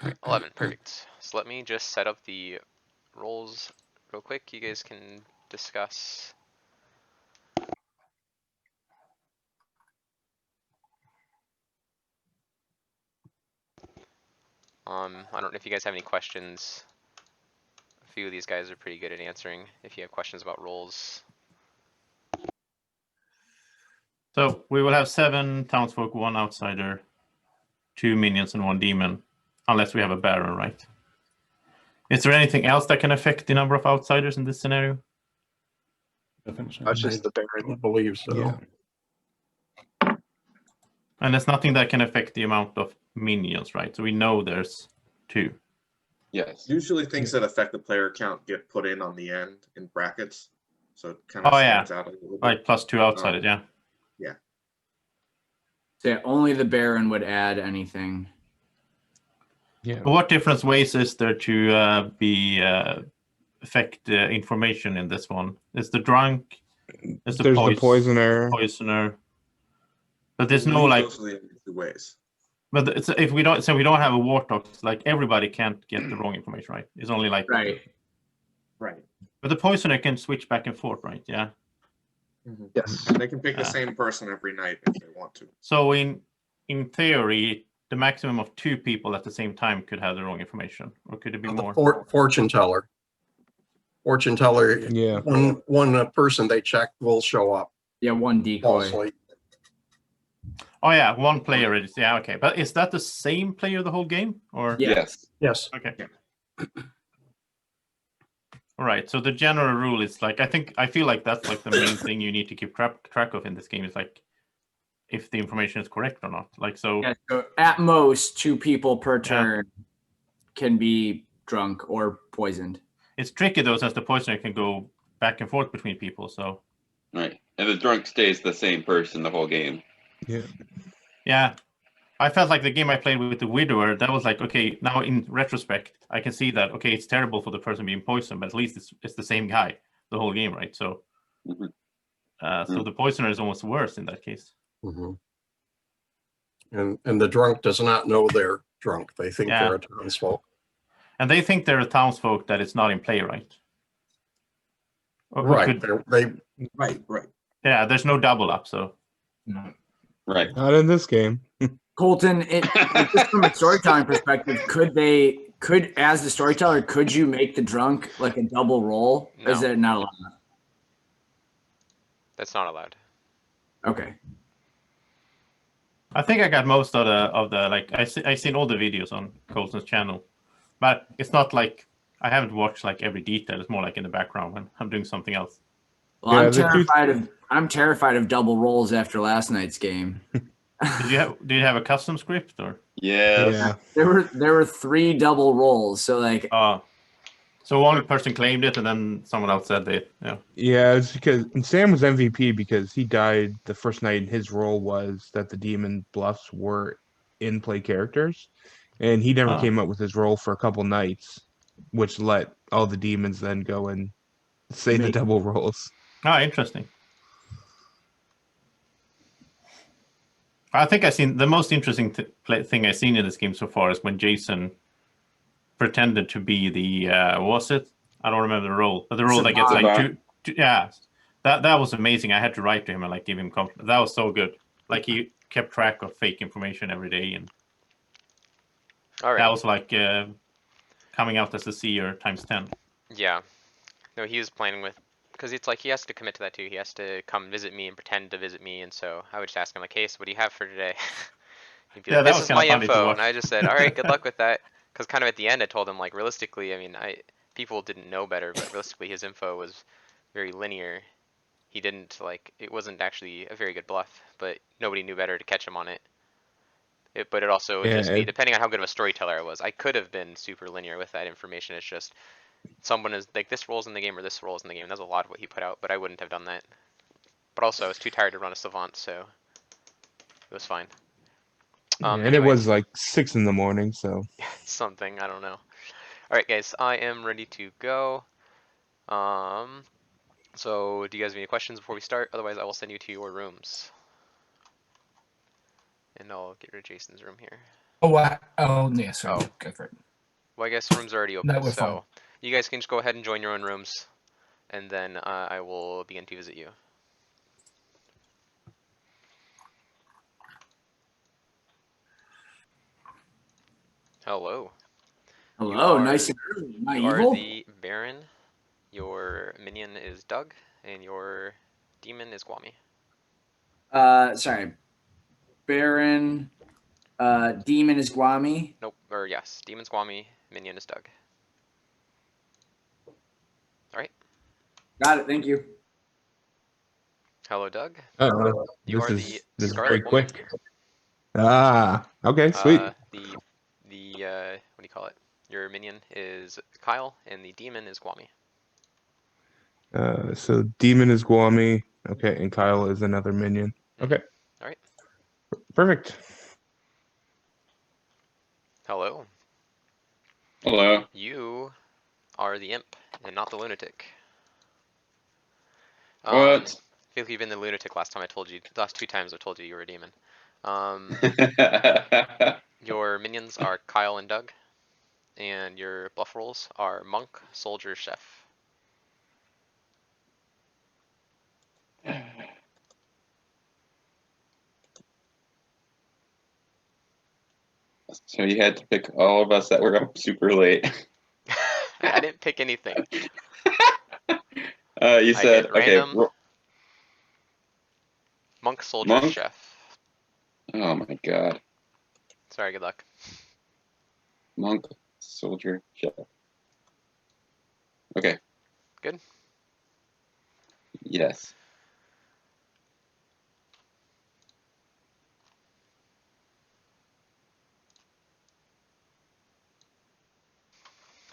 Alright, 11, perfect. So let me just set up the roles real quick. You guys can discuss. I don't know if you guys have any questions. A few of these guys are pretty good at answering if you have questions about roles. So we will have 7 townsfolk, 1 outsider, 2 minions, and 1 demon, unless we have a baron, right? Is there anything else that can affect the number of outsiders in this scenario? That's just the Baron. I believe so. Yeah. And there's nothing that can affect the amount of minions, right? So we know there's 2. Yes. Usually things that affect the player count get put in on the end in brackets. So it kind of Oh, yeah. stands out a little bit. Like +2 outsiders, yeah. Yeah. So yeah, only the Baron would add anything. Yeah. But what different ways is there to affect information in this one? Is the drunk? Is There's the poisoner. Poisoner. But there's We no use like. those are the two ways. But it's, if we don't, so we don't have a warthog. Like everybody can't get the wrong information, right? It's only like Right. Right. But the poisoner can switch back and forth, right? Yeah. Yes. And they can pick the same person every night if they want to. So in theory, the maximum of 2 people at the same time could have the wrong information, or could it be more? Fortune teller. Fortune teller. Yeah. One person they check will show up Yeah, one decoy. falsely. Oh yeah, 1 player is, yeah, okay. But is that the same player the whole game, or? Yeah. Yes. Yes. Okay. Yeah. All right. So the general rule is like, I feel like that's like the main thing you need to keep track of in this game is like if the information is correct or not. Like so. Yeah, so at most 2 people per turn can be drunk or poisoned. It's tricky though, since the poisoner can go back and forth between people. So. Right. And the drunk stays the same person the whole game. Yeah. Yeah. I felt like the game I played with the Widower, that was like, okay, now in retrospect, I can see that, okay, it's terrible for the person being poisoned, but at least it's the same guy the whole game, right? So so the poisoner is almost worse in that case. Mm-hmm. And the drunk does not know they're drunk. They think they're a townsfolk. And they think they're a townsfolk that it's not in play, right? Right. Right. Yeah, there's no double up, so. Right. Not in this game. Colton, just from a storytelling perspective, as the storyteller, could you make the drunk like a double roll? No. Is it not allowed? That's not allowed. Okay. I think I got most of the like I seen all the videos on Colton's channel, but it's not like I haven't watched like every detail. It's more like in the background when I'm doing something else. Well, Yeah, I'm terrified of double rolls after last night's game. Did you have a custom script or? Yes. Yeah. There were 3 double rolls, so like So one person claimed it and then someone else said it. Yeah. Yeah, it's because Sam was MVP because he died the first night, and his role was that the demon bluffs were in play characters, and he never came up with his role for a couple nights, which let all the demons then go and say the double rolls. Ah, interesting. I think I seen the most interesting thing I've seen in this game so far is when Jason pretended to be the what was it? I don't remember the role, but the role that gets like two yeah. That was amazing. I had to write to him and like give him compliment. That was so good. Like he kept track of fake information every day, and All right. that was like coming out as a seer times 10. Yeah. No, he was planning with, because it's like he has to commit to that too. He has to come visit me and pretend to visit me, and so I would just ask him like, "Hey, so what do you have for today?" He'd be like, that "This was is my kinda funny to info," watch. and I just said, "All right, good luck with that." Because kind of at the end, I told him like realistically, I mean, people didn't know better, but realistically, his info was very linear. He didn't like it wasn't actually a very good bluff, but nobody knew better to catch him on it. But it also would just be depending on how good of a storyteller I was. I could have been super linear with that information. It's just someone is like this rolls in the game or this rolls in the game. That's a lot of what he put out, but I wouldn't have done that. But also, I was too tired to run a savant, so it was fine. And anyway. it was like 6 a.m, so Something, I don't know. All right, guys, I am ready to go. So do you guys have any questions before we start? Otherwise, I will send you to your rooms. And I'll get rid of Jason's room here. Oh, yeah, sorry. Oh. Go for it. Well, I guess rooms are already open, No, we're so you guys can just go ahead and join your own rooms, and then I will begin to visit you. Hello. Hello, nice and early. Am I You are evil? the Baron. Your minion is Doug, and your demon is Guami. Sorry. Baron, demon is Guami. Nope. Or yes, demon's Guami. Minion is Doug. All right. Got it. Thank you. Hello, Doug. You This are is the this is Scarlet very Woman. quick. Okay, sweet. The what do you call it? Your minion is Kyle, and the demon is Guami. So Demon is Guami. Okay, and Kyle is another minion. Okay. All right. Perfect. Hello. Hello. You are the imp and not the lunatic. What? I feel like you've been the lunatic last time I told you. The last 2 times I told you you were a demon. Your minions are Kyle and Doug, and your bluff rolls are monk, soldier, chef. So you had to pick all of us that were up super late. I didn't pick anything. You said did okay. random. Monk, soldier, Monk? chef. Oh my god. Sorry, good luck. Monk, soldier, chef. Okay. Good. Yes.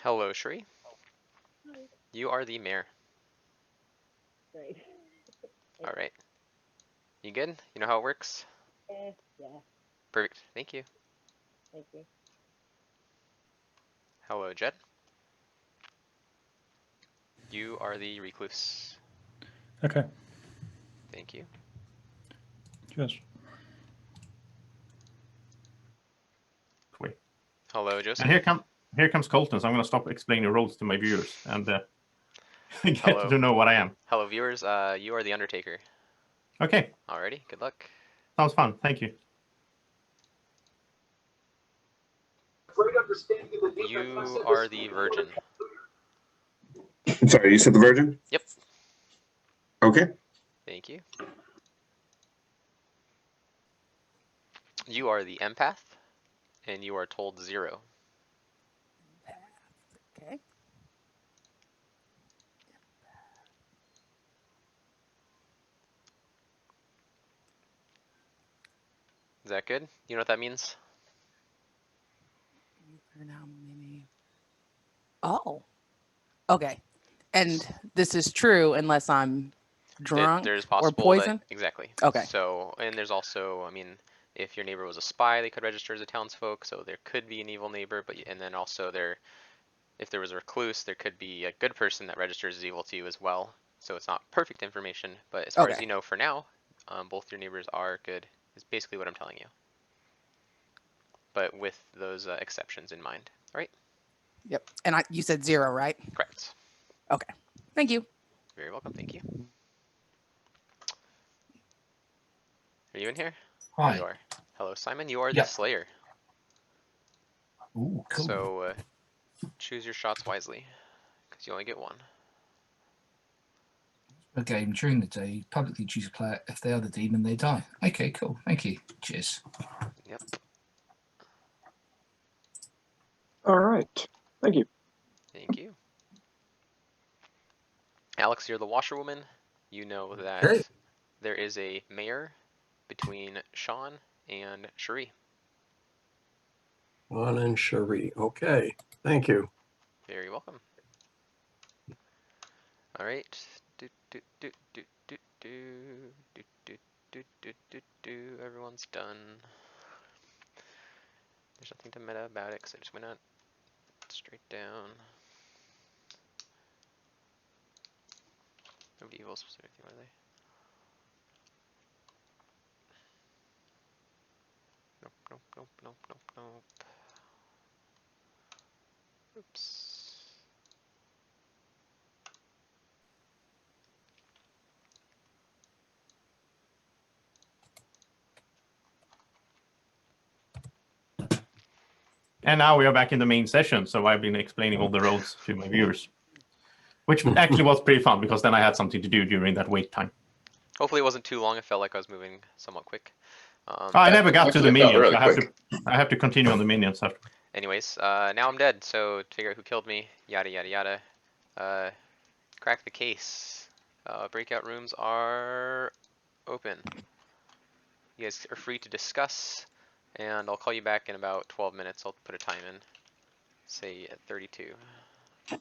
Hello, Shri. Hi. You are the mayor. Great. All right. You good? You know how it works? Yeah. Perfect. Thank you. Thank you. Hello, Jed. You are the recluse. Okay. Thank you. Cheers. Wait. Hello, Joseph. And here comes Colton. So I'm going to stop explaining roles to my viewers and get Hello. to know what I am. Hello, viewers. You are the Undertaker. Okay. Alrighty. Good luck. Sounds fun. Thank you. You are the Virgin. Sorry, you said the Virgin? Yep. Okay. Thank you. You are the Empath, and you are told 0. Okay. Is that good? You know what that means? Oh. Okay. And this is true unless I'm drunk There's or possible poison? that exactly. Okay. So, and there's also, I mean, if your neighbor was a spy, they could register as a townsfolk. So there could be an evil neighbor, but and then also if there was a recluse, there could be a good person that registers as evil to you as well. So it's not perfect information, but as far as Okay. you know for now, both your neighbors are good. Is basically what I'm telling you. But with those exceptions in mind, right? Yep. And you said 0, right? Correct. Okay. Thank you. Very welcome. Thank you. Are you in here? Hi. There you are. Hello, Simon. You are the Yep. Slayer. Ooh, cool. So choose your shots wisely, because you only get one. A game during the day, publicly choose a player. If they are the demon, they die. Okay, cool. Thank you. Cheers. Yep. All right. Thank you. Thank you. Alex, you're the washerwoman. You know that Hey. there is a mayor between Sean and Cherie. Juan and Cherie. Okay. Thank you. Very welcome. All right. Do, do, do, do, do, do, do, do, do, do, do, do. Everyone's done. There's nothing to meta about it because I just went out straight down. Nobody evil's supposed to do anything, are they? Nope, nope. Oops. And now we are back in the main session, so I've been explaining all the roles to my viewers, which actually was pretty fun because then I had something to do during that wait time. Hopefully it wasn't too long. It felt like I was moving somewhat quick. I never got to the actually felt minions. really I have to continue on the minions after. Anyways, now I'm dead, so to figure out who killed me, yada yada yada. Crack the case. Breakout rooms are open. You guys are free to discuss, and I'll call you back in about 12 minutes. I'll put a time in, say at 32. All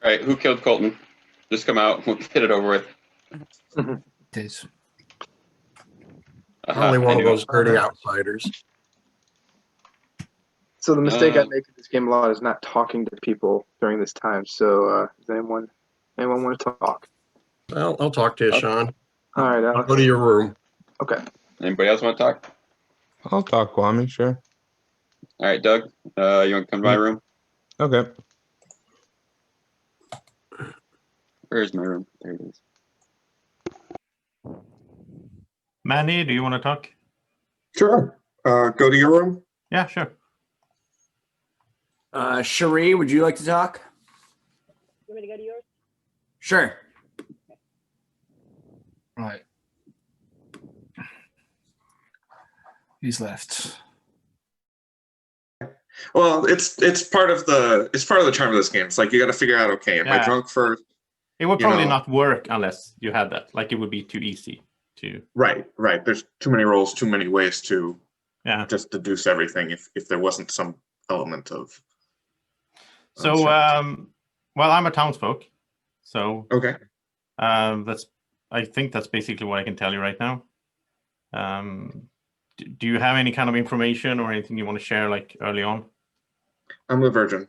right, who killed Colton? Just come out. We'll get it over with. It is. Only I one of knew those it. dirty outsiders. So the mistake I Uh, make in this game a lot is not talking to people during this time. So does anyone want to talk? Well, I'll talk to you, Okay. Sean. All right, I'll Alex. go to your room. Okay. Anybody else want to talk? I'll talk, Kwame. Sure. All right, Doug. You want to come to my room? Okay. Where's my room? There it is. Manny, do you want to talk? Sure. Go to your room. Yeah, sure. Cherie, would you like to talk? You want me to go to yours? Sure. Right. Who's left? Well, it's part of the charm of this game. It's like you got to figure out, okay, am I Yeah. drunk first? It would You probably know. not work unless you had that. Like, it would be too easy to. Right. There's too many roles, too many ways to Yeah. just deduce everything if there wasn't some element of. So, uncertainty. well, I'm a townsfolk, so Okay. I think that's basically what I can tell you right now. Do you have any kind of information or anything you want to share, like early on? I'm a virgin.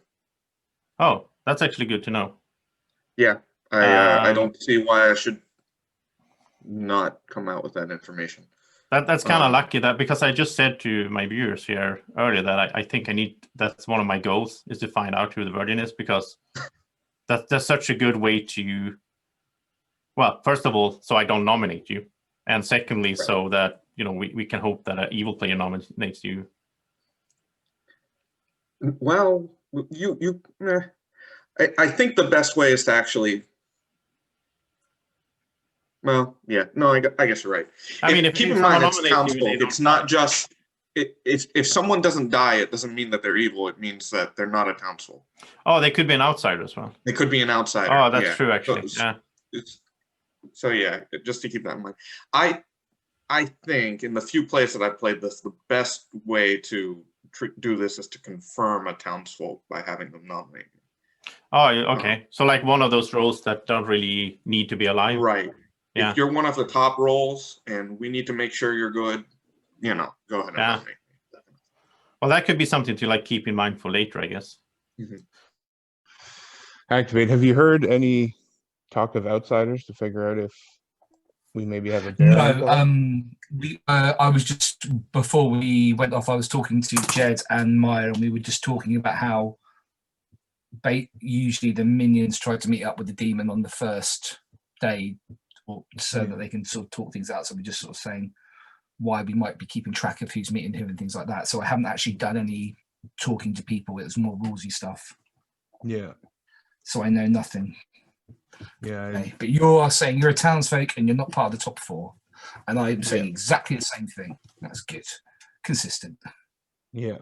Oh, that's actually good to know. Yeah. I Um, don't see why I should not come out with that information. That's kind of Um, lucky that because I just said to my viewers here earlier that I think that's one of my goals is to find out who the virgin is because that's such a good way to, well, first of all, so I don't nominate you, and secondly, so that we can hope that an evil player nominates you. Well, I think the best way is to actually. Well, yeah, no, I guess you're right. I mean, if keep in someone mind, it's nominates you, townsfolk. they don't It's not just if someone doesn't die, it doesn't mean that they're evil. It means that they're not a townsfolk. Oh, they could be an outsider as well. They could be an outsider. Oh, that's yeah. true, actually. Yeah. So yeah, just to keep that in mind. I think in the few plays that I've played this, the best way to do this is to confirm a townsfolk by having them nominate me. Oh, okay. So like one of those roles that don't really need to be alive. Right. Yeah. If you're one of the top roles and we need to make sure you're good, go ahead and nominate me. Well, that could be something to like keep in mind for later, I guess. Mm-hmm. Activate. Have you heard any talk of outsiders to figure out if we maybe have a bear? No. I was just before we went off. I was talking to Jed and Maya, and we were just talking about how usually the minions try to meet up with the demon on the first day, so that they can sort of talk things out. So we're just sort of saying why we might be keeping track of who's meeting who and things like that. So I haven't actually done any talking to people. It was more rulesy stuff. Yeah. So I know nothing. Yeah. Okay. But you are saying you're a townsfolk and you're not part of the top four. And I'm saying exactly the same thing. That's good. Consistent. Yeah.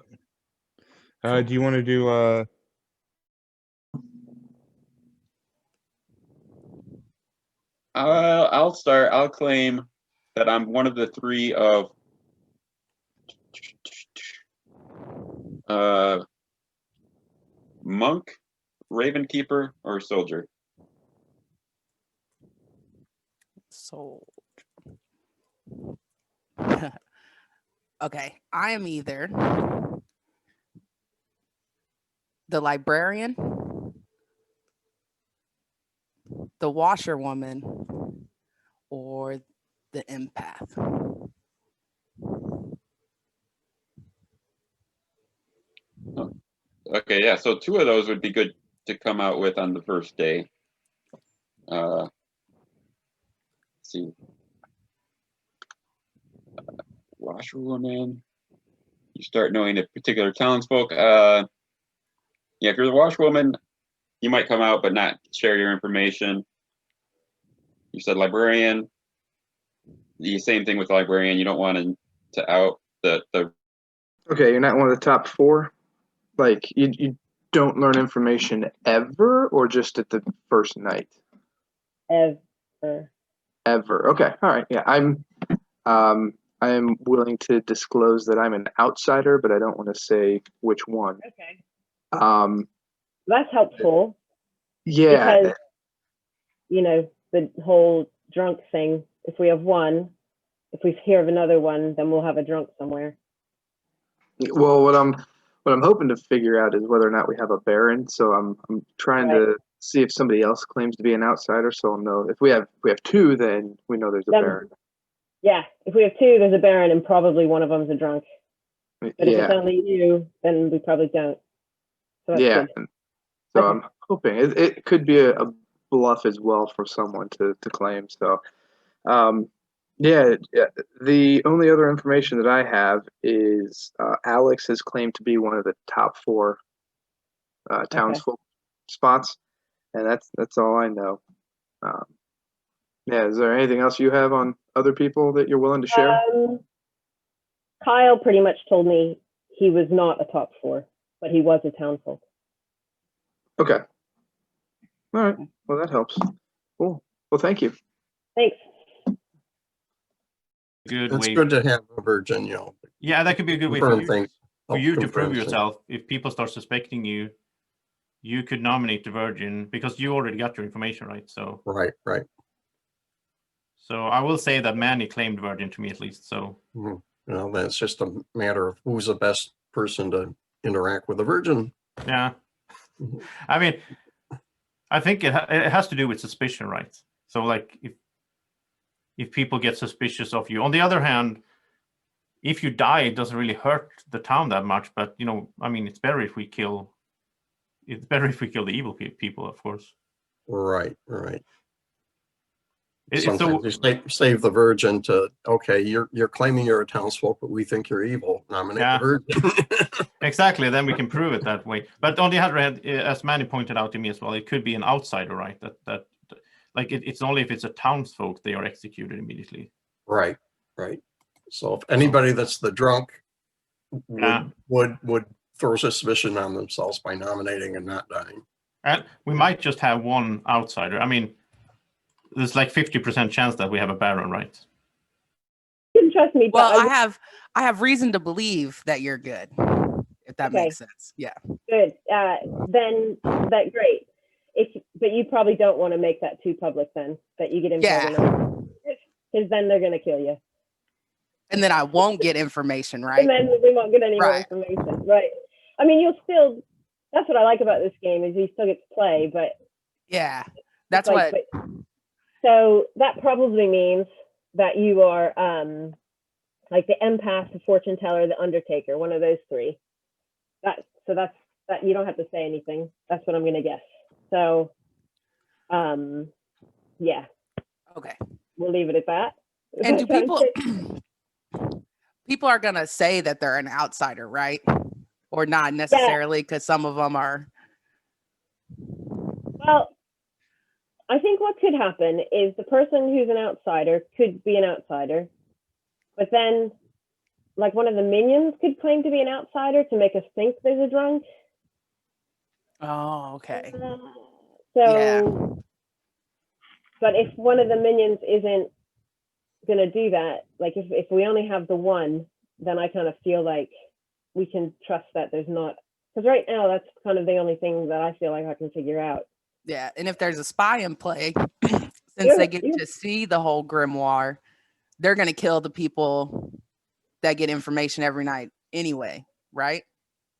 Do you want to do I'll start. I'll claim that I'm one of the three of monk, ravenkeeper, or soldier. Soldier. Okay, I am either the librarian, the washerwoman, or the empath. Okay, yeah, so 2 of those would be good to come out with on the first day. Let's see. Washerwoman. You start knowing the particular townsfolk. Yeah, if you're the washerwoman, you might come out but not share your information. You said librarian. The same thing with the librarian. You don't want to out the Okay, you're not one of the top 4. Like you don't learn information ever, or just at the first night. Ever. Ever. Okay. All right. Yeah, I am willing to disclose that I'm an outsider, but I don't want to say which one. Okay. Um, That's helpful. yeah. Because, you know, the whole drunk thing, if we have one, if we hear of another one, then we'll have a drunk somewhere. Well, what I'm hoping to figure out is whether or not we have a Baron. So I'm trying to see if somebody else claims to be an outsider, so I'll know. If we have 2, then we know there's a Baron. Yeah, if we have 2, there's a Baron, and probably one of them's a drunk. But if it's only you, then we probably don't. So that's good. So I'm hoping it could be a bluff as well for someone to claim. So, yeah. The only other information that I have is Alex has claimed to be one of the top 4 townsfolk spots, and that's all I know. Yeah, is there anything else you have on other people that you're willing to share? Kyle pretty much told me he was not a top 4, but he was a townfolk. Okay. All right. Well, that helps. Cool. Well, thank you. Thanks. It's good to have a virgin, you know. Yeah, that could be a good way for you to prove yourself. If people start suspecting you, you could nominate the virgin because you already got your information, right? So right. So I will say that Manny claimed virgin to me at least. So well, that's just a matter of who's the best person to interact with a virgin. Yeah, I mean, I think it has to do with suspicion, right? So like if people get suspicious of you. On the other hand, if you die, it doesn't really hurt the town that much. But you know, I mean, it's better if we kill. It's better if we kill the evil people, of course. Right. Sometimes you save the virgin to, okay, you're claiming you're a townsfolk, but we think you're evil. Nominate the virgin. Exactly. Then we can prove it that way. But on the other hand, as Manny pointed out to me as well, it could be an outsider, right? That like it's only if it's a townsfolk they are executed immediately. Right. So if anybody that's the drunk would throw suspicion on themselves by nominating and not dying. And we might just have one outsider. I mean, there's like 50% chance that we have a Baron, right? You can trust me. Well, I have reason to believe that you're good, if that makes sense. Yeah. Good. Then that's great. But you probably don't want to make that too public then, that you get info. Because then they're going to kill you. And then I won't get information, right? And then we won't get any more information, right? I mean, you'll still, that's what I like about this game is you still get to play, but. Yeah, that's like, so that probably means that you are like the empath, the fortune teller, the undertaker, one of those 3. That's you don't have to say anything. That's what I'm going to guess. So, yeah. Okay. We'll leave it at that. And do people are going to say that they're an outsider, right? Or not necessarily, because some of them are. Well, I think what could happen is the person who's an outsider could be an outsider, but then like one of the minions could claim to be an outsider to make us think there's a drunk. Oh, okay. But if one of the minions isn't going to do that, like if we only have the one, then I kind of feel like we can trust that there's not, because right now that's kind of the only thing that I feel like I can figure out. Yeah, and if there's a spy in play, since they get to see the whole grimoire, they're going to kill the people that get information every night anyway, right?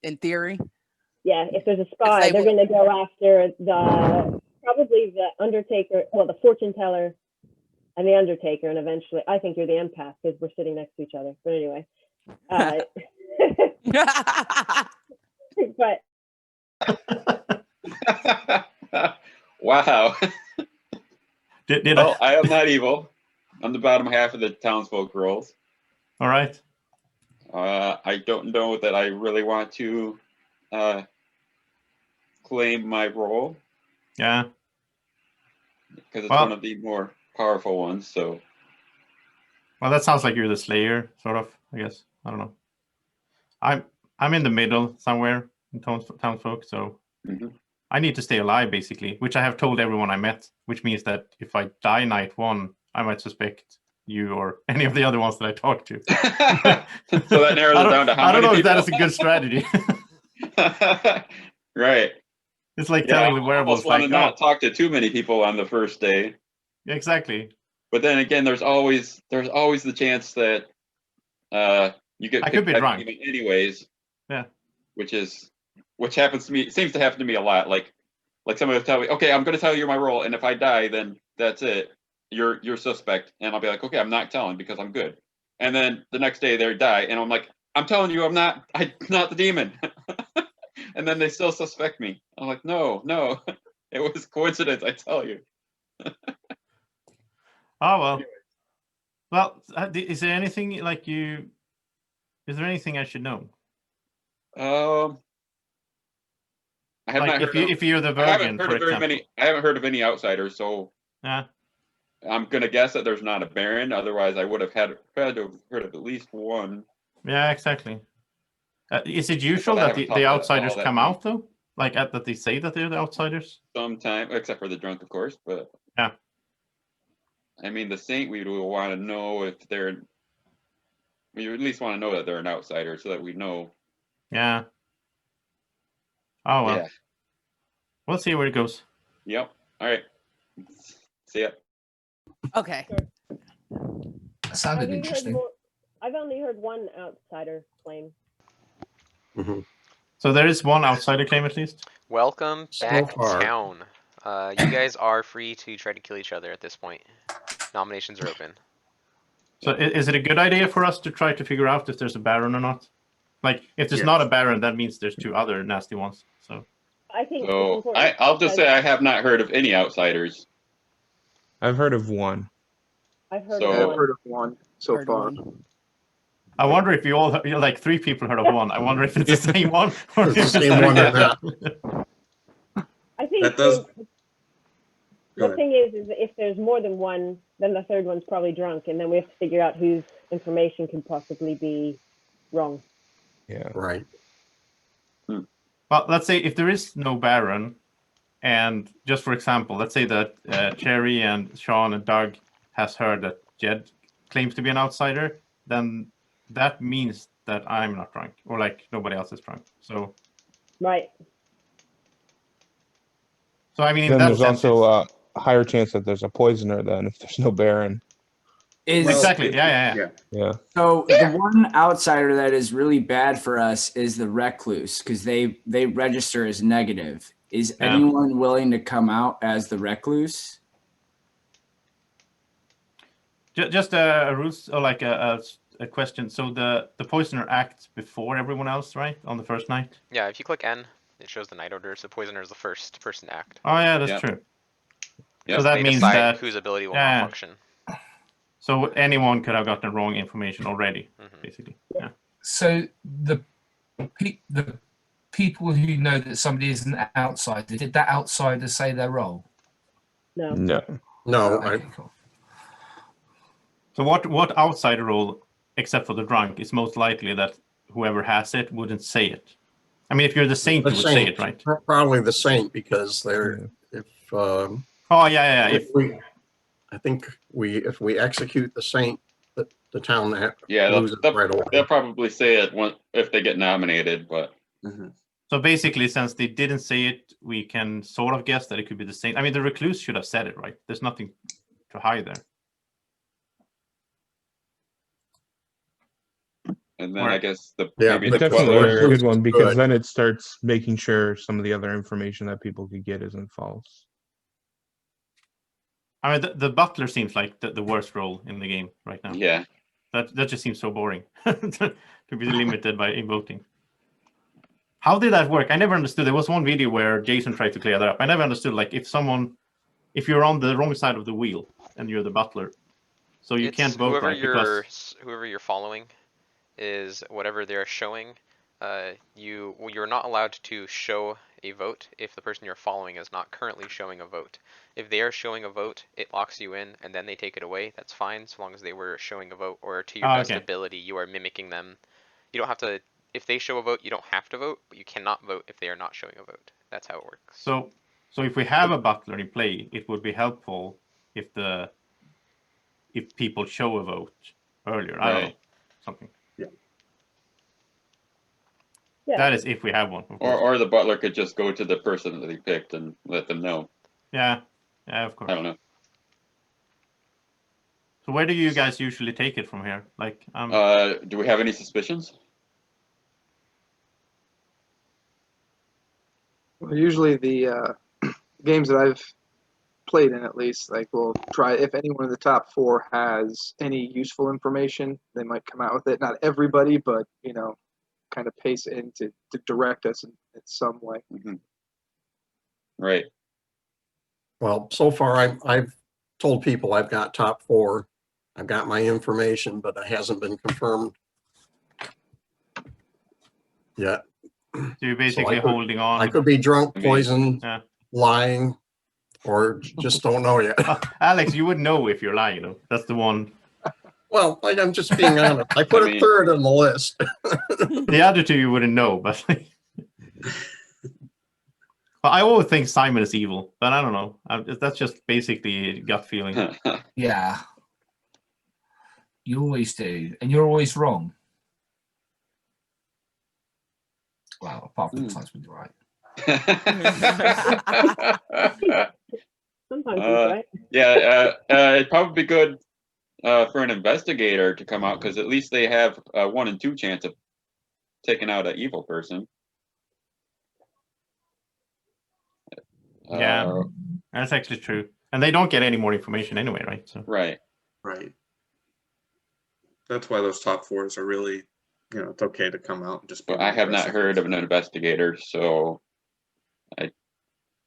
In theory. Yeah, if there's a spy, they're going to go after probably the Undertaker, well, the fortune teller and the Undertaker, and eventually, I think you're the empath because we're sitting next to each other. But anyway, but Wow. Did Well, I am not evil. I'm the bottom half of the townsfolk rolls. All right. I don't know that I really want to claim my role Yeah. because it's Well- one of the more powerful ones. So Well, that sounds like you're the Slayer, sort of. I guess. I don't know. I'm in the middle somewhere in townsfolk, so Mhm. I need to stay alive, basically, which I have told everyone I met. Which means that if I die night one, I might suspect you or any of the other ones that I talk to. So that narrows it down to how I don't know many if that people? is a good strategy. Right. It's like Yeah, telling the I werewolves, almost want like, to not talk to too many people on the first day. exactly. But then again, there's always the chance that you get I could picked be by drunk. demon anyways. Yeah. Which happens to me. It seems to happen to me a lot. Like somebody will tell me, okay, I'm going to tell you my role, and if I die, then that's it. You're suspect, and I'll be like, okay, I'm not telling because I'm good. And then the next day they die, and I'm like, I'm telling you, I'm not the demon. And then they still suspect me. I'm like, no, it was coincidence. I tell you. Oh well. Well, is there anything like you? Is there anything I should know? I have Like not heard if you're the I haven't Virgin, heard for of very example. many. I haven't heard of any outsiders, so Yeah. I'm gonna guess that there's not a Baron. Otherwise, I would have had to have heard of at least one. Yeah, exactly. Is it usual I that haven't the talked to outsiders all that come many. out though? Like that they say that they're the outsiders? Sometime, except for the drunk, of course. But Yeah. I mean, the Saint, we would want to know if they're. We at least want to know that they're an outsider, so that we know. Yeah. Oh well. Yeah. We'll see where it goes. Yep. All right. See ya. Okay. That sounded Have you heard interesting. more? I've only heard one outsider claim. So there is one outsider claim at least. Welcome So back far. town. You guys are free to try to kill each other at this point. Nominations are open. So is it a good idea for us to try to figure out if there's a Baron or not? Like if there's Yes. not a Baron, that means there's two other nasty ones. So I think it's So important. I'll just because say I have not heard of any outsiders. I've heard of one. I've heard so- of I've one. heard of one so Heard far. one. I wonder if you all like three people heard of one. I wonder if it's the same one. Or It's the same one or not. I think That does. Go the ahead. thing is that if there's more than one, then the third one's probably drunk, and then we have to figure out whose information could possibly be wrong. Yeah. Right. Well, let's say if there is no Baron, and just for example, let's say that Cherry and Sean and Doug has heard that Jed claims to be an outsider, then that means that I'm not drunk, or like nobody else is drunk. So Right. I mean, in Then that there's sense, also it's- a higher chance that there's a poisoner then if there's no Baron. Is exactly. Yeah. Yeah. so the one outsider that is really bad for us is the recluse because they register as negative. Is Yeah. anyone willing to come out as the recluse? Just a rules or like a question. So the poisoner acts before everyone else, right? On the first night. Yeah, if you click N, it shows the night order. So poisoner is the first person to act. Oh yeah, that's Yep. true. Yep. So that They means decide that whose ability will yeah. malfunction. So anyone could have gotten wrong information already, Mhm. basically. Yeah. So the people who know that somebody is an outsider, did that outsider say their role? No. No. No, Okay, cool. So what outsider role, except for the drunk, is most likely that whoever has it wouldn't say it? I mean, if you're the saint, the you would say saint, it, right? probably the saint, because they're, if, Oh yeah. if we, I think if we execute the saint, the town Yeah, loses right away. they'll probably say it if they get nominated, but So basically, since they didn't say it, we can sort of guess that it could be the saint. I mean, the recluse should have said it, right? There's nothing to hide there. and then I Right. guess Yeah, maybe It's but the definitely butler. a good one because Good. then it starts making sure some of the other information that people could get isn't false. I mean, the butler seems like the worst role in the game right now. Yeah, That just seems so boring to be limited by emoting. How did that work? I never understood. There was one video where Jason tried to clear that up. I never understood, like, if you're on the wrong side of the wheel and you're the butler, so you can't vote, whoever right? Because whoever you're following is whatever they're showing. You're not allowed to show a vote if the person you're following is not currently showing a vote. If they are showing a vote, it locks you in and then they take it away. That's fine, so long as they were showing a vote, or to your best ability, you are mimicking them. You don't have to, if they show a vote, you don't have to vote, but you cannot vote if they are not showing a vote. That's how it works. So if we have a butler in play, it would be helpful if people show a vote earlier. I don't know, something. Yeah. That is if we have one. Or the butler could just go to the person that he picked and let them know. Yeah, of course. I don't know. So where do you guys usually take it from here? Like, do we have any suspicions? Well, usually the games that I've played in, at least, like, we'll try, if anyone in the top 4 has any useful information, they might come out with it. Not everybody, but, you know, kind of pace it in to direct us in some way. Mm-hmm. Right. Well, so far I've told people I've got top 4. I've got my information, but it hasn't been confirmed yet. So you're basically holding on. I could be drunk, poisoned, lying, or just don't know yet. Alex, you would know if you're lying, though. That's the one. Well, I'm just being honest. I put it third on the list. The other two you wouldn't know, but I always think Simon is evil, but I don't know. That's just basically a gut feeling. Yeah. You always do, and you're always wrong. Well, apart from the times when you're right. Sometimes he's right. Yeah, it'd probably be good for an investigator to come out, because at least they have a 1 in 2 chance of taking out an evil person. Yeah, that's actually true. And they don't get any more information anyway, right? So. Right. That's why those top 4s are really, you know, it's okay to come out and just. But I have not heard of an investigator, so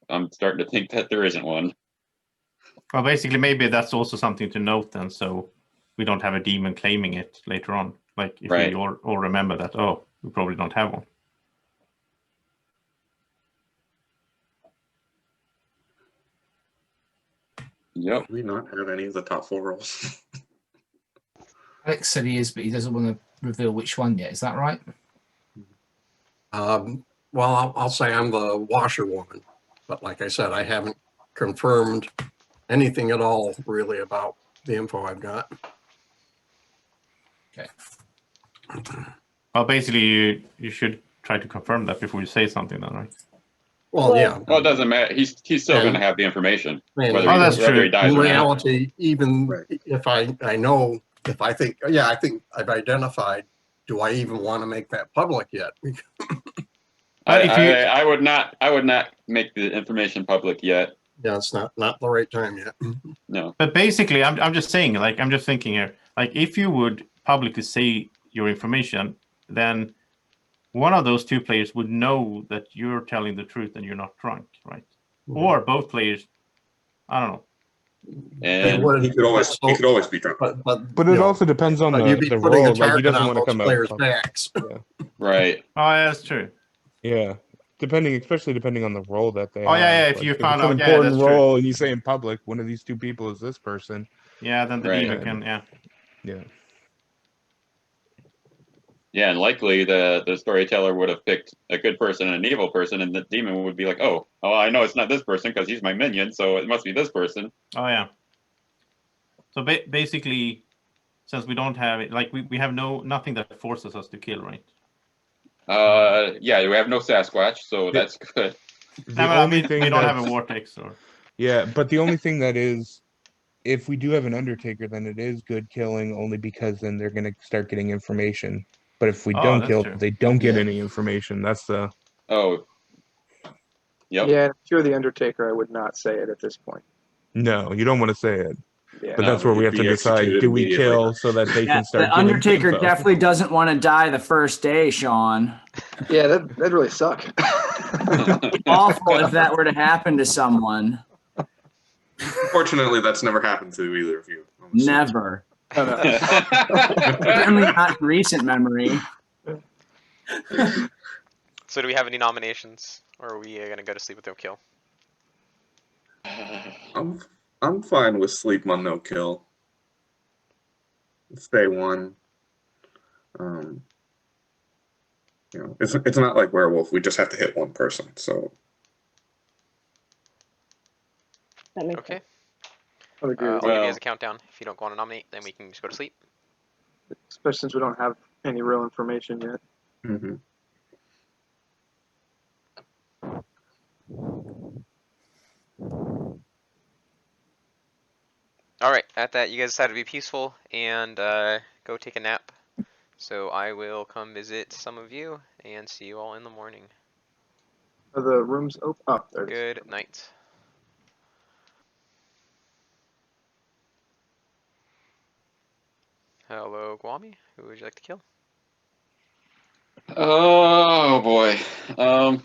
I'm starting to think that there isn't one. Well, basically, maybe that's also something to note then, so we don't have a demon claiming it later on. Like, if we all remember that, oh, we probably don't have one. Yep. Do we not have any of the top 4 roles? Alex said he is, but he doesn't want to reveal which one yet. Is that right? Well, I'll say I'm the washerwoman, but like I said, I haven't confirmed anything at all really about the info I've got. Okay. Well, basically, you should try to confirm that before you say something, then, right? Well, yeah. Well, it doesn't matter. He's still going to have the information. Whether that's true. He dies in or not. reality, even if I know, if I think, I think I've identified, do I even want to make that public yet? I would not make the information public yet. Yeah, it's not the right time yet. No. But basically, I'm just saying, like, I'm just thinking here, like, if you would publicly say your information, then one of those 2 players would know that you're telling the truth and you're not drunk, right? Or both players, I don't know. And he could always be drunk. But it also depends on the role. Like, he doesn't want to come out. Yeah. Right. Oh, yeah, that's true. Yeah. Especially depending on the role that they have. Oh, yeah, if Like, you if found it's out, an yeah, important that's true. role and you say in public, one of these 2 people is this person. Yeah, then the demon can, Yeah. Yeah, and likely the storyteller would have picked a good person and an evil person, and the demon would be like, oh, I know it's not this person because he's my minion, so it must be this person. Oh, yeah. So basically, since we don't have it, like, we have nothing that forces us to kill, right? Yeah, we have no Sasquatch, so that's good. The only thing we don't that's- have a vortex, or Yeah, but the only thing that is, if we do have an Undertaker, then it is good killing, only because then they're going to start getting information. But if we don't that's kill, true. they don't get any information. That's the. Oh. Yep. Yeah, if you're the Undertaker, I would not say it at this point. No, you don't want to say it. Yeah. But that's where we have to Be decide: executed do we immediately. kill so that they Yeah, can start? the getting Undertaker info? definitely doesn't want to die the first day, Sean. Yeah, that'd really suck. Awful if that were to happen to someone. Fortunately, that's never happened to either of you. I'm assuming. Never. Oh, no. Certainly not in recent memory. So do we have any nominations, or are we gonna go to sleep with no kill? I'm fine with sleep on no kill. Stay one. It's not like werewolf. We just have to hit one person. So That makes Okay. sense. I would agree I'll with give that. you Well- guys a countdown. If you don't want to nominate, then we can just go to sleep. Especially since we don't have any real information yet. mhm. All right. At that, you guys decided to be peaceful and go take a nap. So I will come visit some of you and see you all in the morning. Are the rooms open? Oh, there it is. Good night. Hello, Guami. Who would you like to kill? Oh boy. I'm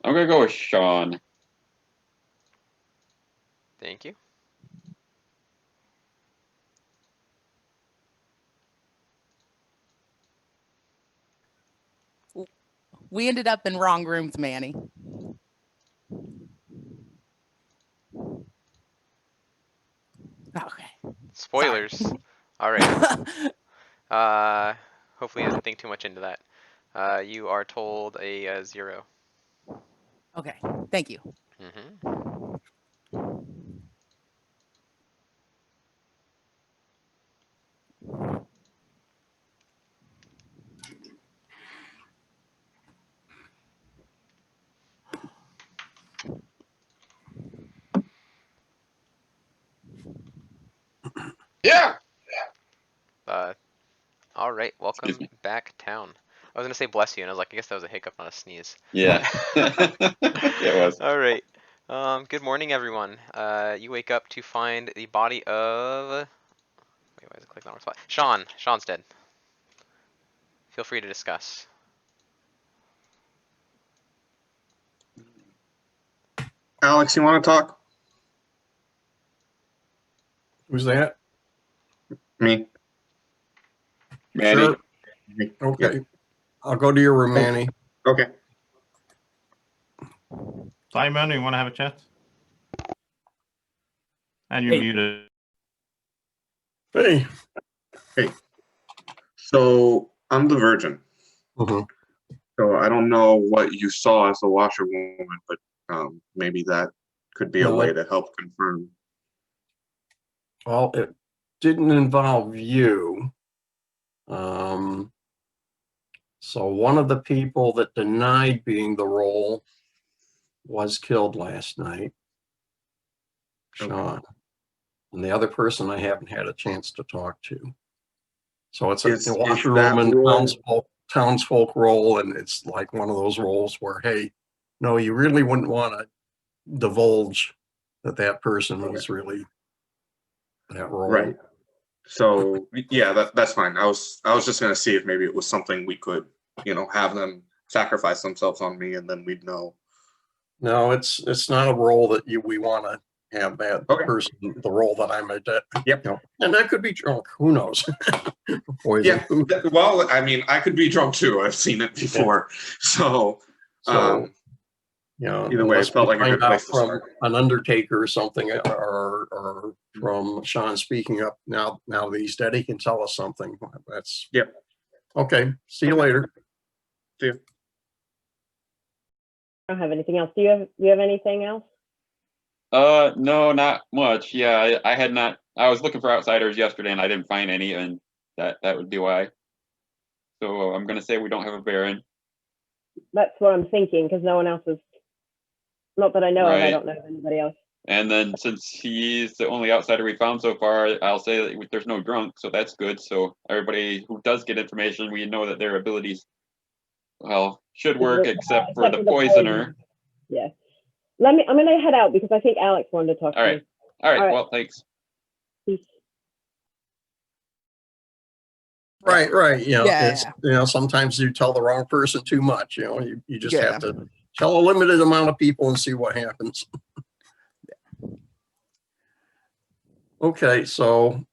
gonna go with Sean. Thank you. We ended up in wrong rooms, Manny. Okay. Spoilers. All right. Hopefully he doesn't think too much into that. You are told a 0. Okay. Thank you. Mm-hmm. Yeah. All right. Welcome Excuse me. back town. I was gonna say bless you, and I was like, I guess that was a hiccup, not a sneeze. Yeah. It was. All right. Good morning, everyone. You wake up to find the body of. Wait, why is it clicking on the spot? Sean. Sean's dead. Feel free to discuss. Alex, you want to talk? Who's that? Me. Manny. Sure. Okay. I'll go to your room, Manny. Okay. Simon, you want to have a chat? And you're Hey. muted. Hey. So I'm the virgin. Mhm. So I don't know what you saw as the washerwoman, but maybe that could be a No. way to help confirm. Well, it didn't involve you. So one of the people that denied being the role was killed last night, Sean. And the other person I haven't had a chance to talk to. So it's Is a that washerwoman role- townsfolk role, and it's like one of those roles where, hey, no, you really wouldn't want to divulge that person was really that role. Right. So yeah, that's fine. I was just gonna see if maybe it was something we could, have them sacrifice themselves on me, and then we'd know. No, it's not a role that we want to have that Okay. person, the role that I'm at. Yep. And that could be drunk. Who knows? Yeah. Poison. Well, I mean, I could be drunk too. I've seen it before. So, So, either either way, it felt like a good place to from start. an undertaker or something, or from Sean speaking up now that he's dead, he can tell us something. That's Yep. Okay. See you later. See you. I don't have anything else. Do you have anything else? No, not much. Yeah, I had not. I was looking for outsiders yesterday, and I didn't find any, and that would be why. So I'm gonna say we don't have a Baron. That's what I'm thinking, because no one else is. Not that I know of. I Right. don't know of anybody else. And then since he's the only outsider we found so far, I'll say that there's no drunk, so that's good. So everybody who does get information, we know that their abilities, well, should work except for the poisoner. Yeah. I'm gonna head out because I think Alex wanted to talk All to right. me. All right. All right. Well, thanks. Peace. Right. You know, Yeah, it's, yeah. you know, sometimes you tell the wrong person too much, you know, you just Yeah. have to tell a limited amount of people and see what happens. Okay, so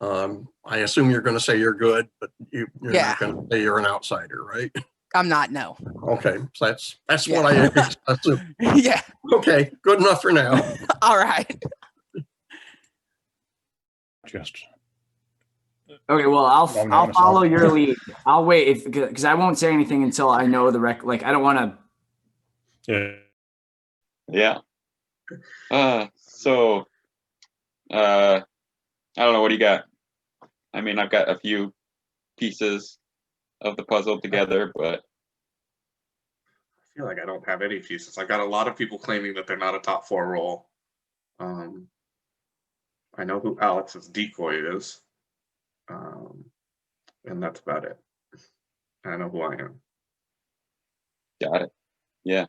I assume you're going to say you're good, but you're Yeah. not going to say you're an outsider, right? I'm not. No. Okay, so that's Yeah. what I assume. Yeah. Okay, good enough for now. All right. Just Okay, well, I'll Long I'll notice, follow huh? your lead. I'll wait because I won't say anything until I know the like I don't want to. yeah. So, I don't know. What do you got? I mean, I've got a few pieces of the puzzle together, but I feel like I don't have any pieces. I got a lot of people claiming that they're not a top 4 role. I know who Alex's decoy is. And that's about it. I know who I am. got it. Yeah.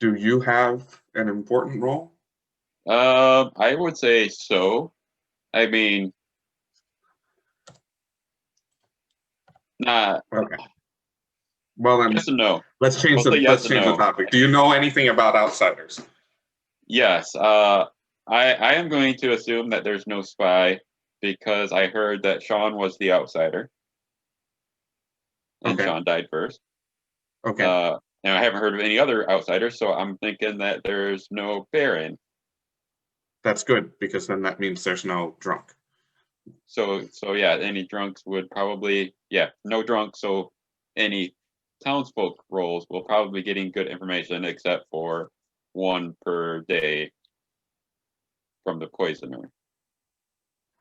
Do you have an important role? I would say so. I mean, nah. Okay. Well then, Yes and no. let's change We'll say yes let's and change the no. topic. Do you know anything about outsiders? Yes. I am going to assume that there's no spy because I heard that Sean was the outsider. And Okay. Sean died first. Okay. And I haven't heard of any other outsiders, so I'm thinking that there's no Baron. That's good because then that means there's no drunk. So yeah, any drunks would probably, yeah, no drunk. So any townsfolk roles will probably be getting good information, except for 1 per day from the poisoner.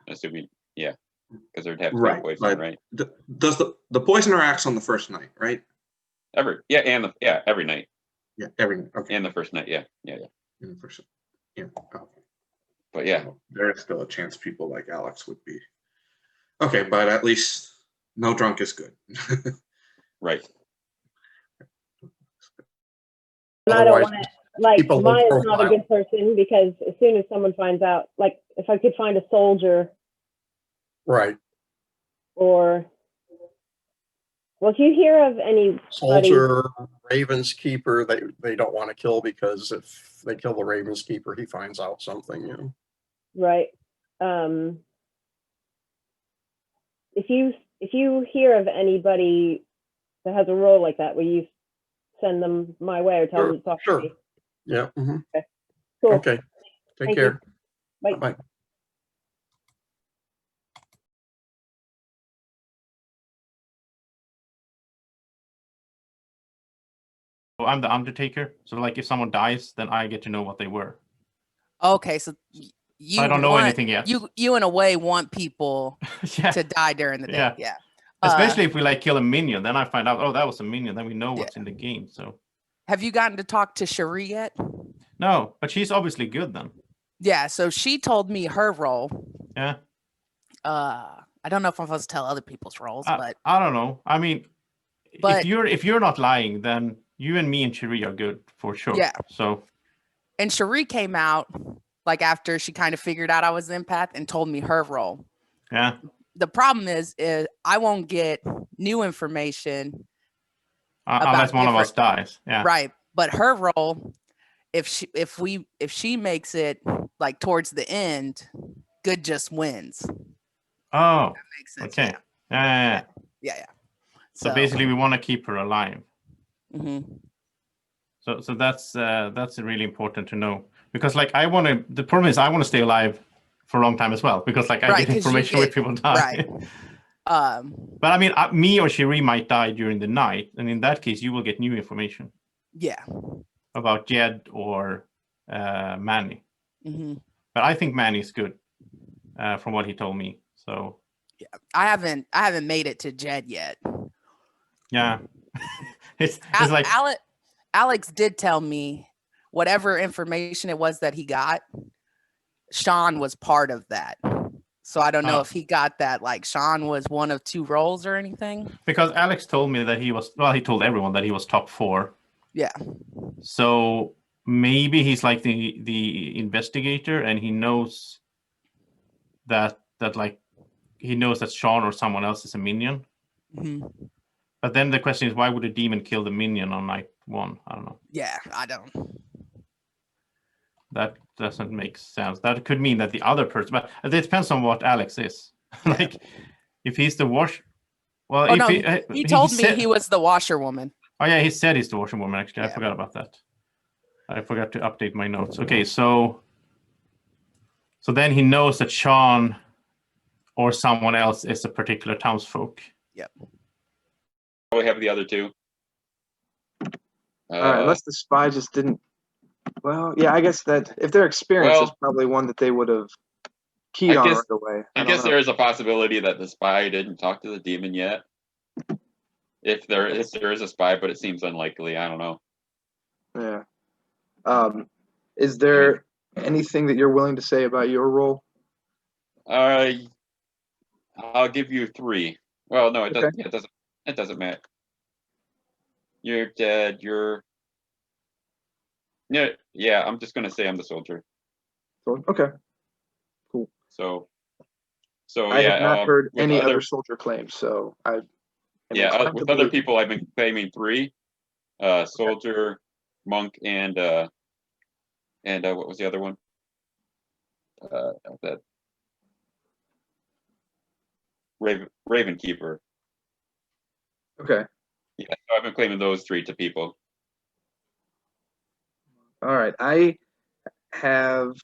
Assuming, yeah, because there'd have to be a Right. poisoner, But right? does the poisoner acts on the first night, right? Every night. Yeah, every okay. And the first night, yeah. In the first, yeah. Okay. But yeah, Well, there is still a chance people like Alex would be. Okay, but at least no drunk is good. right. And I don't Otherwise, want to, like, keep a low Maya's not a profile. good person because as soon as someone finds out, like, if I could find a soldier Right. or, well, if you hear of anybody, Soldier, Raven's Keeper, they don't want to kill because if they kill the Raven's Keeper, he finds out something, you know. right? If you hear of anybody that has a role like that, will you send them my way or tell them to talk Sure. to me? Yeah. Mhm. Okay. Cool. Okay. Take Thank you. care. Bye. Bye. So I'm the Undertaker. So like if someone dies, then I get to know what they were. Okay, so you I don't know want- anything yet. You in a way want people Yeah. to die during the day. Yeah. Yeah. Especially if we like kill a minion, then I find out, oh, that was a minion. Then we know what's in the game. So Have you gotten to talk to Cherie yet? no, but she's obviously good then. Yeah, so she told me her role. Yeah. I don't know if I'm supposed to tell other people's roles, but I don't know. I mean, But- if you're not lying, then you and me and Cherie are good for sure. Yeah. So and Cherie came out like after she kind of figured out I was an empath and told me her role. yeah. The problem is I won't get new information. Unless about one of us different- dies. Yeah. Right. But her role, if she makes it like towards the end, good just wins. Oh. Makes sense. Okay. Yeah. Yeah. So basically, we want to keep her alive. Mm-hmm. So that's really important to know because like I want to. The problem is I want to stay alive for a long time as well because like I Right, get 'cause you information when get- people die. right. But I mean, me or Cherie might die during the night, and in that case, you will get new information Yeah. about Jed or Manny. Mm-hmm. But I think Manny's good, from what he told me. So I haven't made it to Jed yet. yeah, it's like Alex did tell me whatever information it was that he got, Sean was part of that. So I don't know if he got that, like Sean was one of 2 roles or anything. because Alex told me that he told everyone that he was top 4. Yeah. So maybe he's like the investigator, and he knows that like he knows that Sean or someone else is a minion. Mhm. But then the question is, why would a demon kill the minion on night 1? I don't know. Yeah, I don't. That doesn't make sense. That could mean that the other person, but it depends on what Alex is. Like, if he's the well, Oh if no, he told me said, he was the washerwoman. oh yeah, he said he's the washerwoman. Actually, I Yeah. forgot about that. I forgot to update my notes. Okay, so then he knows that Sean or someone else is a particular townsfolk. Yep. We have the other two. All right, unless the spy just didn't. Well, yeah, I guess that if they're experienced, it's probably one that they would have keyed on right away. I guess there is a possibility that the spy didn't talk to the demon yet. If there is a spy, but it seems unlikely. I don't know. Yeah. Is there anything that you're willing to say about your role? I'll give you 3. Well, no, it Okay. doesn't. Yeah, it doesn't matter. You're dead. Yeah. I'm just gonna say I'm the soldier. Okay. Cool. So I yeah. have not heard with any other soldier claims, so I. With other people, I've been claiming 3: soldier, monk, and what was the other one? That Raven Keeper. Okay. Yeah, so I've been claiming those 3 to people. All right. I have.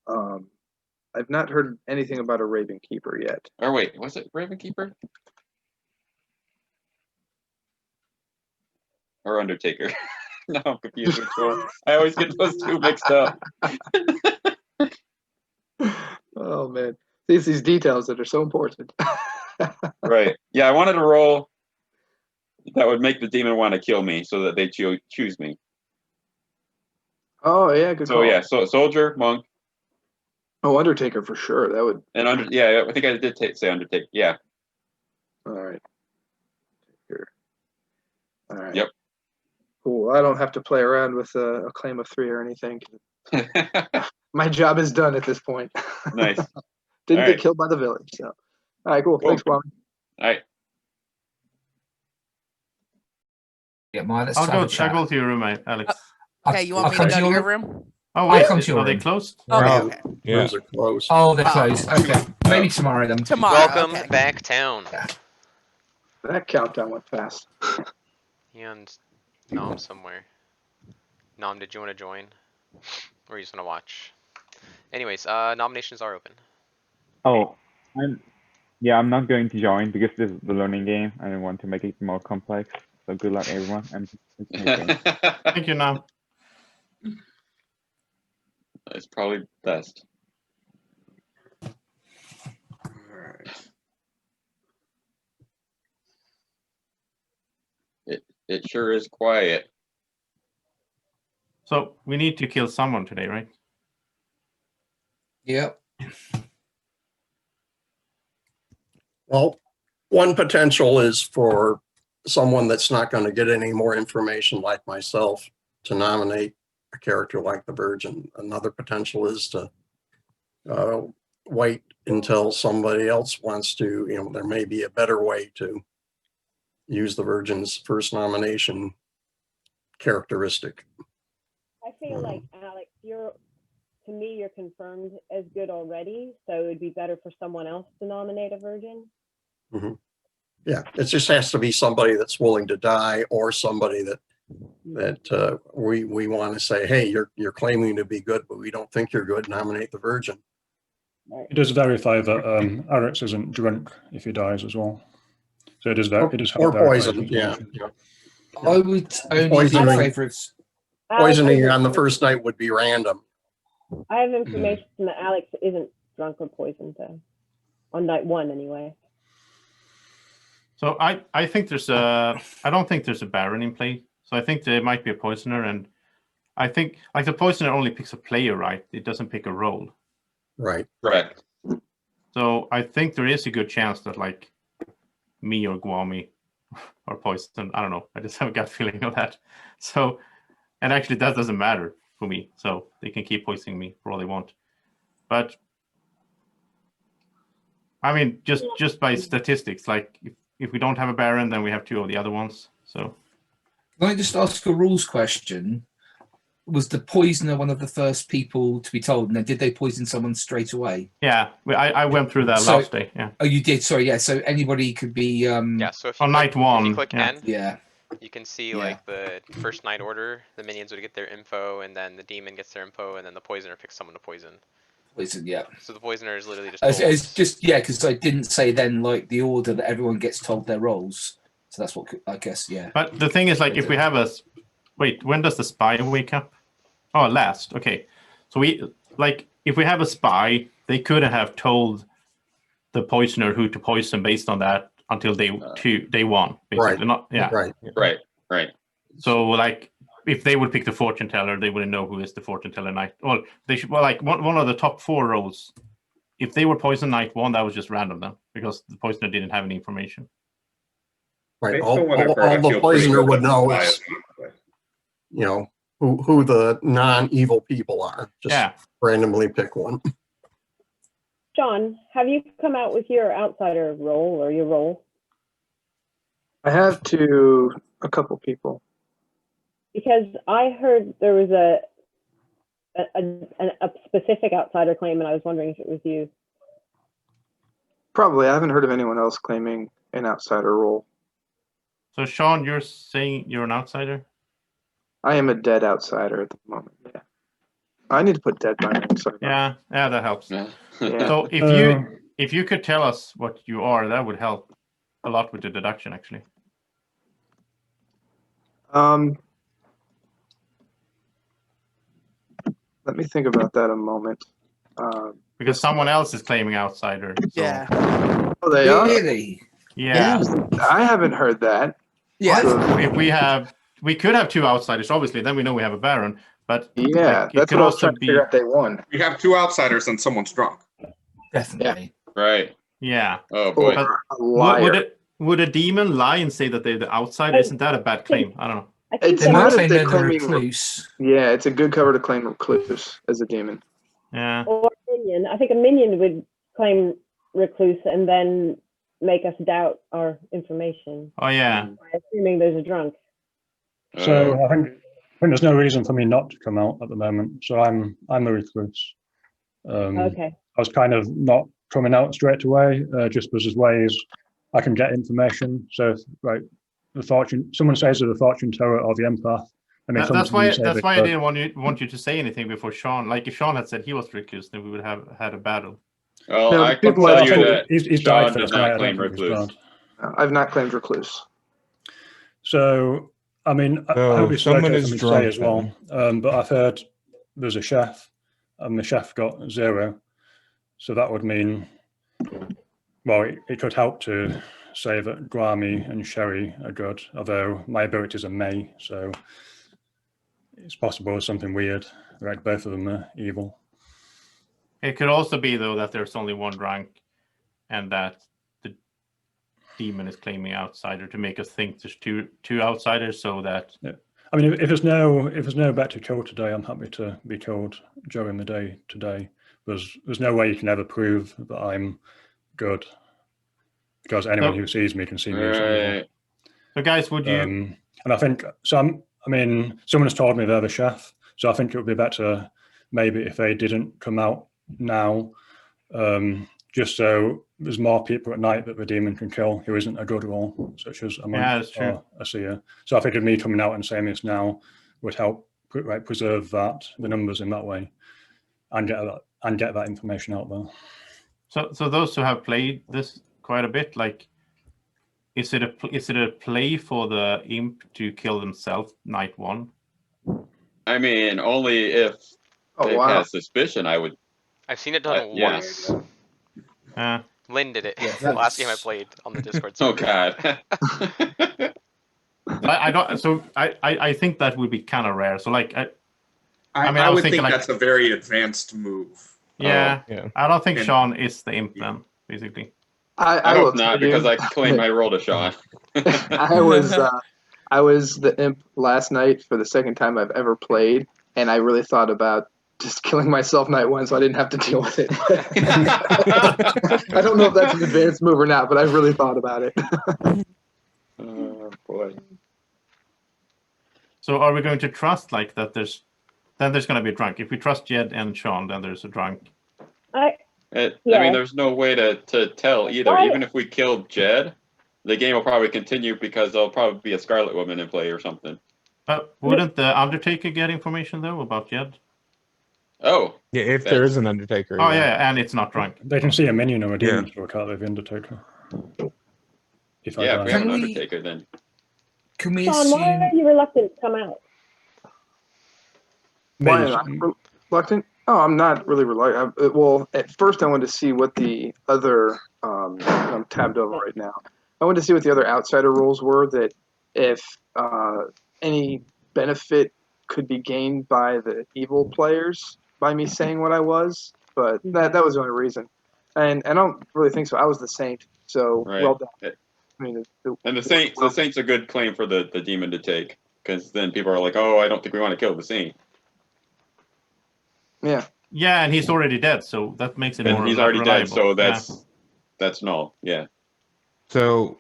I've not heard anything about a Raven Keeper yet. Or wait, was it Raven Keeper? Or Undertaker? No, I'm confused which one. I always get those 2 mixed up. Oh man, these details that are so important. Right. Yeah, I wanted a role that would make the demon want to kill me, so that they choose me. Oh yeah, good call. Yeah, so soldier, monk. Oh, Undertaker for sure. That would. And I think I did say Undertaker. Yeah. All right. Here. All right. Yep. Cool. I don't have to play around with a claim of 3 or anything. My job is done at this point. Nice. Didn't get killed by the village. So. All right. Cool. Thanks, Kwame. All right. Yeah, Maya, let's I'll have a chat. go to your room, Alex. Okay, you want me to go to your room? Oh, I'll wait, come to your are they room. closed? Okay, okay. Yeah. Rooms are closed. Oh, they're closed. Okay, maybe tomorrow then. Tomorrow. Welcome okay. back town. That countdown went fast. And Nom somewhere. Nom, did you want to join? Or are you just gonna watch? Anyways, nominations are open. Oh, I'm not going to join because this is the learning game. I don't want to make it more complex. So good luck, everyone. Thank you, Nam. It's probably best. All right. It sure is quiet. So we need to kill someone today, right? Yep. Well, one potential is for someone that's not going to get any more information like myself to nominate a character like the Virgin. Another potential is to wait until somebody else wants to, there may be a better way to use the Virgin's first nomination characteristic. I feel like, Alex, to me, you're confirmed as good already, so it would be better for someone else to nominate a Virgin. Mm-hmm. Yeah, it just has to be somebody that's willing to die, or somebody that we want to say, hey, you're claiming to be good, but we don't think you're good. Nominate the Virgin. It does verify that Alex isn't drunk if he dies as well. So it is or poisoned. Yeah. I would only Poisoning. in favour of. Poisoning on the first night would be random. I have information that Alex isn't drunk or poisoned, though. On night 1, anyway. So I think I don't think there's a Baron in play. So I think there might be a poisoner, and I think like the poisoner only picks a player, right? It doesn't pick a role. Right. Correct. So I think there is a good chance that like me or Guami are poisoned. I don't know. I just have a gut feeling of that. So, and actually that doesn't matter for me. So they can keep poisoning me for all they want. But I mean, just by statistics, like if we don't have a Baron, then we have 2 of the other ones. So Can I just ask a rules question? Was the poisoner one of the first people to be told? And then did they poison someone straight away? yeah, I went through that So- last day. Yeah, Oh, you did. Sorry, yeah. So anybody could be. Yeah, so if you on click, night 1. if you click yeah. N, Yeah. you can see Yeah. like the first night order, the minions would get their info, and then the demon gets their info, and then the poisoner picks someone to poison. Poison. Yeah. So the poisoner is literally just. It's just because I didn't say then like the order that everyone gets told their roles. So that's what I guess. Yeah. But the thing is, like, if we have a wait, when does the spy wake up? Oh, last. Okay, so if we have a spy, they couldn't have told the poisoner who to poison based on that until day 1, basically. Right. Not yeah. Right. So like, if they would pick the fortune teller, they wouldn't know who is the fortune teller night. Well, they should. Well, like one of the top 4 roles, if they were poisoned night 1, that was just random then, because the poisoner didn't have any information. Right. Based All on what I've heard, I the feel pretty poisoner good would that know the is, bias is- you know, who the non-evil people are. Just Yeah. randomly pick one. Sean, have you come out with your outsider role or your role? I have to a couple people. Because I heard there was a specific outsider claim, and I was wondering if it was you. Probably. I haven't heard of anyone else claiming an outsider role. So Sean, you're saying you're an outsider? I am a dead outsider at the moment. Yeah. I need to put dead by name. Sorry. Yeah, that helps. Yeah. Yeah. So if you could tell us what you are, that would help a lot with the deduction, actually. Let me think about that a moment. Because someone else is claiming outsider. So, Yeah. Oh, they are? Really? Yeah. I haven't heard that. Yeah. So, If we could have 2 outsiders, obviously, then we know we have a Baron. But yeah, it that's could what I was also trying to figure out. They won. You have 2 outsiders and someone's drunk. Definitely. Right. Yeah. Oh boy. Or a liar. Would a demon lie and say that they're the outsider? Isn't that a bad claim? I don't know. I think It's that- not Claim if they're they're the claiming. recluse. Yeah, it's a good cover to claim recluse as a demon. Yeah. or a minion. I think a minion would claim recluse and then make us doubt our information Oh yeah. by assuming there's a drunk. So I think there's no reason for me not to come out at the moment. So I'm the recluse. Okay. I was kind of not coming out straight away, just because there's ways I can get information. So if, like someone says they're the fortune teller or the empath. I mean, That's why I didn't want you to say anything before Sean. Like if Sean had said he was recluse, then we would have had a battle. Well, No, I can people tell are- you that He's Sean died does first, right? I not don't claim think he's recluse. died. No, I've not claimed recluse. So, I mean, I No, hope it's someone okay is for me to drunk say as well. But I've heard there's a chef, and the chef got 0. So that would mean, well, it could help to say that Grammy and Sherry are good, although my abilities are May, so it's possible there's something weird, like both of them are evil. It could also be though that there's only 1 drunk, and that the demon is claiming outsider to make us think there's two outsiders, so that. Yeah. I mean, if there's no bet to kill today, I'm happy to be killed during the day today. There's no way you can ever prove that I'm good, because anyone who sees me can see me as evil. Right. So guys, would you? And I think so. I mean, someone has told me they're the chef, so I think it would be better maybe if they didn't come out now, just so there's more people at night that the demon can kill who isn't a good role, such as a monk Yeah, that's true. or a seer. So I figured me coming out and saying this now would help preserve the numbers in that way, and get that information out there. So those who have played this quite a bit, like, is it a play for the imp to kill themselves night 1? I mean, only if they had suspicion, I would. I've seen it done yeah. once. Lynn did it Yeah, the last game I played on the Discord Oh server. God. I don't. So I think that would be kind of rare. So like I mean, I was would thinking, think like- that's a very advanced move. yeah, Yeah. I don't think And- Sean is the imp then, basically. I will hope not, tell you- because I claim my role to Sean. I was the imp last night for the second time I've ever played, and I really thought about just killing myself night one, so I didn't have to deal with it. I don't know if that's an advanced move or not, but I've really thought about it. Oh boy. So are we going to trust like that? There's going to be a drunk. If we trust Jed and Sean, then there's a drunk. I mean, there's no way to tell either. Right. Even if we killed Jed, the game will probably continue because there'll probably be a Scarlet Woman in play or something. Wouldn't the Undertaker get information though about Jed? Oh. Yeah, if there is an Undertaker. Oh yeah, and it's not drunk. They can see a minion or a demon stroke, can't they, the Undertaker? If I Yeah, if die. we have an Undertaker, then. Can we Sean, why are you reluctant to come out? Why am I reluctant? Oh, I'm not really reluctant. Well, at first I wanted to see what the other, I'm tabbed over right now. I wanted to see what the other outsider rules were, that if any benefit could be gained by the evil players by me saying what I was, but that was the only reason. And I don't really think so. I was the saint, so Right. well done. I mean, And the Saint's a good claim for the demon to take, because then people are like, oh, I don't think we want to kill the Saint. Yeah. Yeah, and he's already dead, so that makes it And more he's already dead, reliable. so that's null. Yeah. So,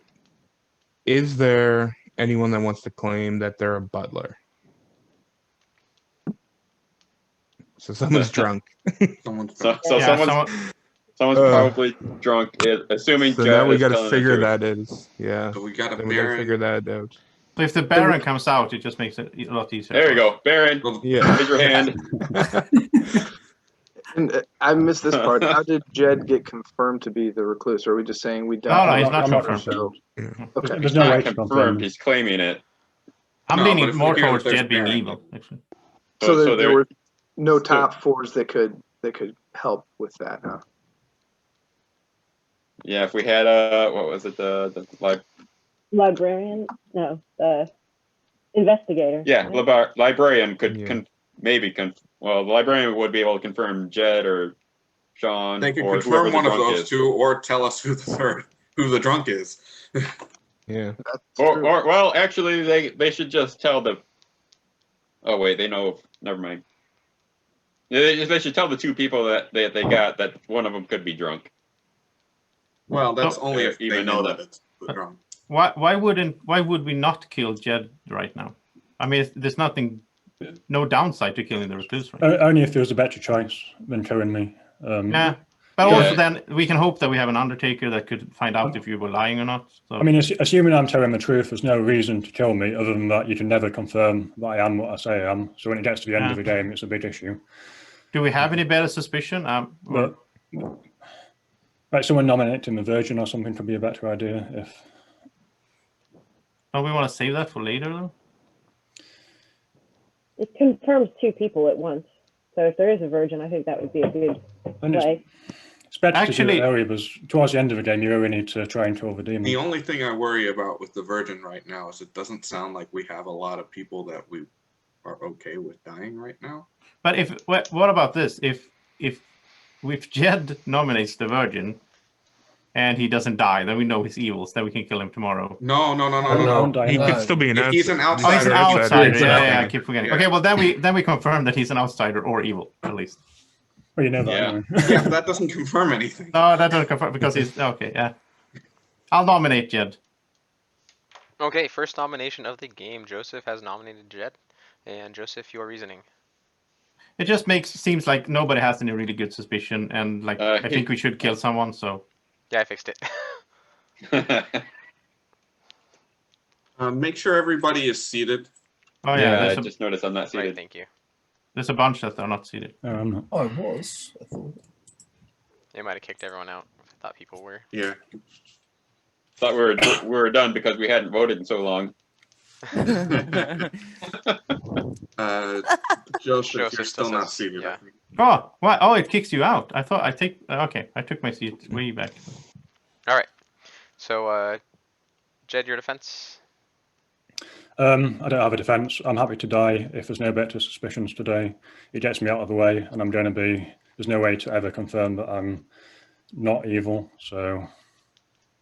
is there anyone that wants to claim that they're a butler? So someone's drunk. Someone's Someone's probably drunk, assuming. So Jed now we is got to telling the figure truth. that is. Yeah. So we got a Then we got to Baron. figure that out. So if the Baron comes out, it just makes it a lot easier. There you go, Baron. Yeah. Raise your hand. And I missed this part. How did Jed get confirmed to be the recluse? Or are we just saying we don't? No, he's not confirmed. So, okay. He's not confirmed. He's claiming it. I'm No, but leaning if we more hear towards that there's Jed being Baron- evil, actually. So, there were no so- top fours that could help with that, huh? Yeah, if we had what was it, the Librarian? No, the investigator. yeah, right? librarian could well, the librarian would be able to confirm Jed or Sean. They could or whoever confirm the one of drunk those is. two, or tell us who the drunk is. Yeah. Or well, actually, they should just tell the. Oh wait, they know. Never mind. They should tell the two people that they got that one of them could be drunk. Well, that's only if they even know in that the- it's the drunk. Why would we not kill Jed right now? I mean, there's no downside to killing the recluse, right? Only if there was a better choice than killing me. Yeah, but Yeah. also then we can hope that we have an Undertaker that could find out if you were lying or not. So. I mean, assuming I'm telling the truth, there's no reason to kill me other than that you can never confirm that I am what I say I am. So when it gets to the end of the game, it's a big issue. Do we have any better suspicion? But like someone nominating the Virgin or something could be a better idea. If we want to save that for later, though. It confirms two people at once. So if there is a virgin, I think that would be a good And play. it's better to Actually- do it early, because towards the end of the game, you really need to try and kill the demon. The only thing I worry about with the Virgin right now is it doesn't sound like we have a lot of people that we are okay with dying right now. But what about this? If Jed nominates the Virgin and he doesn't die, then we know he's evil, so then we can kill him tomorrow. No. He could still be an If he's an outsider. Oh, he's an outsider. outsider. Exactly. Yeah, I keep forgetting. Yeah. Okay, well then we confirm that he's an outsider or evil, at least. Well, you know that. Yeah. anyway. Yeah, but that doesn't confirm anything. No, that doesn't confirm because he's okay. Yeah, I'll nominate Jed. Okay, first nomination of the game. Joseph has nominated Jed. And Joseph, your reasoning. It just seems like nobody has any really good suspicion, and like I think we should kill someone. So Yeah, I fixed it. Make sure everybody is seated. oh yeah, yeah, I there's, just noticed I'm not Right, seated. thank you. there's a bunch that are not seated. No, I'm not. Oh, it was. I thought. They might have kicked everyone out if I thought people were. Yeah. Thought we were done because we hadn't voted in so long. Joseph, you're Joseph still still not says- seated. yeah. I think. Oh, what? Oh, it kicks you out. I thought I took my seat way back. All right. So, Jed, your defense. I don't have a defense. I'm happy to die if there's no better suspicions today. It gets me out of the way, and I'm going to be. There's no way to ever confirm that I'm not evil. So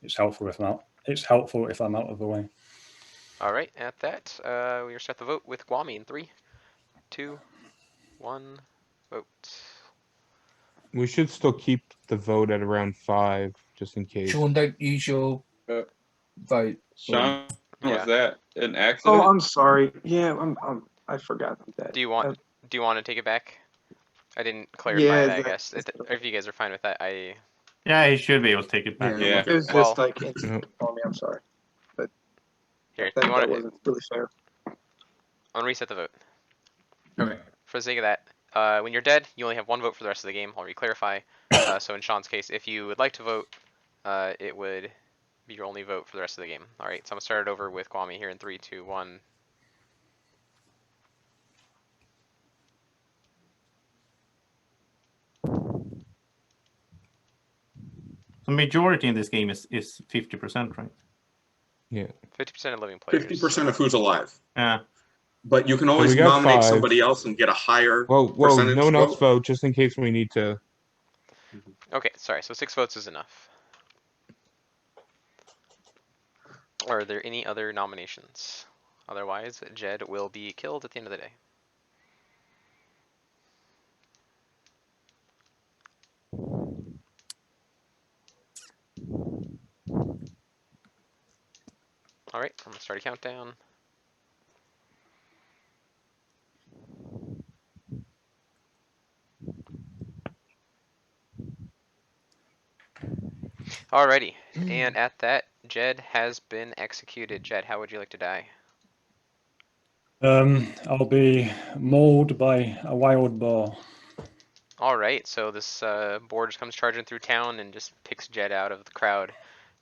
it's helpful if not. It's helpful if I'm out of the way. All right. At that, we will start the vote with Guami in 3, 2, 1. vote. We should still keep the vote at around 5, just in case. Sean, don't use your vote. Sean, Yeah. was that an accident? Oh, I'm sorry. Yeah, I forgot I'm dead. Do you want to take it back? I didn't clarify Yeah, that, I that- guess. If you guys are fine with that, Yeah, he should be able to take it back. Yeah. It was Well- just like instant for me. I'm sorry. here. That, You want that to? wasn't really fair. I'll reset the vote. Okay. For the sake of that, when you're dead, you only have 1 vote for the rest of the game. I'll re-clarify. So in Sean's case, if you would like to vote, it would be your only vote for the rest of the game. All right, so I'm gonna start it over with Kwame here in 3, 2, 1. The majority in this game is 50%, right? Yeah. 50% of living players. 50% of who's alive. Yeah. But you can always we got nominate 5. somebody else and get a higher Whoa, percentage no one else vote. vote, just in case we need to. Okay, sorry. So 6 votes is enough. Are there any other nominations? Otherwise, Jed will be killed at the end of the day. All right, I'm gonna start a countdown. Alrighty, and at that, Jed has been executed. Jed, how would you like to die? I'll be mauled by a wild boar. Alright, so this boar just comes charging through town and just picks Jed out of the crowd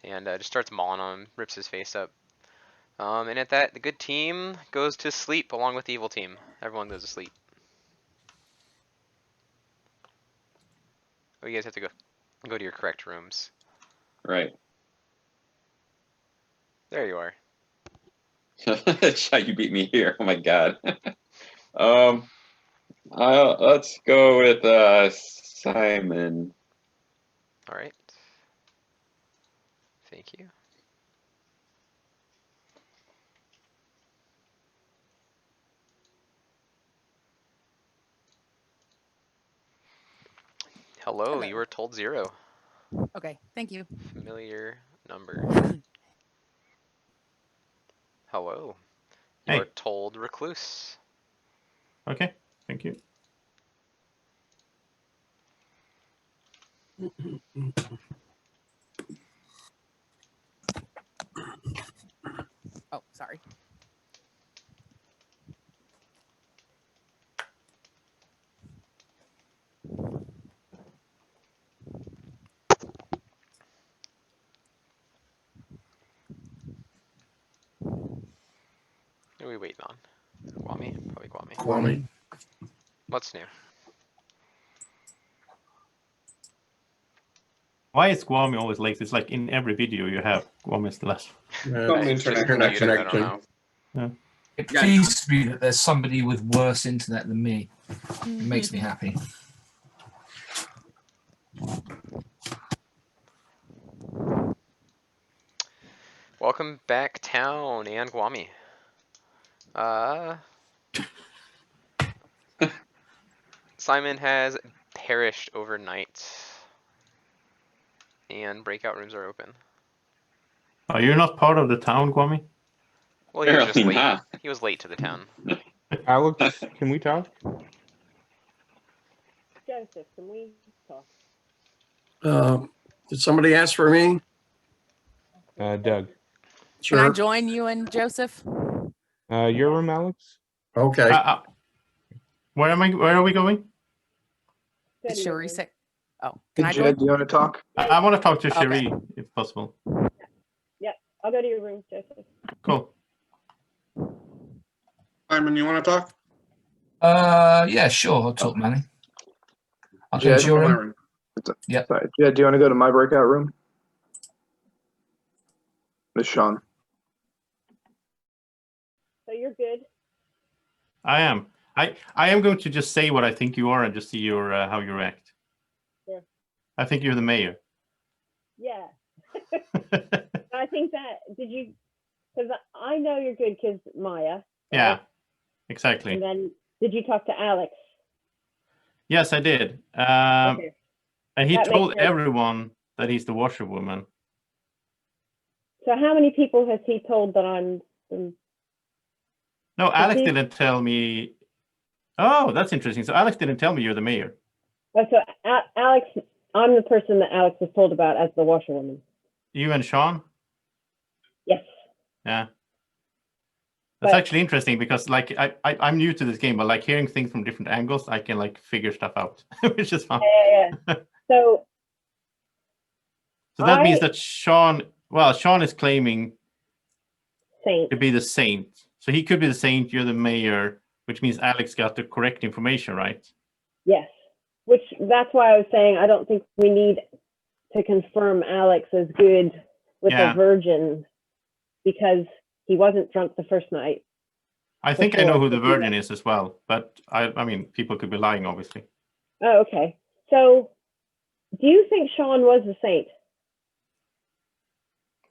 and just starts mauling on him, rips his face up. And at that, the good team goes to sleep along with the evil team. Everyone goes to sleep. Oh, you guys have to go to your correct rooms. Right. There you are. You beat me here. Oh my god. Let's go with Simon. All right. Thank you. Hello, you were told 0. Okay, thank you. Familiar number. Hello. You Hey. are told recluse. Okay, thank you. Oh, sorry. Who are we waiting on? Kwame? Probably Kwame. Kwame. What's new? Why is Kwame always late? It's like in every video you have, Kwame is the last. Some It's just internet confusing, I don't connection. know. It pleases me that there's somebody with worse internet than me. It makes me happy. Welcome back, town and Kwame. Simon has perished overnight, and breakout rooms are open. Are you not part of the town, Kwame? Well, he was just Apparently late. not. He was late to the town. Alex, can we talk? Joseph, can we talk? Did somebody ask for me? Doug. Can I Sure. join you and Joseph? Your room, Alex? Okay. Where are we going? Go to It's your Cherie room. sick. Oh, can I Jed, join? do you want to talk? I want to talk to Okay. Cherie, if possible. Yep, I'll go to your room, Joseph. Cool. Simon, you want to talk? Yeah, sure. I'll talk, Manny. I'll go Jed, to your Come in my room. room. Yep. Sorry, Jed, do you want to go to my breakout room? Miss Sean. So you're good. I am. I am going to just say what I think you are and just see your how you react. Sure. I think you're the mayor. Yeah. I think that, because I know you're good because Maya. Yeah, right? exactly. And then did you talk to Alex? Yes, I did. Okay. And he That makes told sense. everyone that he's the washerwoman. So how many people has he told that I'm? No, Alex he- didn't tell me. Oh, that's interesting. So Alex didn't tell me you're the mayor. Oh, so Alex, I'm the person that Alex was told about as the washerwoman. You and Sean? Yes. Yeah. That's But- actually interesting because like I'm new to this game, but like hearing things from different angles, I can like figure stuff out, which is fun. Yeah. So that means that Sean is claiming Saint to be the saint. So he could be the saint, you're the mayor, which means Alex got the correct information, right? Yes. Which that's why I was saying I don't think we need to confirm Alex is good with Yeah. a virgin because he wasn't drunk the first night. I think I know Before who the the virgin is as well, but I mean, people could be lying, obviously. Oh, okay. So do you think Sean was the saint?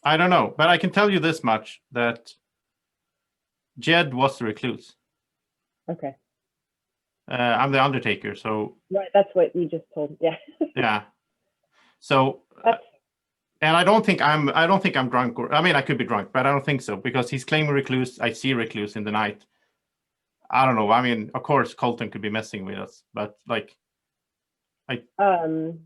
I don't know, but I can tell you this much, that Jed was the recluse. Okay. I'm the Undertaker, so Right, that's what you just told. Yeah. yeah. So, and I don't think I'm drunk, or I mean, I could be drunk, but I don't think so because he's claiming recluse. I see recluse in the night. I don't know. I mean, of course, Colton could be messing with us, but like, I'm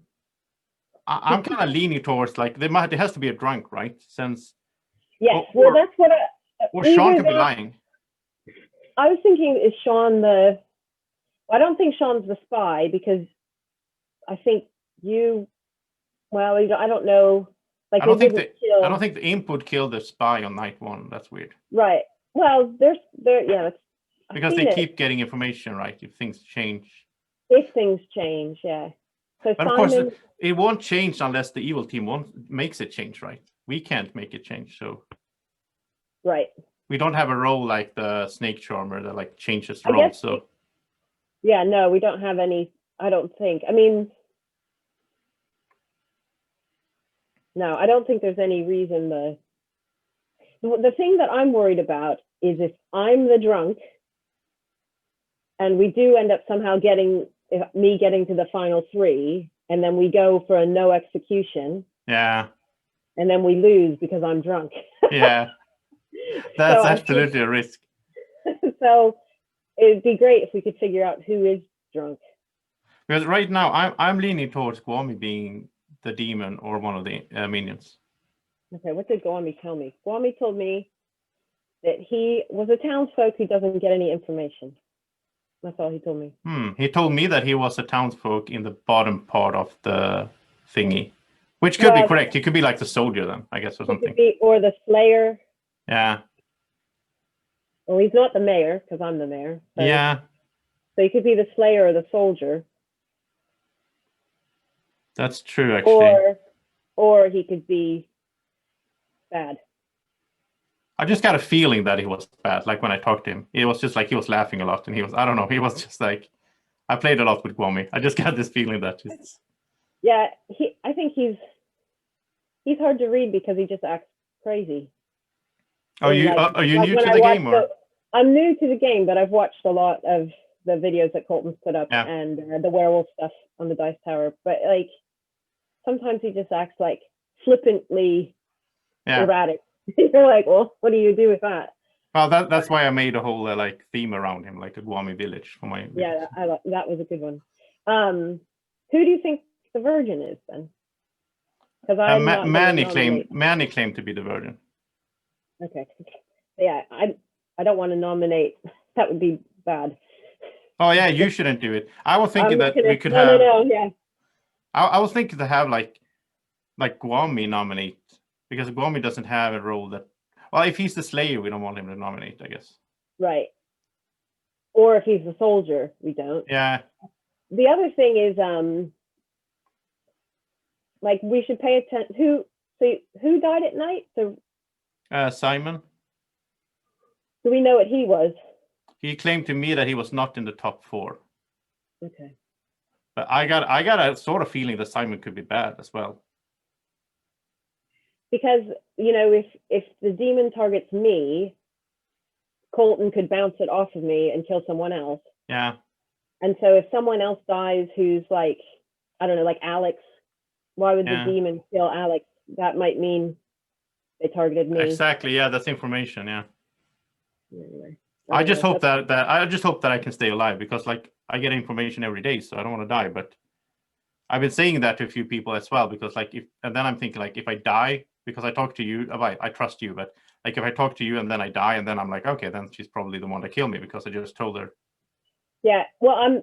kind of leaning towards like there has to be a drunk, right? Since Yes. Well, that's what or Sean either could be that- lying. I was thinking, is Sean the? I don't think Sean's the spy because I think you. Well, I don't know. Like I don't they think didn't kill. I don't think the input killed the spy on night one. That's weird Right. Well, there's yeah. I've because seen they it. keep getting information, right? If things change. If things change, yeah. So But of Simon, course, it won't change unless the evil team makes it change, right? We can't make it change, so right. we don't have a role like the Snake Charmer that like changes I roles. guess So Yeah, no, we don't have any. I don't think. I mean, no, I don't think there's any reason the thing that I'm worried about is if I'm the drunk and we do end up somehow getting to the final three and then we go for a no execution yeah, and then we lose because I'm drunk. yeah, that's So I absolutely a risk. So it'd be great if we could figure out who is drunk. Because right now I'm leaning towards Guami being the demon or one of the minions. Okay, what did Guami tell me? Guami told me that he was a townsfolk who doesn't get any information. That's all he told me. He told me that he was a townsfolk in the bottom part of the thingy, which could be Well, correct. He could be like the soldier then, I guess, or He something. could be, or the Slayer. Yeah, Well, he's not the mayor because I'm the mayor. So, yeah, So he could be the Slayer or the soldier, that's true actually. or he could be bad. I just got a feeling that he was bad. Like when I talked to him, it was just like he was laughing a lot, and I don't know, he was just like, I played a lot with Guami. I just got this feeling that it's, Yeah, I think he's hard to read because he just acts crazy. are you new when to I the watch game or? I'm new to the game, but I've watched a lot of the videos that Colton's put up Yeah. and the werewolf stuff on the Dice Tower. But like sometimes he just acts like flippantly Yeah. erratic. You're like, well, what do you do with that? Well, that's why I made a whole like theme around him, like a Guami village for my. Yeah, that was a good one. Who do you think the virgin is then? Because I'm not gonna nominate. Manny claimed to be the virgin. Okay. Yeah, I don't want to nominate. That would be bad. Oh yeah, you shouldn't do it. I was thinking that we could no, have. No, yeah. I was thinking to have like Guami nominate, because Guami doesn't have a role that. Well, if he's the Slayer, we don't want him to nominate, I guess. Right. Or if he's the soldier, we don't. Yeah. The other thing is, like we should pay attention. Who died at night? So Simon. do we know what he was? He claimed to me that he was not in the top 4. Okay. But I got a sort of feeling that Simon could be bad as well. Because if the demon targets me, Colton could bounce it off of me and kill someone else. Yeah. And so if someone else dies who's like, I don't know, like Alex, why would Yeah. the demon kill Alex? That might mean they targeted me. Exactly. Yeah, that's information. Yeah. Anyway, I don't just know. hope that I just hope that I can stay alive, because like I get information every day, so I don't want to die. But I've been saying that to a few people as well, because like and then I'm thinking like if I die, because I talk to you, I trust you, but like if I talk to you and then I die, and then I'm like, okay, then she's probably the one to kill me because I just told her. Yeah, well,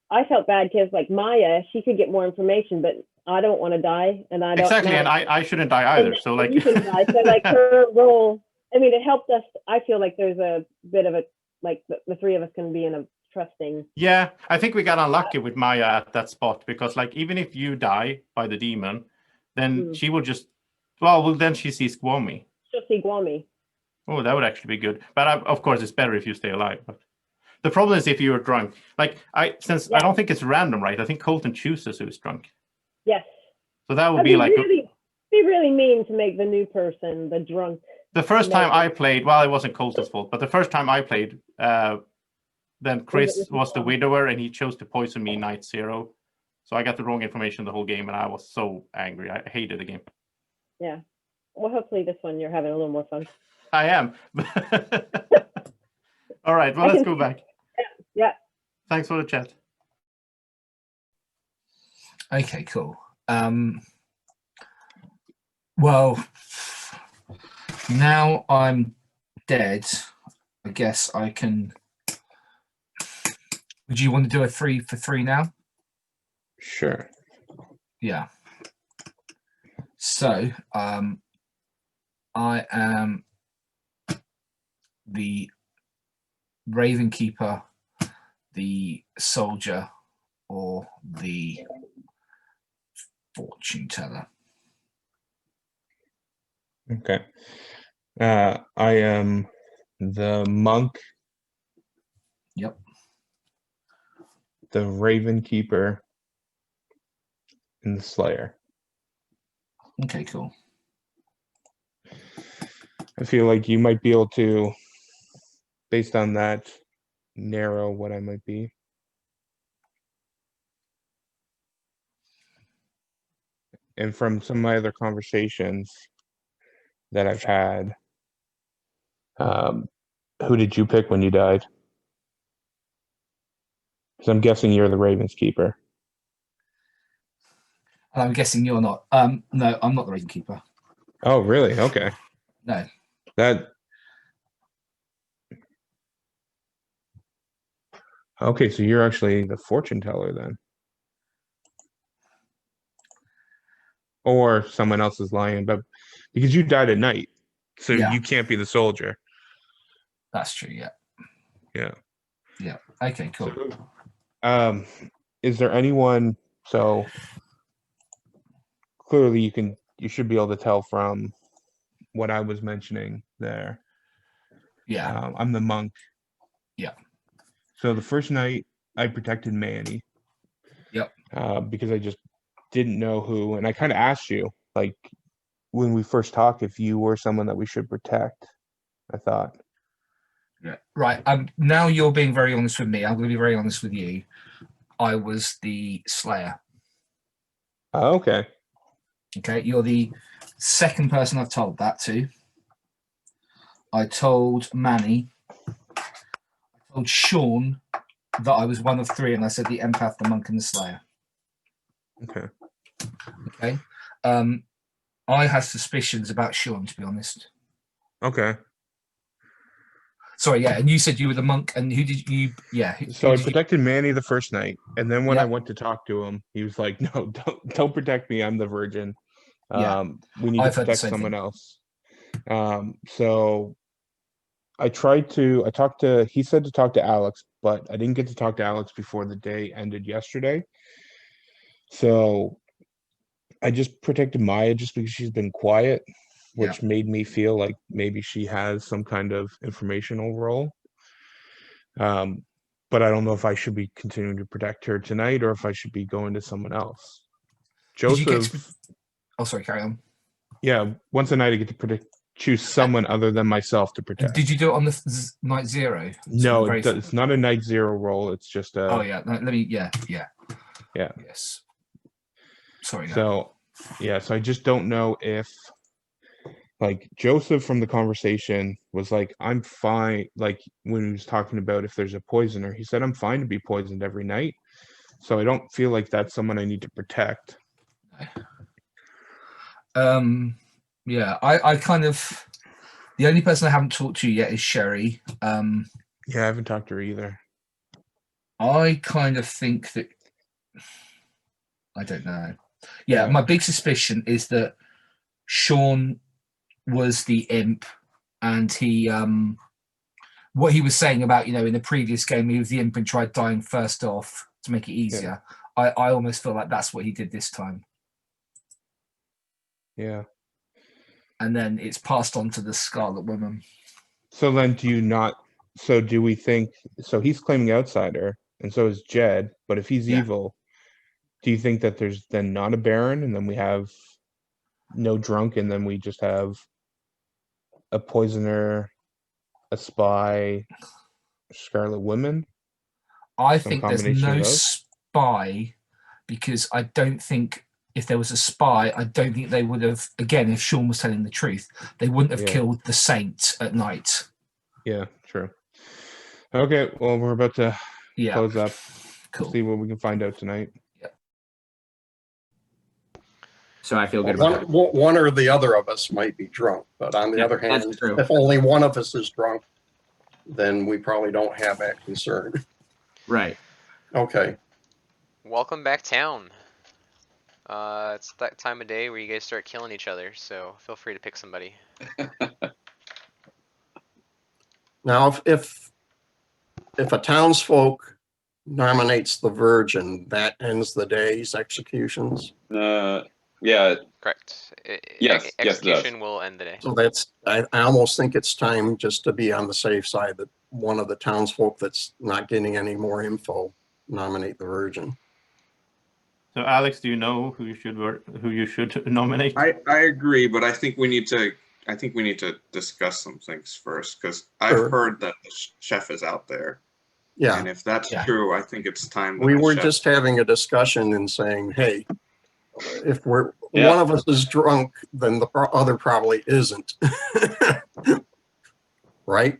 I felt bad because like Maya, she could get more information, but I don't want to die, and I don't Exactly, and I shouldn't die either. So like you can die. So like her role, I mean, it helped us. I feel like there's a bit of a like the three of us can be in a trusting. Yeah, I think we got unlucky with Maya at that spot, because like even if you die by the demon, then she will just then she sees Gwami. She'll see Gwami. Oh, that would actually be good. But of course, it's better if you stay alive. But the problem is if you are drunk. Like I don't think it's random, right? I think Colton chooses who's drunk. Yes. So that would be like be really mean to make the new person the drunk. the first time I played. Well, it wasn't Colton's fault, but the first time I played, then Chris was the widower, and he chose to poison me night 0. So I got the wrong information the whole game, and I was so angry. I hated the game. Yeah. Well, hopefully this one you're having a little more fun. I am. All right. Well, let's go back. Yeah. Thanks for the chat. Okay, cool. Well, now I'm dead, I guess I can. Would you want to do a 3 for 3 now? Sure. Yeah. So, I am the Raven Keeper, the Soldier, or the Fortune Teller. Okay. I am the Monk. Yep. The Raven Keeper, and the Slayer. Okay, cool. I feel like you might be able to, based on that, narrow what I might be. And from some of my other conversations that I've had, who did you pick when you died? Because I'm guessing you're the Ravens Keeper. I'm guessing you're not. No, I'm not the Raven Keeper. Oh, really? Okay. No. Okay, so you're actually the fortune teller then. Or someone else is lying, but because you died at night, so you can't be the soldier. That's true, yeah. Yeah. Yeah. Okay, cool. So, is there anyone, so clearly you should be able to tell from what I was mentioning there. Yeah. I'm the Monk. Yeah. So the first night I protected Manny. Yep. Because I just didn't know who, and I kind of asked you, like when we first talked, if you were someone that we should protect. I thought. Yeah. Right. Now you're being very honest with me. I'm going to be very honest with you. I was the Slayer. Oh, okay. Okay. You're the second person I've told that to. I told Manny. I told Sean that I was one of 3, and I said the Empath, the Monk, and the Slayer. Okay. Okay. I had suspicions about Sean, to be honest. Okay. Sorry, yeah, and you said you were the Monk, and who did you? Yeah. So I protected Manny the first night, and then when I went to talk to him, he was like, "No, don't protect me. I'm the Virgin. We need to protect someone else." So he said to talk to Alex, but I didn't get to talk to Alex before the day ended yesterday. So I just protected Maya just because she's been quiet, which made me feel like maybe she has some kind of informational role. But I don't know if I should be continuing to protect her tonight or if I should be going to someone else. Joseph. Oh, sorry, carry on. Yeah, once a night I get to protect choose someone other than myself to protect. Did you do it on the night 0? No, Very- it's not a night 0 roll. It's just a. Oh yeah, let me. Yeah. Yeah. Yes. Sorry. Go. So, yeah. So I just don't know if, like, Joseph from the conversation was like, "I'm fine." Like when he was talking about if there's a poisoner, he said, "I'm fine to be poisoned every night." So I don't feel like that's someone I need to protect. Yeah, I kind of, the only person I haven't talked to yet is Sherry. Yeah, I haven't talked to her either. I kind of think that, I don't know. Yeah, my big suspicion is that Sean was the imp, and he, what he was saying about, in the previous game, he was the imp and tried dying first off to make it easier. I almost feel like that's what he did this time. Yeah. And then it's passed on to the Scarlet Woman. So then do we think, so he's claiming outsider and so is Jed, but if he's evil, do you think that there's then not a Baron and then we have no drunk and then we just have a poisoner, a spy, Scarlet Woman? I think there's no spy because I don't think if there was a spy, I don't think they would have, again, if Sean was telling the truth, they wouldn't have killed the Saint at night. Yeah, true. Okay, well, we're about to close up. Cool. See what we can find out tonight. So I feel good Well, about one or the other of us might be drunk, but on the other hand, that's true. if only one of us is drunk, then we probably don't have that concern. Right. Okay. Welcome back town. It's that time of day where you guys start killing each other, so feel free to pick somebody. Now, if a townsfolk nominates the Virgin, that ends the day's executions. Yeah. Correct. Yes, it does. Execution will end the day. So I almost think it's time just to be on the safe side that one of the townsfolk that's not getting any more info nominate the Virgin. So Alex, do you know who you should nominate? I agree, but I think we need to discuss some things first because I've heard that the chef is out there. Yeah. And if that's true, I think it's time. We were just having a discussion and saying, hey, if one of us is drunk, then the other probably isn't. Right?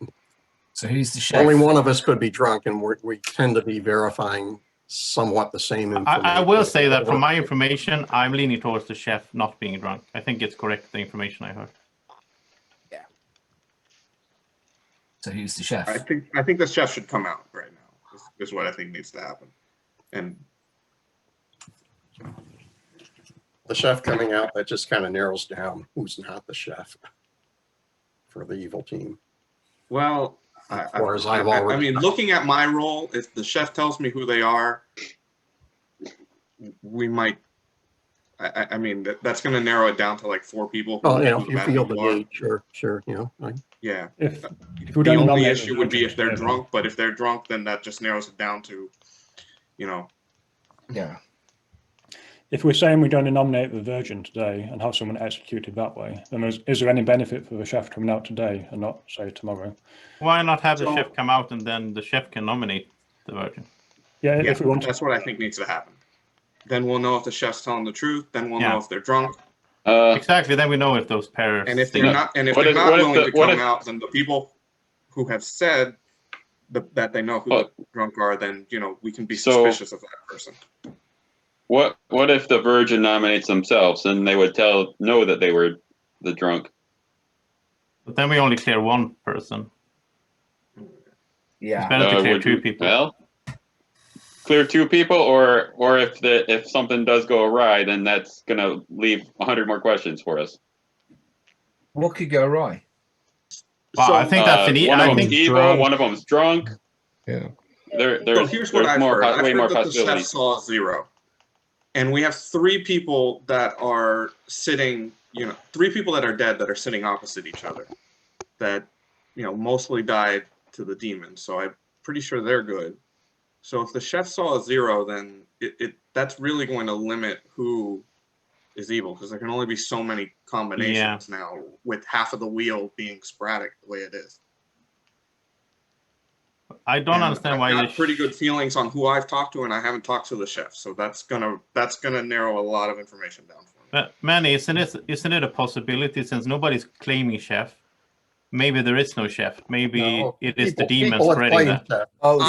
So who's the chef? Only one of us could be drunk, and we tend to be verifying somewhat the same information. I will say that from my information, I'm leaning towards the chef not being drunk. I think it's correct, the information I heard. Yeah. So who's the chef? I think the chef should come out right now. Is what I think needs to happen. And the chef coming out, that just kind of narrows down who's not the chef for the evil team. Well, I mean, looking at my role, if the chef tells me who they are, we might. I mean, that's going to narrow it down to like 4 people. Oh, yeah, you feel the need, sure, Yeah. If the only issue would be if they're drunk, but if they're drunk, then that just narrows it down to, Yeah. If we're saying we're going to nominate the Virgin today and have someone executed that way, then is there any benefit for the chef coming out today and not, say, tomorrow? Why not have the chef come out and then the chef can nominate the Virgin? Yeah, if we want that's what I think needs to happen. Then we'll know if the chef's telling the truth. Then we'll know if they're drunk. Exactly. Then we know if those pairs. And if they're not, willing to come out, then the people who have said that they know who the drunk are, then we can be suspicious of that person. What if the Virgin nominates themselves and they would know that they were the drunk? But then we only clear one person. Yeah. It's better to clear 2 people. Well, clear 2 people, or if something does go awry, then that's gonna leave 100 more questions for us. What could go awry? Well, I think that's an one of them's evil, one of them's drunk. Yeah. So here's what I've heard. I've way heard more that the chef possibilities. saw 0. And we have 3 people that are sitting, 3 people that are dead that are sitting opposite each other that, mostly died to the demon. So I'm pretty sure they're good. So if the chef saw 0, then that's really going to limit who is evil because there can only be so many combinations now with half of the wheel being sporadic the way it is. I don't understand why I've they got pretty good feelings on who I've talked to, and I haven't talked to the chef, so that's gonna narrow a lot of information down for me. But Manny, isn't it a possibility since nobody's claiming chef? Maybe there is no chef. Maybe No, it is the people demon have spreading claimed that. that. Oh,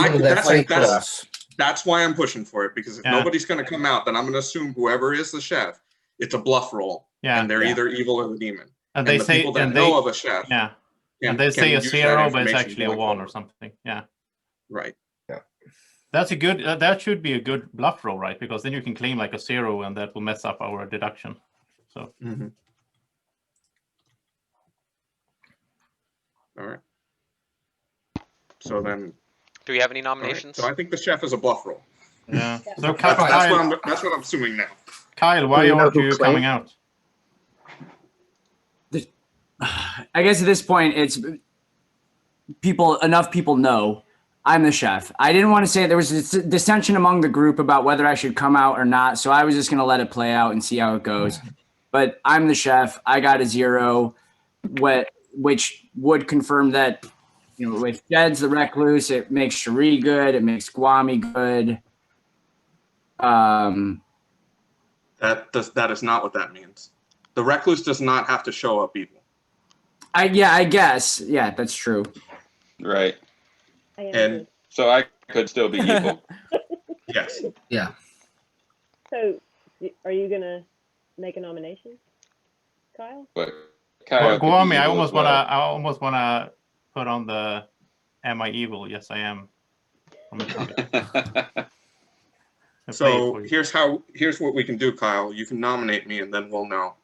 That's why I'm pushing for it, because if Yeah. nobody's going to come out, then I'm going to assume whoever is the chef, it's a bluff roll, Yeah. and they're either evil or the demon. And they the say, people that and know they, of a chef, yeah, can- and they say can a use that 0, but it's information actually a going 1 or forward. something. Yeah, Right. that's a good. That should be a good bluff roll, right? Because then you can claim like a 0, and that will mess up our deduction. So. Mhm. All right. So then, Do we have any all right, nominations? so I think the chef is a bluff roll. Yeah. So That's Kyle, what I'm assuming now. Kyle, why you know aren't who you claimed- coming out? I guess at this point, it's enough people know I'm the chef. I didn't want to say it. There was dissension among the group about whether I should come out or not. So I was just going to let it play out and see how it goes. But I'm the chef. I got a 0, which would confirm that, with Jed's the recluse, it makes Cherie good. It makes Gwami good. That is not what that means. The recluse does not have to show up evil. I guess. Yeah, that's true. Right. And so I could still be evil. Yes. Yeah. So, are you gonna make a nomination, Kyle? But Well, could be Gwami, I evil as almost wanna put on the "Am I evil? Yes, I am." So here's what we can do, Kyle. You can nominate me, and then we'll know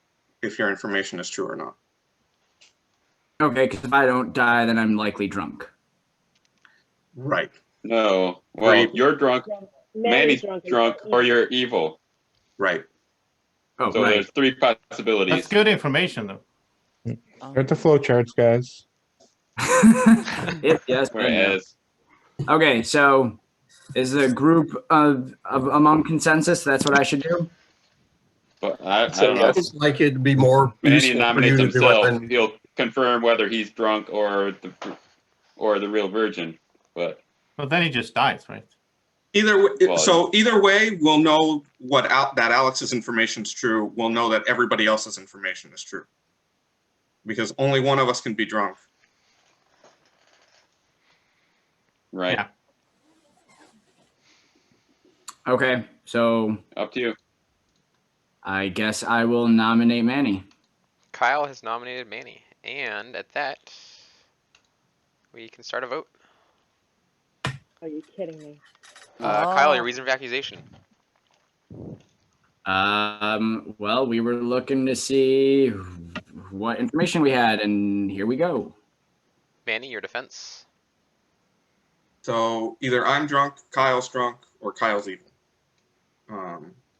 if your information is true or not. Okay, because if I don't die, then I'm likely drunk. Right. No. Well, you're drunk. Manny's Manny's drunk, drunk, or you're evil. Right. Oh, So right. there's 3 possibilities. That's good information, though. Start the flow charts, guys. Yes. Whereas, Okay, so is the group of among consensus? That's what I should do. but I So don't know. it's like it'd be more Manny useful for nominates you to do it himself. than He'll confirm whether he's drunk or the real virgin. But then he just dies, right? Either way, Well, so either way, we'll know that Alex's information is true. We'll know that everybody else's information is true, because only one of us can be drunk. right. Yeah. Okay, so Up to you. I guess I will nominate Manny. Kyle has nominated Manny, and at that, we can start a vote. Are you kidding me? Kyle, your reason of accusation. Well, we were looking to see what information we had, and here we go. Manny, your defense. So either I'm drunk, Kyle's drunk, or Kyle's evil.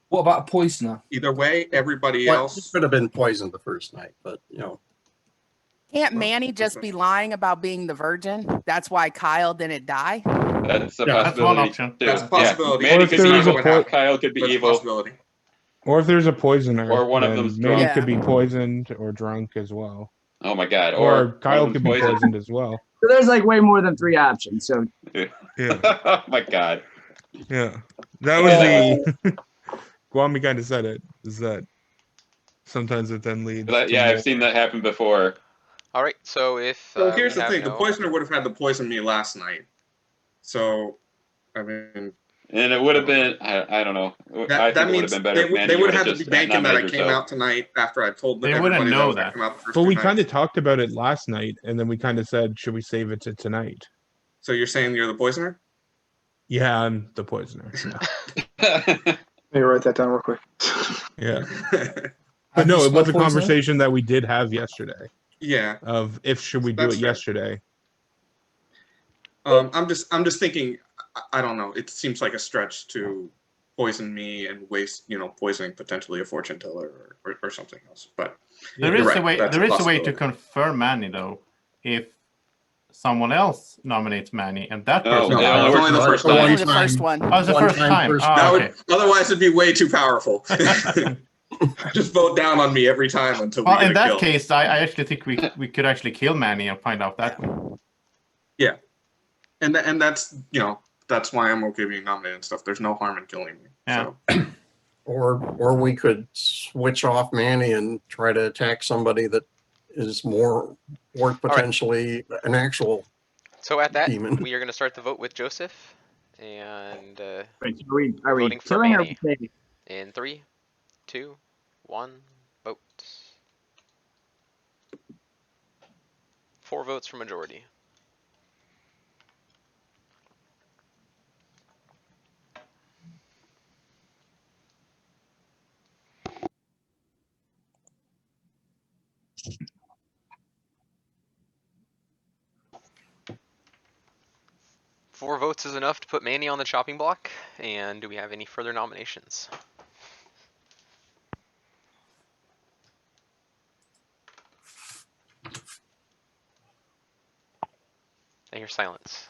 What about a poisoner? Either way, everybody Well, else. he could have been poisoned the first night, but Can't Manny just be lying about being the virgin? That's why Kyle didn't die. That's a Yeah, that's one possibility. option. too. That's a possibility. Yeah. Manny Or if could be there was a evil. po- Kyle could be That's a evil. possibility. Or if there's a poisoner, Or one of then them's Manny drunk. could be poisoned or drunk as well. Oh my God. Or Kyle one of could them's be poisoned as well. So there's like way more than 3 options. So Yeah, oh my God. yeah. That was the Gwami kind of said it. Is that sometimes it then leads. to Yeah, I've more. seen that happen before. All right, so if So we here's the have thing: the no- poisoner would have had to poison me last night. So, I mean, And it would have been, I don't know. I that think it would means have been better if Manny they would would have have had to just be banking that I nominated came yourself. out tonight after I told They everybody wouldn't that I know was gonna that. come out the first But two we nights. kind of talked about it last night, and then we kind of said, should we save it to tonight? So you're saying you're the poisoner? Yeah, I'm the poisoner. Let me write that down real quick. Yeah. Have But no, you it was a smelled poison? conversation that we did have yesterday Yeah. of if should we do That's it fair. yesterday. I'm just thinking. I don't know. It seems like a stretch to poison me and waste, poisoning potentially a fortune teller or something else. But There you're is right, a way. that's There is a way to possibility. confirm Manny though, if someone else nominates Manny and that No, person. no, it's no, only the first Only time. the first one. Oh, it's the first One-time time. person. Oh, That okay. would otherwise it'd be way too powerful. Just vote down on me every time until we Well, get in a that kill. case, I actually think we could actually kill Manny and find out that way. Yeah, and that's that's why I'm okay being nominated and stuff. There's no harm in killing me. Yeah. So. Or we could switch off Manny and try to attack somebody that is more or potentially an actual So at that, demon. we are going to start the vote with Joseph, and Wait, are we voting for killing or Manny. saving? In 3, 2, 1, vote. 4 votes for majority. Four votes is enough to put Manny on the chopping block. And do we have any further nominations? I hear silence.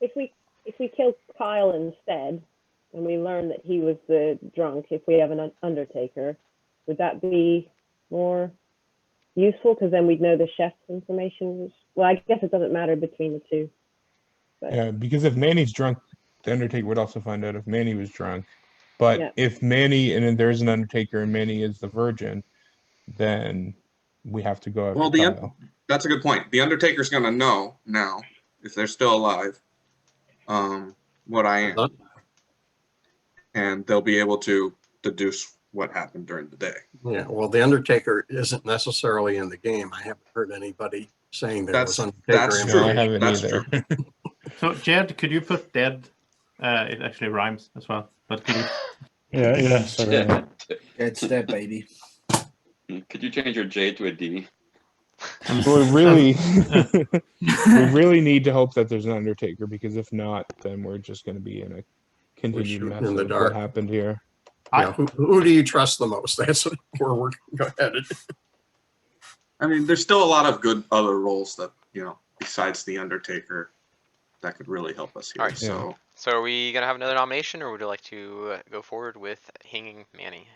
If we kill Kyle instead, and we learn that he was the drunk, if we have an Undertaker, would that be more useful? Because then we'd know the chef's information. Well, I guess it doesn't matter between the two. But Yeah, because if Manny's drunk, the Undertaker would also find out if Manny was drunk. But Yeah. if Manny and then there's an Undertaker and Manny is the virgin, then we have to go after Well, Kyle. that's a good point. The Undertaker's gonna know now if they're still alive, what I am, and they'll be able to deduce what happened during the day. Yeah, well, the Undertaker isn't necessarily in the game. I haven't heard anybody saying there was Undertaker That's in true. No, I the game. haven't That's either. true. So Jed, could you put dead? It actually rhymes as well. But could you? Yeah. Sorry. It's dead, baby. Could you change your J to a D? We really, we really need to hope that there's an Undertaker, because if not, then we're just going to be in a continued shooting mess in the of dark. what happened here. Yeah, who do you trust the most? That's where we're headed. I mean, there's still a lot of good other roles that besides the Undertaker, that could really help us here. Alright. So So are we going to have another nomination, or would you like to go forward with hanging Manny?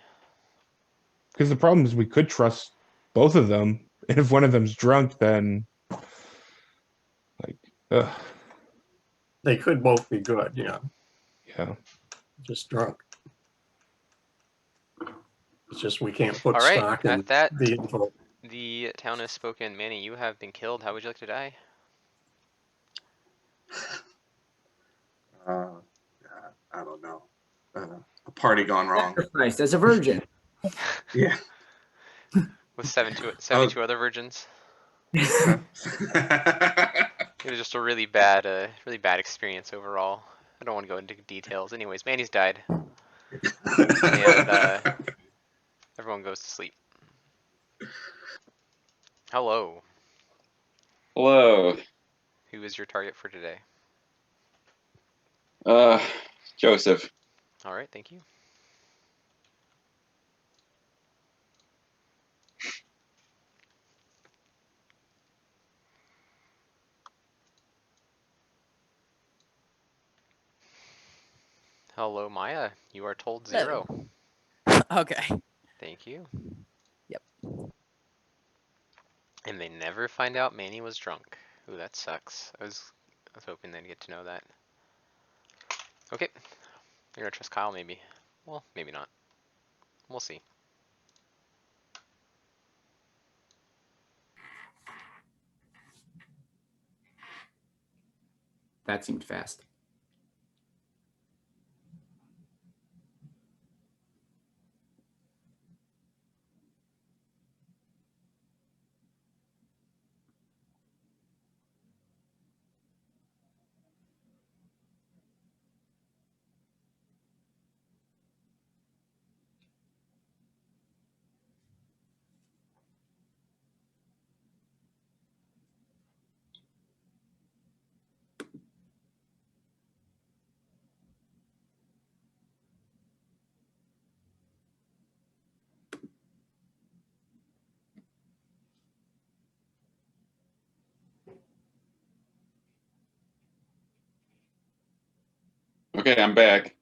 Because the problem is we could trust both of them, and if one of them's drunk, then They could both be good, yeah, yeah. just drunk. It's just we can't put Alright, stock in at that, the info. the town has spoken. Manny, you have been killed. How would you like to die? I don't know. A party gone wrong. Sacrificed as a virgin. Yeah. With 72 other virgins? It was just a really bad experience overall. I don't want to go into details. Anyways, Manny's died. And everyone goes to sleep. Hello. Hello. Who is your target for today? Joseph. All right, thank you. Hello, Maya. You are told 0. Okay. Thank you. Yep. And they never find out Manny was drunk. Ooh, that sucks. I was hoping they'd get to know that. Okay. You're gonna trust Kyle, maybe. Well, maybe not. We'll see. That seemed fast. Okay, I'm back.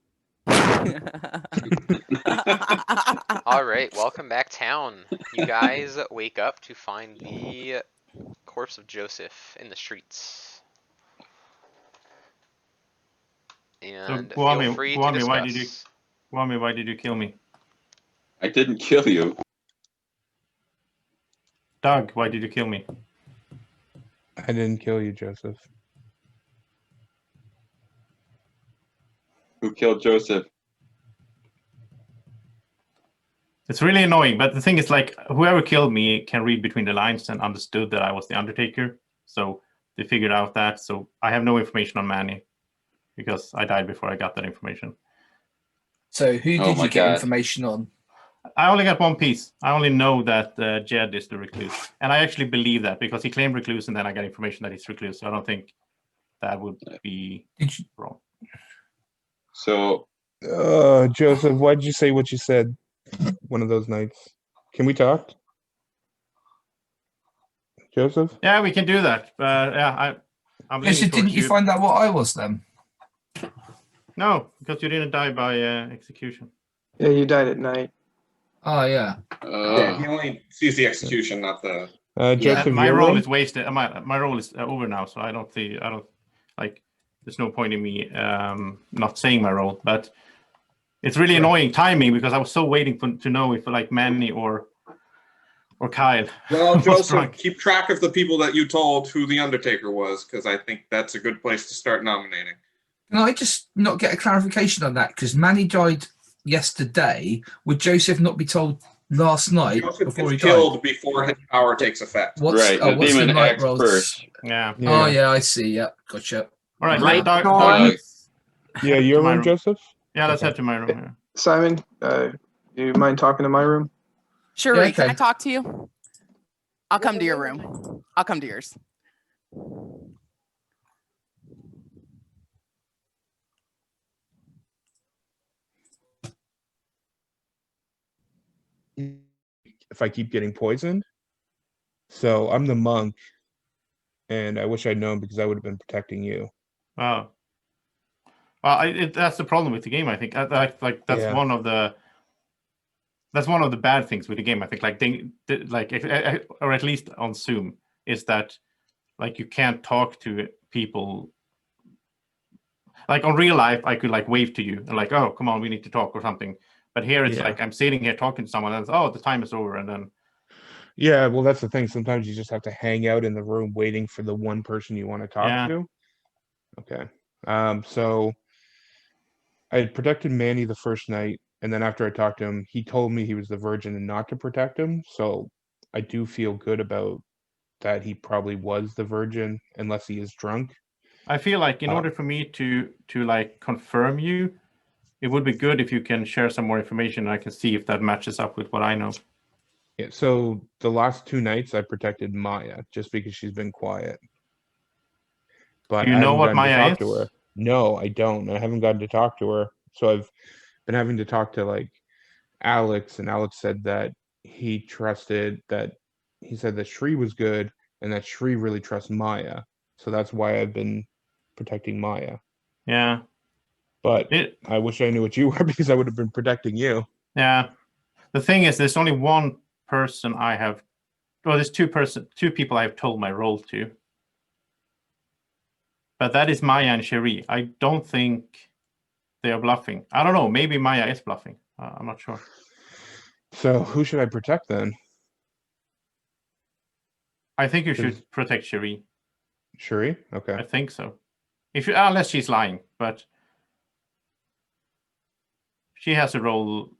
All right, welcome back, town. You guys wake up to find the corpse of Joseph in the streets. And feel Guami, free to Guami, why did you, discuss. Guami, why did you kill me? I didn't kill you. Doug, why did you kill me? I didn't kill you, Joseph. Who killed Joseph? It's really annoying, but the thing is, like, whoever killed me can read between the lines and understood that I was the Undertaker. So they figured out that. So I have no information on Manny because I died before I got that information. So who Oh did my you get God. information on? I only got one piece. I only know that Jed is the recluse. And I actually believe that because he claimed recluse and then I got information that he's recluse. So I don't think that would be wrong. So, Joseph, why did you say what you said one of those nights? Can we talk? Joseph? Yeah, we can do that. But yeah, I'm Yes, leaning didn't towards you find out what I was then? No, because you didn't die by execution. Yeah, you died at night. Oh yeah. Yeah, he only sees the execution, not the. Joseph, my your role room? is wasted. My role is over now, so I don't like. There's no point in me not saying my role, but it's really annoying timing because I was so waiting to know if like Manny or Kyle. Well, was Joseph, drunk. keep track of the people that you told who the Undertaker was, because I think that's a good place to start nominating. Can I just not get a clarification on that? Because Manny died yesterday. Would Joseph not be told last night Joseph before he gets killed died? before his power takes effect. What's, right, the what's the demon night acts rolls? first. Yeah. Oh yeah, I see. Yeah, gotcha. All right, Right, Doug, Dawn? Yeah, your my room, room. Joseph? Yeah, let's head to my room. Yeah. Simon, do you mind talking to my room? Sure, Yeah, can I okay. talk to you? I'll come to your room. I'll come to yours. If I keep getting poisoned. So I'm the monk, and I wish I'd known because I would have been protecting you. Oh. Well, that's the problem with the game. I think that's Yeah. one of the bad things with the game. I think or at least on Zoom is that like you can't talk to people. Like on real life, I could like wave to you and like, oh, come on, we need to talk or something. But here it's Yeah. like I'm sitting here talking to someone and it's, oh, the time is over, and then Yeah, well, that's the thing. Sometimes you just have to hang out in the room waiting for the one person you want to talk Yeah. to. Okay. So I had protected Manny the first night, and then after I talked to him, he told me he was the virgin and not to protect him. So I do feel good about that. He probably was the virgin, unless he is drunk. I feel like in order for me to like confirm you, it would be good if you can share some more information and I can see if that matches up with what I know. Yeah. So the last 2 nights I protected Maya just because she's been quiet. But Do you I know haven't what gotten to Maya talk to is? her. No, I don't. I haven't gotten to talk to her. So I've been having to talk to like Alex, and Alex said that he said that Shri was good and that Shri really trusts Maya. So that's why I've been protecting Maya. Yeah. But I wish I knew what you were because I would have been protecting you. Yeah. The thing is, there's only one person I have. Well, there's two people I've told my role to. But that is Maya and Cherie. I don't think they are bluffing. I don't know. Maybe Maya is bluffing. I'm not sure. So who should I protect then? I think you should protect Cherie. Shuri? Okay. I think so. Unless she's lying, but she has a role.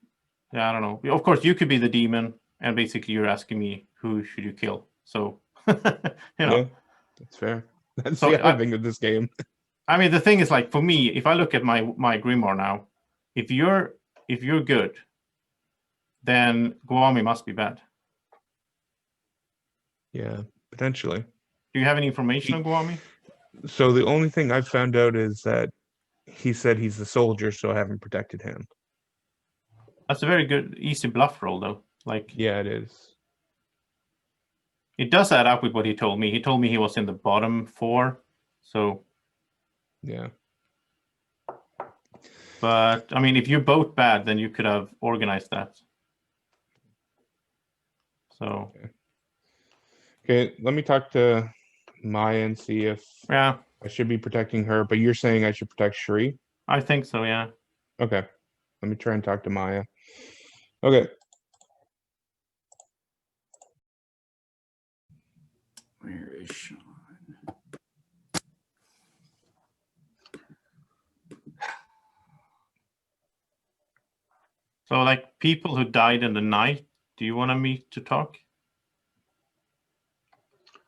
Yeah, I don't know. Of course, you could be the demon, and basically you're asking me who should you kill. So, Yeah, that's fair. That's So the other thing with this game. I mean, the thing is, like, for me, if I look at my Grimoire now, if you're good, then Guami must be bad. Yeah, potentially. Do you have any information on Guami? So the only thing I've found out is that he said he's the soldier, so I haven't protected him. That's a very good, easy bluff roll, though. Like, yeah, it is. It does add up with what he told me. He told me he was in the bottom 4, so yeah. But I mean, if you're both bad, then you could have organized that. So Okay, let me talk to Maya and see if yeah, I should be protecting her. But you're saying I should protect Sheree? I think so. Yeah. Okay, let me try and talk to Maya. Okay. Where is Sean? So like people who died in the night, do you want to meet to talk?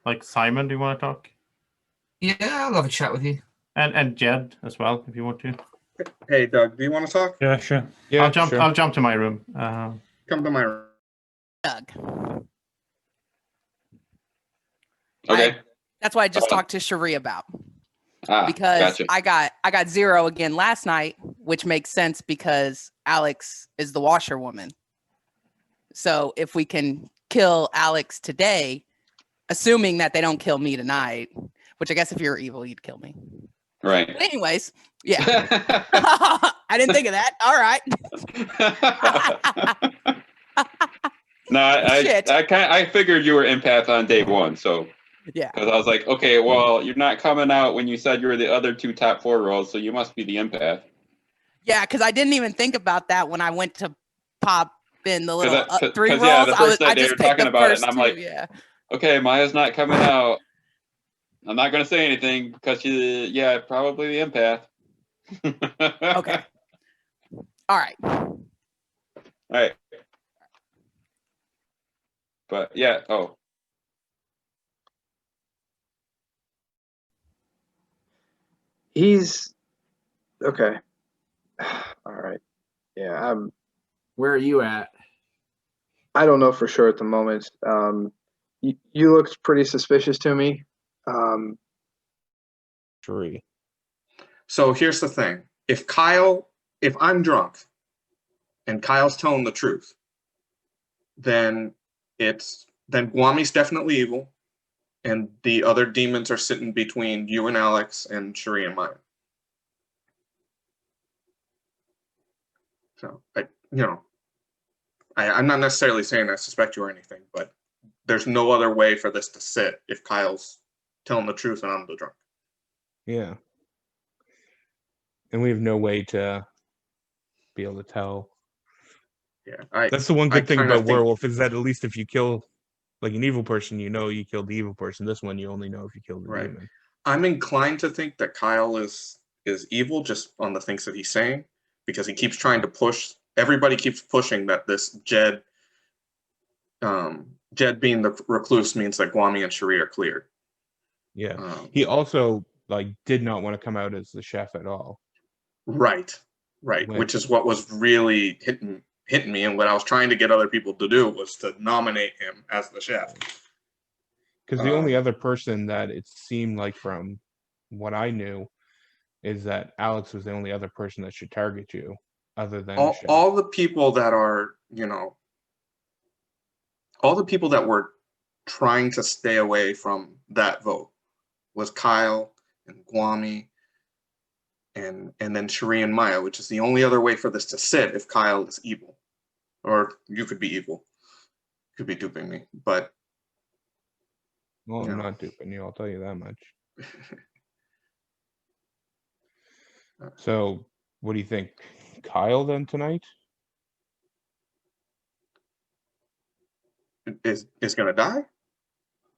Like Simon, do you want to talk? Yeah, I'll have a chat with you. And Jed as well, if you want to. Hey, Doug, do you want to talk? Yeah, sure. Yeah, I'll jump. sure. I'll jump to my room. Come to my room. Doug. Okay. That's why I just talked to Cherie about. Because gotcha. I got 0 again last night, which makes sense because Alex is the washerwoman. So if we can kill Alex today, assuming that they don't kill me tonight, which I guess if you're evil, you'd kill me. Right. But anyways, yeah. I didn't think of that. All right. No, I figured you were empath on day one, so yeah. Because I was like, okay, well, you're not coming out when you said you were the other 2 top 4 roles, so you must be the empath. Yeah, because I didn't even think about that when I went to pop in the little 3 rolls. Yeah, the first night I they just were picked talking the about it, first and I'm 2, like, yeah. okay, Maya's not coming out. I'm not going to say anything because she's, yeah, probably the empath. Okay. All right. All right. But yeah, oh. He's okay. All right. Yeah, Where are you at? I don't know for sure at the moment. You looked pretty suspicious to me. Sheree. So here's the thing. If I'm drunk and Kyle's telling the truth, then Guami's definitely evil, and the other demons are sitting between you and Alex and Sheree and Maya. So I'm not necessarily saying I suspect you or anything, but there's no other way for this to sit if Kyle's telling the truth and I'm the drunk. Yeah. And we have no way to be able to tell. Yeah, that's the one good thing kinda about think- werewolf is that at least if you kill like an evil person, you know you killed the evil person. This one you only know if you killed the Right. demon. I'm inclined to think that Kyle is evil just on the things that he's saying, because he keeps trying to push. Everybody keeps pushing that this Jed being the recluse means that Guami and Sheree are cleared. Yeah. He also did not want to come out as the chef at all. Right. Which is what was really hitting me, and what I was trying to get other people to do was to nominate him as the chef. Because the only other person that it seemed like from what I knew is that Alex was the only other person that should target you other than the chef. all the people that are, all the people that were trying to stay away from that vote was Kyle and Guami and then Sheree and Maya, which is the only other way for this to sit if Kyle is evil. Or you could be evil. You could be duping me. But Well, I'm not duping you, I'll tell you that much. So, what do you think? Kyle then tonight? is gonna die?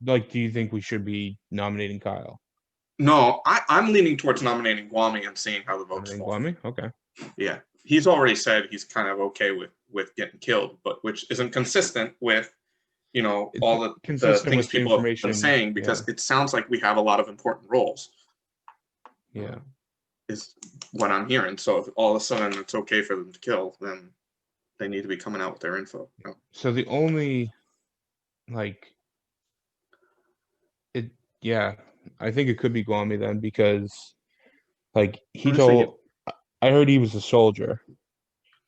Do you think we should be nominating Kyle? No, I'm leaning towards nominating Guami and seeing how the votes fall. Guami? Okay. Yeah. He's already said he's kind of okay with getting killed, but which isn't consistent with all the things people have been saying, because it sounds like we have a lot of important roles. Yeah. Is what I'm hearing. So if all of a sudden it's okay for them to kill, then they need to be coming out with their info. So the only I think it could be Guami then, because he told I heard he was a soldier.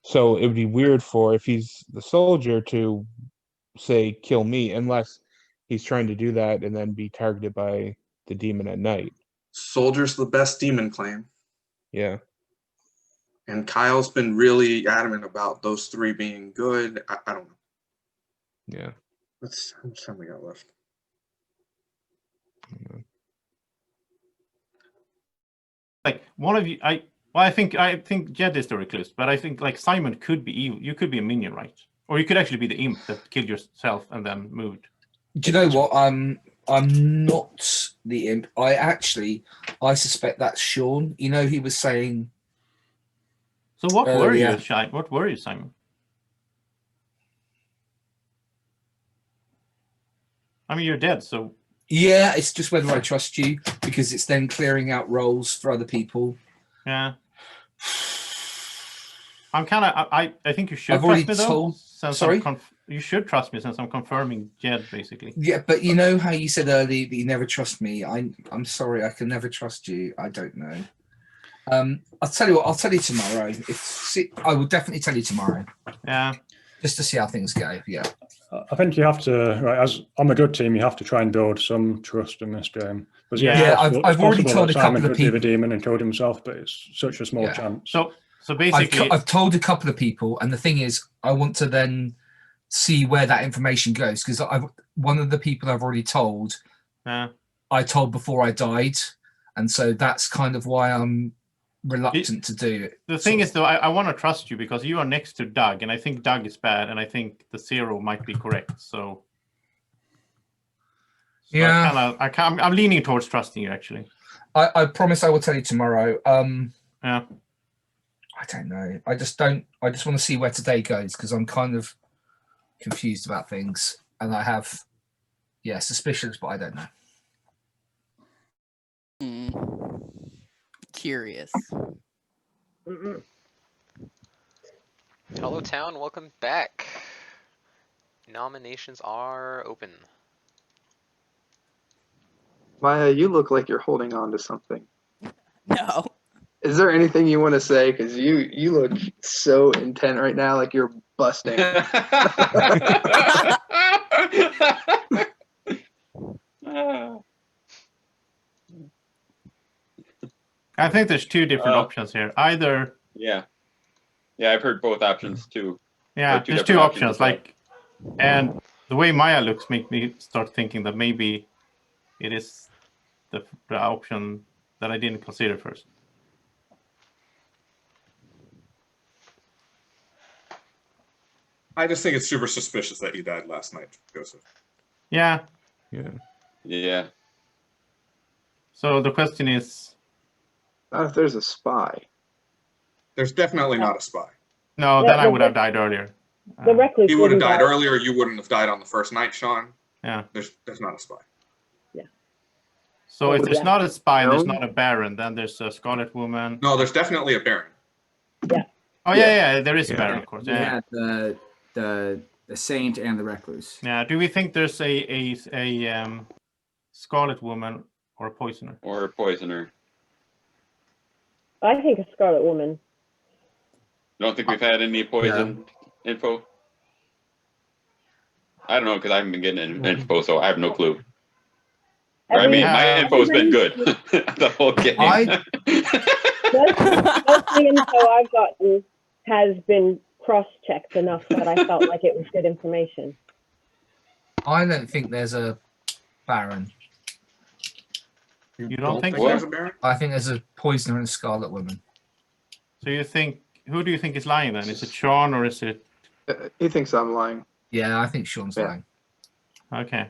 So it would be weird if he's the soldier to say kill me, unless he's trying to do that and then be targeted by the demon at night. Soldier's the best demon claim. Yeah. And Kyle's been really adamant about those 3 being good. I don't know. Yeah. Let's. How much time we got left? Like one of you, I think Jed is the recluse, but I think like Simon could be evil. You could be a minion, right? Or you could actually be the imp that killed yourself and then moved. Do you know what? I'm not the imp. I suspect that's Sean. You know, he was saying. So what were yeah. you, What were you, Simon? I mean, you're dead, so. Yeah, it's just whether I trust you because it's then clearing out roles for other people. Yeah. I'm kind of. I think you should I've trust already me though. told. Since Sorry. You should trust me since I'm confirming Jed basically. Yeah, but you know how you said earlier that you never trust me. I'm sorry, I can never trust you. I don't know. I'll tell you what. I'll tell you tomorrow. I will definitely tell you tomorrow. Yeah. Just to see how things go. Yeah. I think you have to, right, as on a good team, you have to try and build some trust in this game. Because I've already told a couple of people. The demon and killed himself, but it's such a small chance. So basically, I've told a couple of people, and the thing is, I want to then see where that information goes because one of the people I've already told, I told before I died, and so that's kind of why I'm reluctant to do it. The thing is, though, I want to trust you because you are next to Doug, and I think Doug is bad, and I think the Zero might be correct. So yeah, I'm leaning towards trusting you actually. I promise I will tell you tomorrow. Yeah. I don't know. I just want to see where today goes because I'm kind of confused about things, and I have suspicions, but I don't know. Curious. Hello, town. Welcome back. Nominations are open. Maya, you look like you're holding on to something. No. Is there anything you want to say? Because you look so intent right now, like you're busting. I think there's two different options here. Either. Yeah, I've heard both options too. Yeah, there's two options. Like, and the way Maya looks make me start thinking that maybe it is the option that I didn't consider first. I just think it's super suspicious that you died last night, Joseph. Yeah. Yeah. So the question is. Not if there's a spy. There's definitely not a spy. No, then I would have died earlier. The recluse. He would have died earlier. You wouldn't have died on the first night, Sean. Yeah. There's not a spy. Yeah. So if there's not a spy, there's not a Baron. Then there's a Scarlet Woman. No, there's definitely a Baron. Yeah. Oh yeah, there is a Baron, of course. Yeah, the Saint and the Recluse. Yeah. Do we think there's a Scarlet Woman or a Poisoner? Or a Poisoner. I think a Scarlet Woman. You don't think we've had any poison info? I don't know because I haven't been getting any info, so I have no clue. I mean, my info's been good the whole game. Most of the info I've gotten has been cross-checked enough that I felt like it was good information. I don't think there's a Baron. You don't think there's so? a Baron? I think there's a Poisoner and a Scarlet Woman. So you think, who do you think is lying then? Is it Sean or is it? He thinks I'm lying. Yeah, I think Sean's lying. Okay.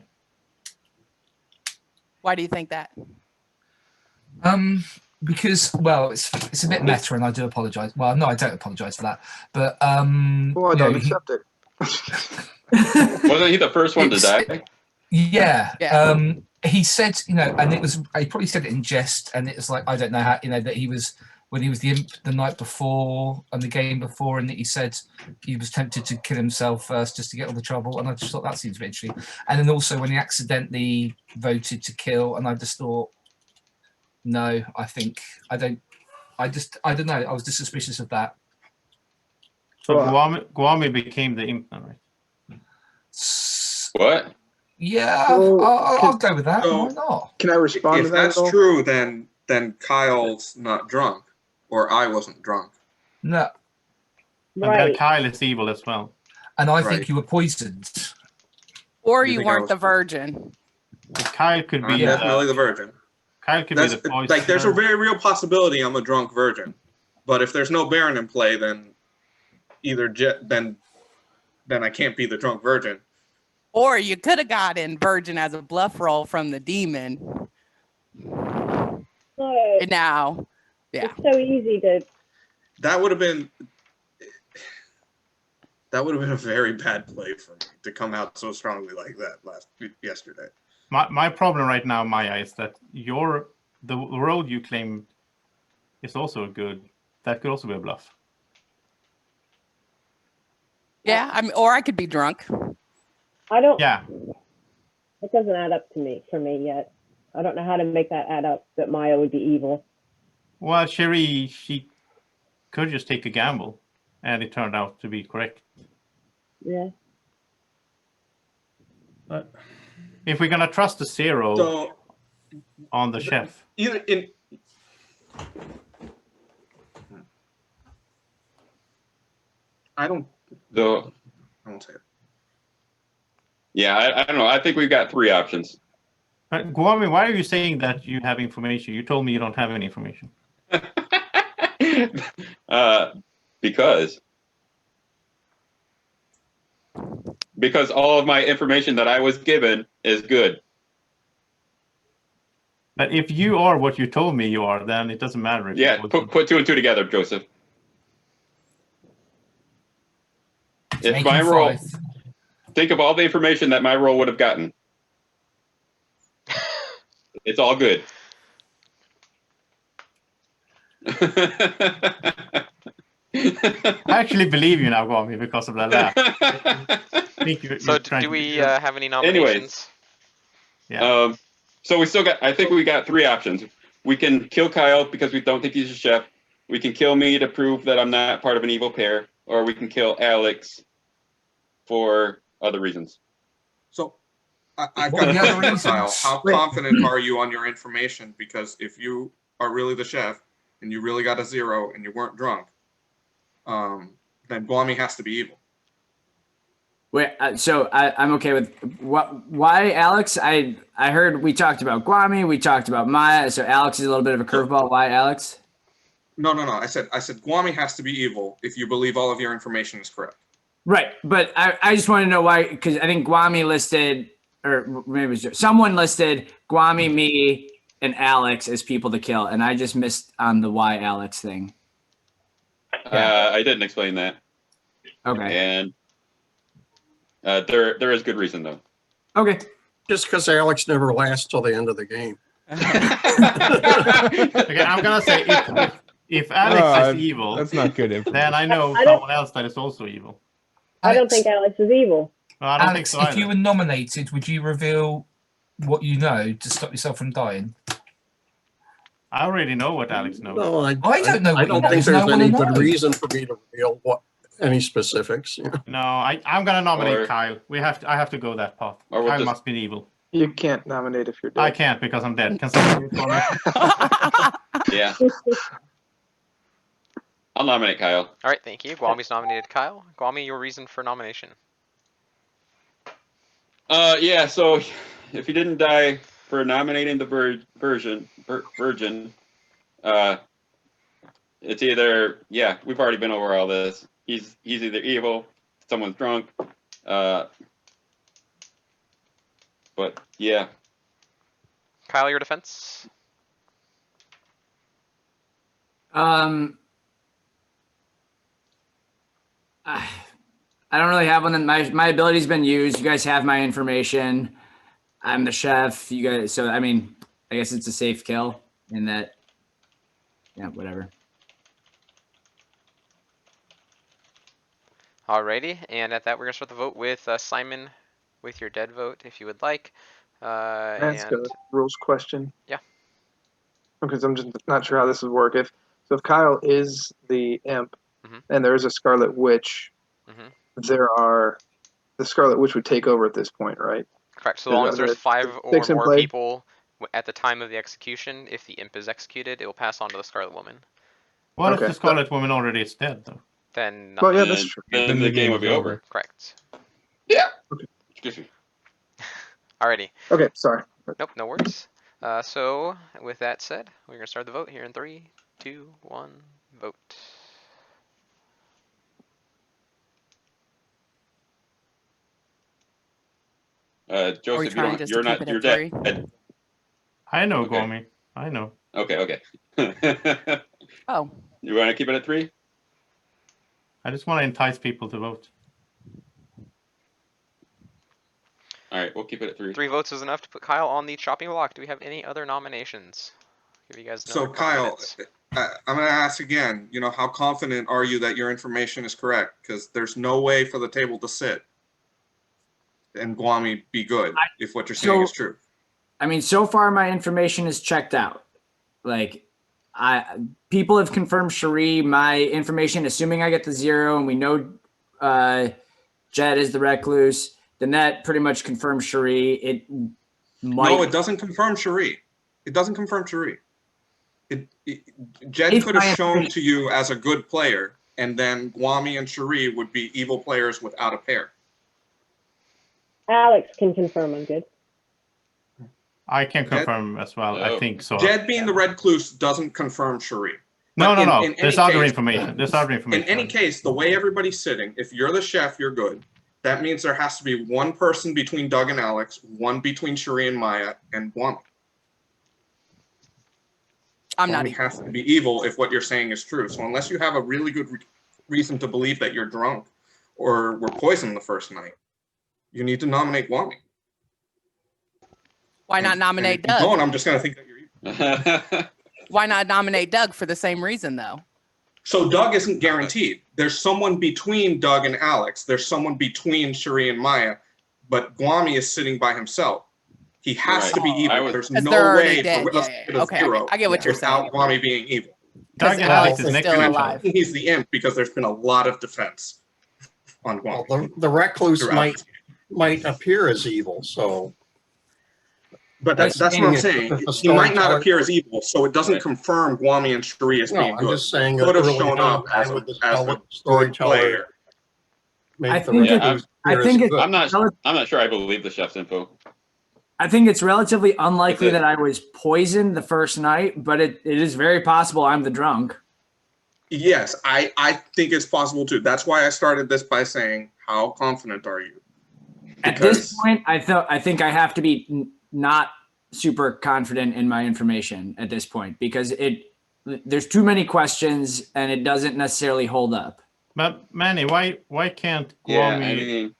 Why do you think that? Because it's a bit meta, and I do apologise. Well, no, I don't apologise for that. But Well, I don't accept it. Wasn't he the first one to die? Yeah. He said, and it was, he probably said it in jest, and it was like, I don't know how, that he was, when he was the imp the night before and the game before, and that he said he was tempted to kill himself first just to get all the trouble, and I just thought that seems a bit interesting. And then also when he accidentally voted to kill, and I just thought, no, I don't know, I was just suspicious of that. So Guami became the imp now, right? What? Yeah, So, I'll go with that. so- Why not? Can I respond If to that? that's at all? true, then Kyle's not drunk, or I wasn't drunk. No, And then Right. Kyle is evil as well. and I Right. think you were poisoned. Or You you think I weren't was- the virgin. Kyle could I'm be definitely the virgin. Kyle could That's be the poisoner. like there's a very real possibility I'm a drunk virgin, but if there's no Baron in play, then then I can't be the drunk virgin. Or you could have gotten virgin as a bluff roll from the demon. No, And now, yeah. it's so easy to. That would have been a very bad play for me to come out so strongly like that yesterday. My problem right now, Maya, is that the role you claim is also good. That could also be a bluff. Yeah, or I could be drunk. I don't. Yeah. It doesn't add up for me yet. I don't know how to make that add up. That Maya would be evil. Well, Sherry, she could just take a gamble, and it turned out to be correct. Yeah. If we're gonna trust the zero So on the chef, either I won't say it. Yeah, I don't know. I think we've got three options. Guami, why are you saying that you have information? You told me you don't have any information. Because all of my information that I was given is good. But if you are what you told me you are, then it doesn't matter. If Yeah, put two and two together, Joseph. If Make my him role, five. think of all the information that my role would have gotten. It's all good. I actually believe you now, Guami, because of that laugh. So do we have any nominations? Yeah. So we still got, I think we got three options. We can kill Kyle because we don't think he's a chef. We can kill me to prove that I'm not part of an evil pair, or we can kill Alex for other reasons. So I've What got are a the other question for Kyle. reasons? How confident are you on your information? Because if you are really the chef and you really got a zero and you weren't drunk, then Guami has to be evil. Wait, so I'm okay with why Alex? I heard we talked about Guami, we talked about Maya. So Alex is a little bit of a curveball. Why Alex? No. I said Guami has to be evil if you believe all of your information is correct. Right, but I just want to know why, because I think Guami listed, or maybe it was someone listed Guami, me, and Alex as people to kill, and I just missed on the why Alex thing. I didn't explain that. Okay. And there is good reason though. Okay. Just because Alex never lasts till the end of the game. Okay, I'm gonna say if Alex is evil, That's not good information. then I know I don't- someone else that is also evil. I don't Alex- think Alex is evil. Well, I don't Alex, think so if you either. were nominated, would you reveal what you know to stop yourself from dying? I already know what Alex knows. No, I don't know I what don't you know, think so there's I wanna any good know. reason for me to reveal any specifics. You know? No, I'm gonna nominate Or- Kyle. I have to go that path. Or we'll Kyle just- must be evil. You can't nominate if you're dead. I can't because I'm dead. Can someone do it for me? Yeah. I'll nominate Kyle. All right, thank you. Guami's nominated Kyle. Guami, your reason for nomination? Yeah, so if he didn't die for nominating the virgin, it's either, yeah, we've already been over all this. He's either evil, someone's drunk, but yeah. Kyle, your defense? I don't really have one. And my ability's been used. You guys have my information. I'm the chef. You guys. So I mean, I guess it's a safe kill in that. Yeah, whatever. Alrighty, and at that we're gonna start the vote with Simon, with your dead vote, if you would like. Ask And a rules question. Yeah. Because I'm just not sure how this would work. If Kyle is the imp, Mhm. and there is a Scarlet Witch, Mhm. the Scarlet Witch would take over at this point, right? correct. So long as there's 5 or six in more play. people at the time of the execution, if the imp is executed, it will pass on to the Scarlet Woman. What Okay. if the Scarlet Woman already is dead though? Then Well, yeah, nothing. that's And true. then the game would be over. Correct. Yeah. Excuse me. Alrighty. Okay, sorry. Nope, no worries. So with that said, we're gonna start the vote here in 3, 2, 1, vote. Joseph, you trying don't, just you're to keep not, it you're at 3? dead. I know, Okay. Gomi. I know. Okay. Oh, You want to keep it at 3? I just want to entice people to vote. All right, we'll keep it at 3. 3 votes is enough to put Kyle on the chopping block. Do we have any other nominations? Give you guys another So couple Kyle, minutes. I'm going to ask again, how confident are you that your information is correct? Because there's no way for the table to sit and Guami be good if what you're saying is true. I mean, so far my information is checked out. Like, people have confirmed Cherie. My information, assuming I get the 0 and we know Jed is the recluse, then that pretty much confirms Cherie. It might. No, it doesn't confirm Cherie. It doesn't confirm Cherie. Jed could have shown to you as a good player, and then Guami and Cherie would be evil players without a pair. Alex can confirm I'm good. I can confirm as well. I think so. Jed being the recluse doesn't confirm Cherie. No. In There's any other case- information. There's other information. In any case, the way everybody's sitting, if you're the chef, you're good. That means there has to be one person between Doug and Alex, one between Cherie and Maya, and Guami. I'm not Guami has to be evil if what you're saying is true. So unless you have a really good reason to believe that you're drunk or were poisoned the first night, you need to nominate Guami. Why not nominate If you Doug? don't, I'm just going to think that you're evil. Why not nominate Doug for the same reason, though? So Doug isn't guaranteed. There's someone between Doug and Alex. There's someone between Cherie and Maya, but Guami is sitting by himself. He has to be evil. There's 'Cause no they're already way dead. for us to get a Okay, 0 I get what you're saying. without Guami being evil. Because Alex is still alive. He's the imp because there's been a lot of defense on Guami. Well, the recluse throughout. might appear as evil, so. But that's what I'm saying. He might not appear as evil, so it doesn't confirm Guami and Cherie as No, being I'm good. just saying Could have early shown on, up as I would a tell good the storyteller player. make I the think recluse appear as good. I'm not sure I believe the chef's info. I think it's relatively unlikely that I was poisoned the first night, but it is very possible I'm the drunk. Yes, I think it's possible too. That's why I started this by saying, how confident are you? At this point, I think I have to be not super confident in my information at this point because there's too many questions and it doesn't necessarily hold up. But Manny, why can't Guami,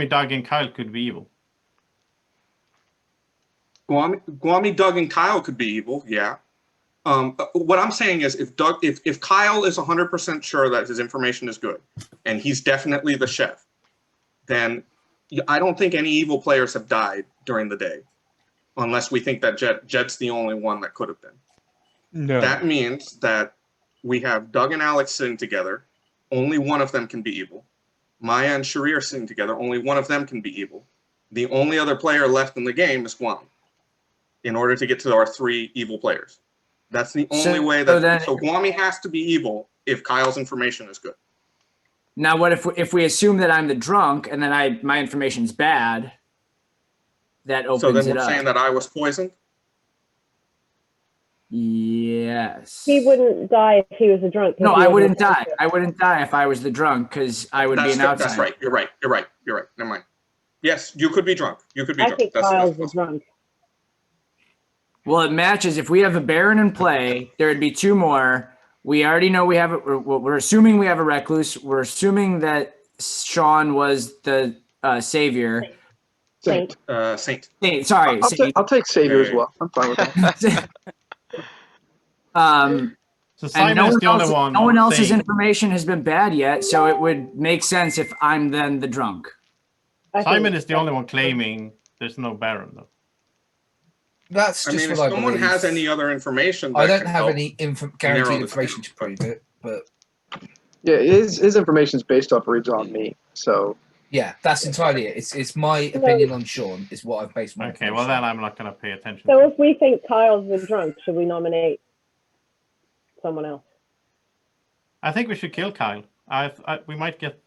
Doug, and Kyle could be evil? Guami, Doug, and Kyle could be evil. Yeah. What I'm saying is, if Kyle is 100% sure that his information is good, and he's definitely the chef, then I don't think any evil players have died during the day, unless we think that Jed's the only one that could have been. No. That means that we have Doug and Alex sitting together. Only one of them can be evil. Maya and Cherie are sitting together. Only one of them can be evil. The only other player left in the game is Guami, in order to get to our 3 evil players. That's the only way that. So Guami has to be evil if Kyle's information is good. Now, what if we assume that I'm the drunk and then my information's bad? That opens So then it we're up. saying that I was poisoned? Yes. He wouldn't die if he was a drunk. No, I wouldn't die. I wouldn't die if I was the drunk because I would be an outsider. That's right. You're right. Never mind. Yes, you could be drunk. I think Kyle's the drunk. Well, it matches. If we have a Baron in play, there would be 2 more. We already know we have we're assuming we have a recluse. We're assuming that Sean was the savior. Saint. Saint. Sorry. I'll take savior as well. I'm fine with that. So Simon no is the only one. No one else's saying- information has been bad yet, so it would make sense if I'm then the drunk. Simon is the only one claiming there's no Baron, though. That's I just mean, if what I someone believe. has any other information, I that don't can have help any narrow guaranteed the information to prove it, but Yeah, his information is based off reads on me. So yeah, that's entirely it. It's my opinion on Sean is what I've based my. Okay, well then I'm not going to pay attention. So if we think Kyle's the drunk, should we nominate someone else? I think we should kill Kyle. We might get,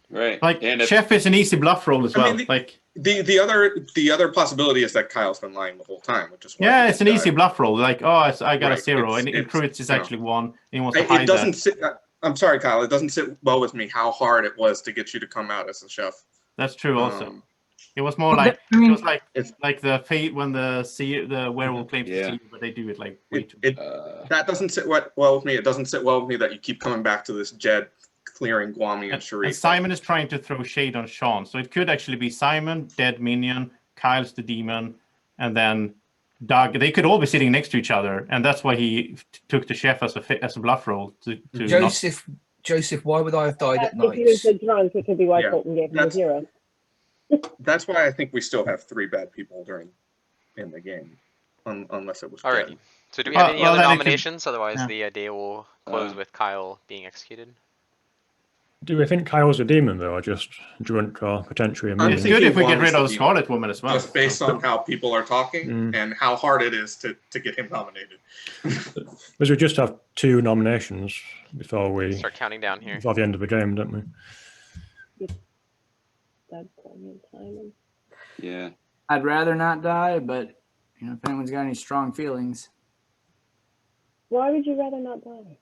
Right. Like And if, Chef is an easy bluff roll as I well. mean, like the other possibility is that Kyle's been lying the whole time, which is why yeah, he it's an died. easy bluff roll. Like I got a Right, 0, and it's, in truth it's you know, actually 1. And he wants to hide it doesn't that. sit. I'm sorry, Kyle. It doesn't sit well with me how hard it was to get you to come out as a chef. That's true. Also, Um, it was more like I mean, it was like it's like the fate when the werewolf claims to Yeah. see you, but they do it like way too. that doesn't sit well with me. It doesn't sit well with me that you keep coming back to this Jed clearing Guami and Sharif. And Simon is trying to throw shade on Sean, so it could actually be Simon, dead minion, Kyle's the demon, and then Doug. They could all be sitting next to each other, and that's why he took the chef as a bluff roll to Joseph, why would I have died at If night? he was a drunk, it could be why Yeah, Colton gave him a that's- 0. That's why I think we still have 3 bad people in the game, unless it was Alrighty. Jed. So do we have any other then it could- nominations? Otherwise, yeah. the day will close with Kyle being executed. Do we think Kyle's a demon though, or just drunk or potentially a I'm minion? It's thinking good if we get Guami's rid the of the demon. Scarlet Woman as well. Just based on how people are talking Mm. and how hard it is to get him nominated. Because we just have 2 nominations before Start counting down here. before the end of the game, don't we? Doug, Coleman, Simon. yeah. I'd rather not die, but you know, if anyone's got any strong feelings. Why would you rather not die?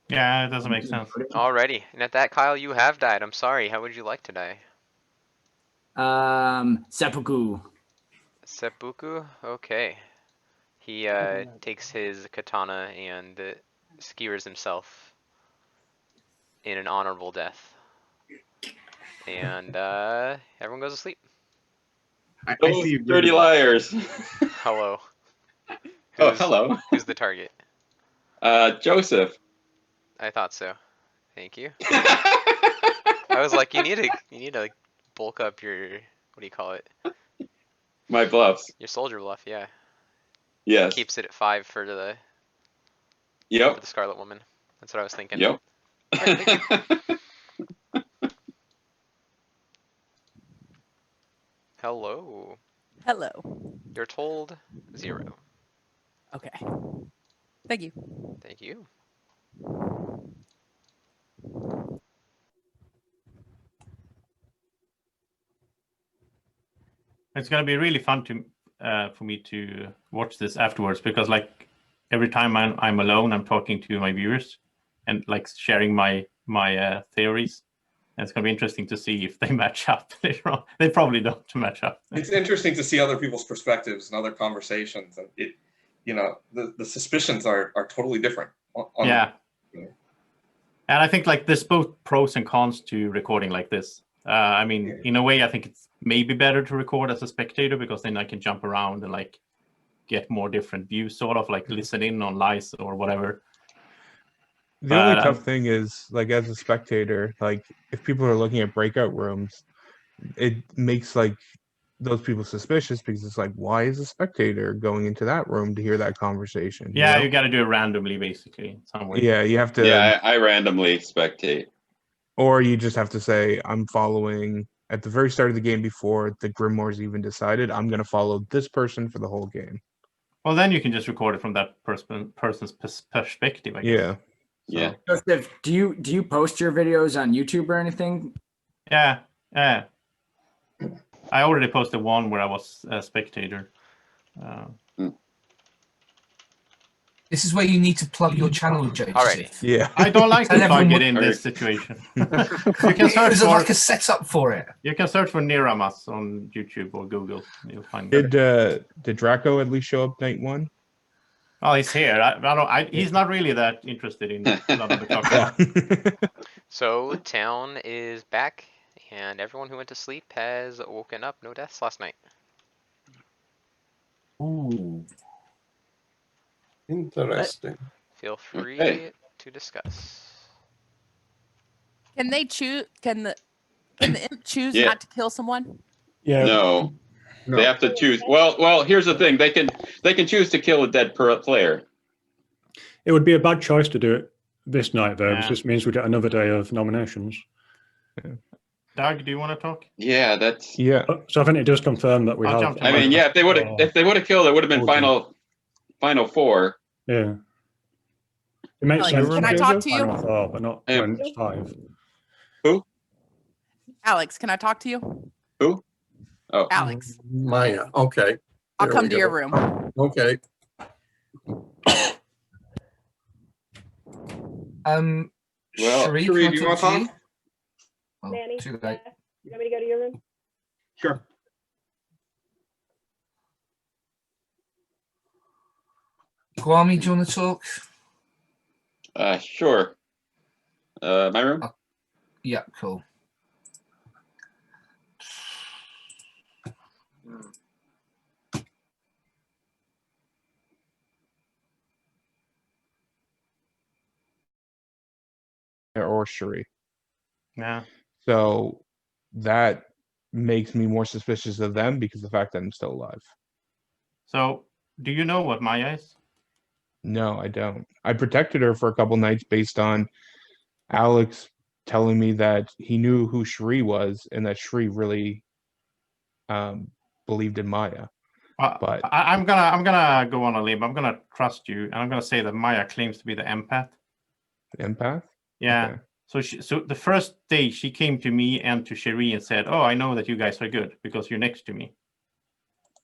Yeah, it doesn't make sense. Alrighty. And at that, Kyle, you have died. I'm sorry. How would you like to die? Seppuku. Seppuku? Okay. He takes his katana and skewers himself in an honorable death. And everyone goes to sleep. I Those see you dirty really- liars. Hello. Oh, hello. Who's the target? Joseph. I thought so. Thank you. I was like, you need to like, bulk up your, what do you call it? My bluffs. Your soldier bluff, yeah. Yes. Keeps it at 5 for the Yep. Scarlet Woman. That's what I was thinking. Yep. Alright, thank you. Hello. Hello. You're told 0. Okay. Thank you. Thank you. It's gonna be really fun to for me to watch this afterwards, because like every time I'm alone, I'm talking to my viewers and like sharing my theories. And it's gonna be interesting to see if they match up. They probably don't match up. It's interesting to see other people's perspectives and other conversations, and it, you know, the suspicions are totally different. Yeah. And I think like there's both pros and cons to recording like this. I mean, in a way, I think it's maybe better to record as a spectator, because then I can jump around and like get more different views, sort of like listen in on lies or whatever. The only tough thing is, like, as a spectator, like, if people are looking at breakout rooms, it makes, like, those people suspicious, because it's like, why is a spectator going into that room to hear that conversation? Yeah, know? you got to do it randomly, basically, in some way. Yeah, you have to. Yeah, I randomly spectate. Or you just have to say, I'm following, at the very start of the game before the Grimoires even decided, I'm going to follow this person for the whole game. Well, then you can just record it from that person's perspective, I guess. Yeah. Yeah. Joseph, do you post your videos on YouTube or anything? Yeah. I already posted one where I was a spectator. This is where you need to plug your channel, Joseph. Alrighty. Yeah. I don't like to Tell everyone plug it what- in this situation. You can search There's for like a setup for it. You can search for Niramas on YouTube or Google. You'll find it. Did Draco at least show up night one? Oh, he's here. He's not really that interested in a lot of the talk. So town is back, and everyone who went to sleep has woken up. No deaths last night. Ooh. Interesting. Feel free Okay. to discuss. Can they choose? Can the imp choose Yeah. not to kill someone? Yeah. No. They have to choose. Well, here's the thing. They can choose to kill a dead player. It would be a bad choice to do it this night, though. Yeah. It just means we get another day of nominations. Doug, do you want to talk? Yeah, that's. Yeah. So I think it does confirm that we I'll have. jump to I mean, yeah. If they would have killed, it would have been final 4. Yeah. It makes Like, sense. can I talk to you? Final 4, but not Yeah. when it's 5. Who? Alex, can I talk to you? Who? Oh, Alex, Maya. Okay. I'll There come we to your go. room. Okay. Well, Sharif, Sharif, can I you talk wanna to talk? you? Oh, Manny, too late. Jeff, you want me to go to your room? Sure. Kwame, do you want to talk? sure. My room? Yeah, cool. Or Shuri. Yeah. So that makes me more suspicious of them because of the fact that I'm still alive. So, do you know what Maya is? No, I don't. I protected her for a couple nights based on Alex telling me that he knew who Shri was and that Shri really believed in Maya. But I'm gonna go on a limb. I'm gonna trust you, and I'm gonna say that Maya claims to be the empath. Empath? Yeah. Okay. So the first day she came to me and to Cherie and said, "Oh, I know that you guys are good because you're next to me."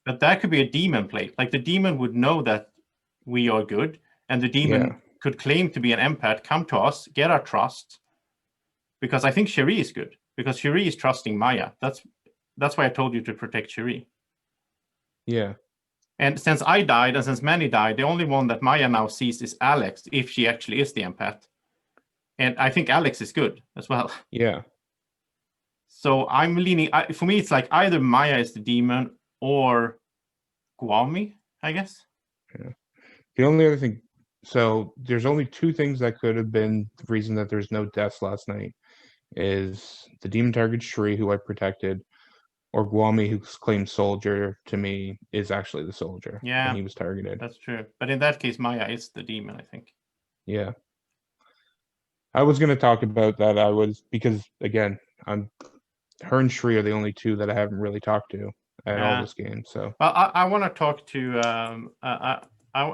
But that could be a demon play. Like the demon would know that we are good, and the demon could claim to be an empath, come to us, get our trust. Because I think Cherie is good. Because Cherie is trusting Maya. That's why I told you to protect Cherie. Yeah. And since I died and since Manny died, the only one that Maya now sees is Alex, if she actually is the empath. And I think Alex is good as well. Yeah. So I'm leaning, for me, it's like either Maya is the demon or Guami, I guess. Yeah. The only other thing, so there's only two things that could have been the reason that there's no deaths last night is the demon target Shri, who I protected, or Guami, who claimed soldier to me, is actually the soldier. Yeah. And he was targeted. That's true. But in that case, Maya is the demon, I think. Yeah. I was going to talk about that. Because again, her and Shri are the only two that I haven't really talked to at all this game. So well, I want to talk to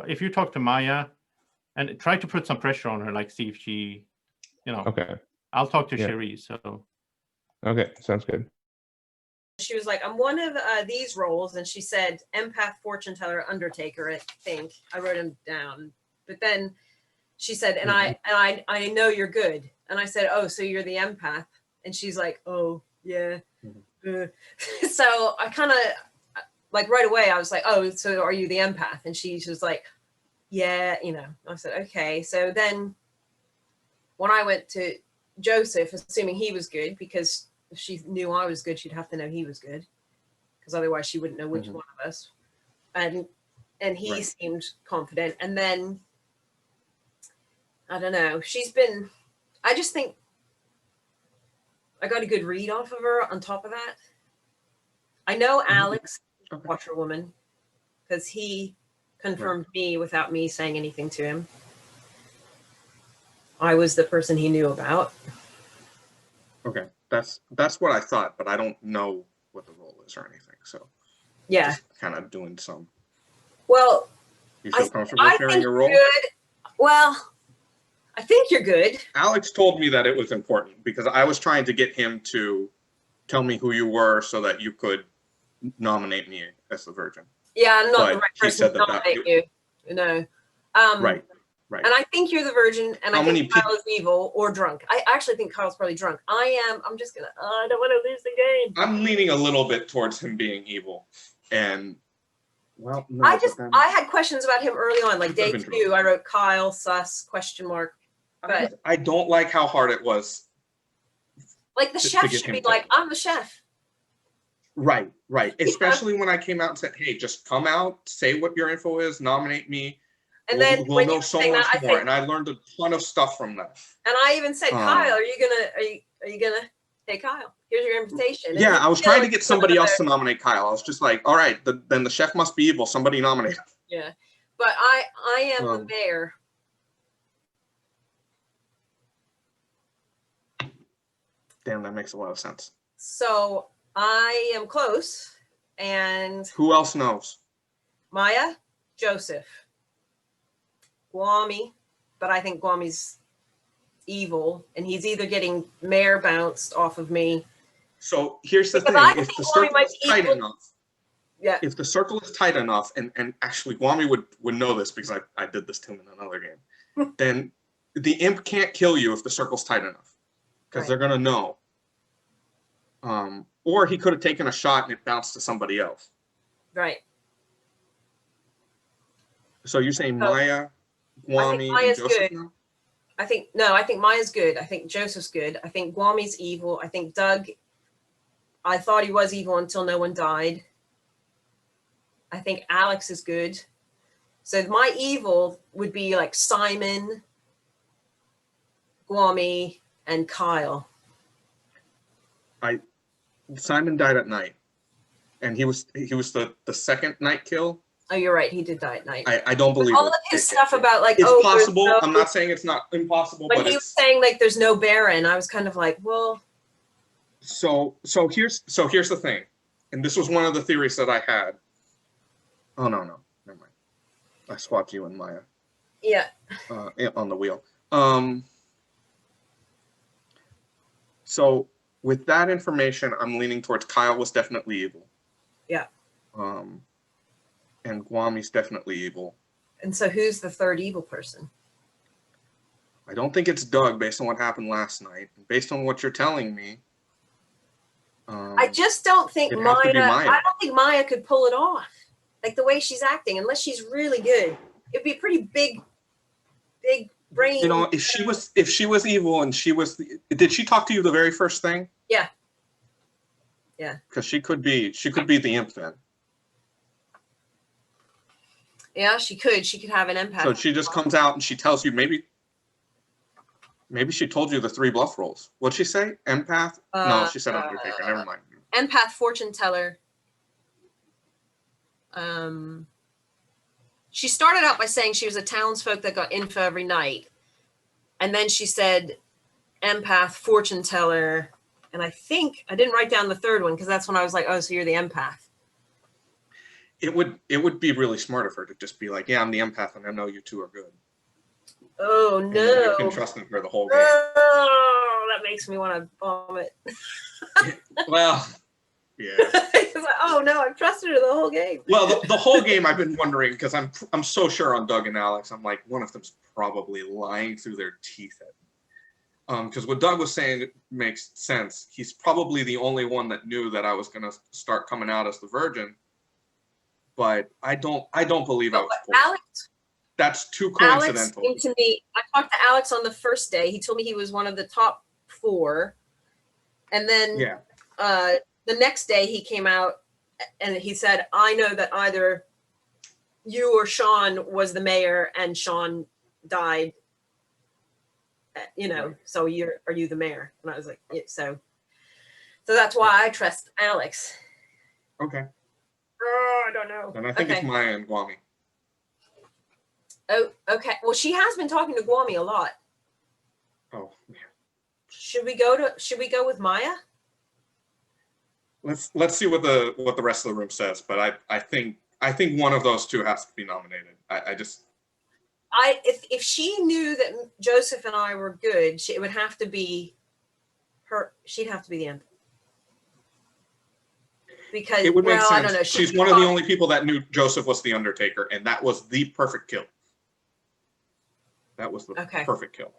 if you talk to Maya and try to put some pressure on her, like see if she, okay. I'll talk to Yeah. Cherie. So okay, sounds good. She was like, I'm one of these roles, and she said empath, fortune teller, undertaker. I think I wrote him down, but then she said, and I know you're good, and I said, oh, so you're the empath, and she's like, oh yeah. So I kind of like right away I was like, oh, so are you the empath? And she was like, yeah, I said, okay. So then when I went to Joseph, assuming he was good, because if she knew I was good, she'd have to know he was good, because otherwise she wouldn't know which one of us. And he seemed confident. And then I don't know. I just think I got a good read off of her. On top of that, I know Alex, Washerwoman, because he confirmed me without me saying anything to him. I was the person he knew about. Okay, that's what I thought, but I don't know what the role is or anything. So yeah, just kind of doing some. Well, you feel comfortable I sharing think your role? good. Well, I think you're good. Alex told me that it was important because I was trying to get him to tell me who you were so that you could nominate me as the Virgin. Yeah, I'm not the But right he person said to that nominate you. No. Right. And I think you're the Virgin, and How I many think Kyle is evil or drunk. I actually think Kyle's probably drunk. I'm just gonna. I don't want to lose the game. I'm leaning a little bit towards him being evil, and well, no, I had questions about him early on, like day been 2. I wrote Kyle sus ? But I don't like how hard it was. Like the to chef get should him be to- like, I'm the chef. Right. Especially when I came out and said, "Hey, just come out, say what your info is, nominate me, And then we'll when know you so say much that, I more." say, And I learned a ton of stuff from that. and I even said, Kyle, are you gonna? Hey, Kyle, here's your invitation. And Yeah, he I was still trying to get put somebody else another- to nominate Kyle. I was just like, all right, then the chef must be evil. Somebody nominate him. Yeah, but I am the mayor. Damn, that makes a lot of sense. So I am close, and Who else knows? Maya, Joseph, Guami, but I think Guami's evil, and he's either getting mayor bounced off of me, So here's the Because thing: I if think the Guami circle might is be tight equal- enough, Yeah. if the circle is tight enough, and actually Guami would know this because I did this to him in another game, then the imp can't kill you if the circle's tight enough, because Right. they're gonna know. Or he could have taken a shot and it bounced to somebody else. Right. So you're saying So, Maya, Guami, and Maya's Joseph good. now? I think Maya's good. I think Joseph's good. I think Guami's evil. I think Doug, I thought he was evil until no one died. I think Alex is good. So my evil would be like Simon, Guami, and Kyle. Simon died at night, and he was the second night kill. Oh, you're right. He did die at night. I don't believe all it. of his stuff about like, It's oh, there's possible. no- I'm not saying it's not impossible, when but he was it's saying like there's no Baron, I was kind of like, well, so here's the thing, and this was one of the theories that I had. Oh no, never mind. I swapped you and Maya yeah, on the wheel. So with that information, I'm leaning towards Kyle was definitely evil. yeah. And Guami's definitely evil. And so who's the third evil person? I don't think it's Doug based on what happened last night. Based on what you're telling me. I just don't think it'd have to be Maya. Maya. I don't think Maya could pull it off, like the way she's acting, unless she's really good. It'd be a pretty big brain. You know, if she was evil and did she talk to you the very first thing? Yeah. Yeah. Because she could be the imp then. Yeah, she could. She could have an empath. So she just comes out and she tells you maybe she told you the 3 bluff rolls. What'd she say? Empath? No, she said Undertaker. Never mind. Empath, fortune teller. She started out by saying she was a townsfolk that got info every night. And then she said empath, fortune teller. And I think I didn't write down the third one because that's when I was like, oh, so you're the empath. It would be really smart of her to just be like, yeah, I'm the empath and I know you two are good. Oh And then you can no. trust them for the whole game. Oh, that makes me want to vomit. Well, yeah. It's like, oh no, I've trusted her the whole game. Well, the whole game I've been wondering because I'm so sure on Doug and Alex. I'm like, one of them's probably lying through their teeth at me. Because what Doug was saying makes sense. He's probably the only one that knew that I was going to start coming out as the virgin. But I don't believe I was poisoned. Alex, That's too Alex coincidental. came to me. I talked to Alex on the first day. He told me he was one of the top 4. And then Yeah. The next day he came out and he said, I know that either you or Sean was the mayor and Sean died. You know, so are you the mayor? And I was like, yeah, so that's why I trust Alex. Okay. Oh, I don't know. And I think it's Maya and Guami. Oh, okay. Well, she has been talking to Guami a lot. Oh, man. Should we go with Maya? Let's see what the rest of the room says. But I think one of those two has to be nominated. If she knew that Joseph and I were good, it would have to be her. She'd have to be the end. Because it would make sense. I don't know. She's one of the only people that knew Joseph was the Undertaker, and that was the perfect kill. That was the perfect kill.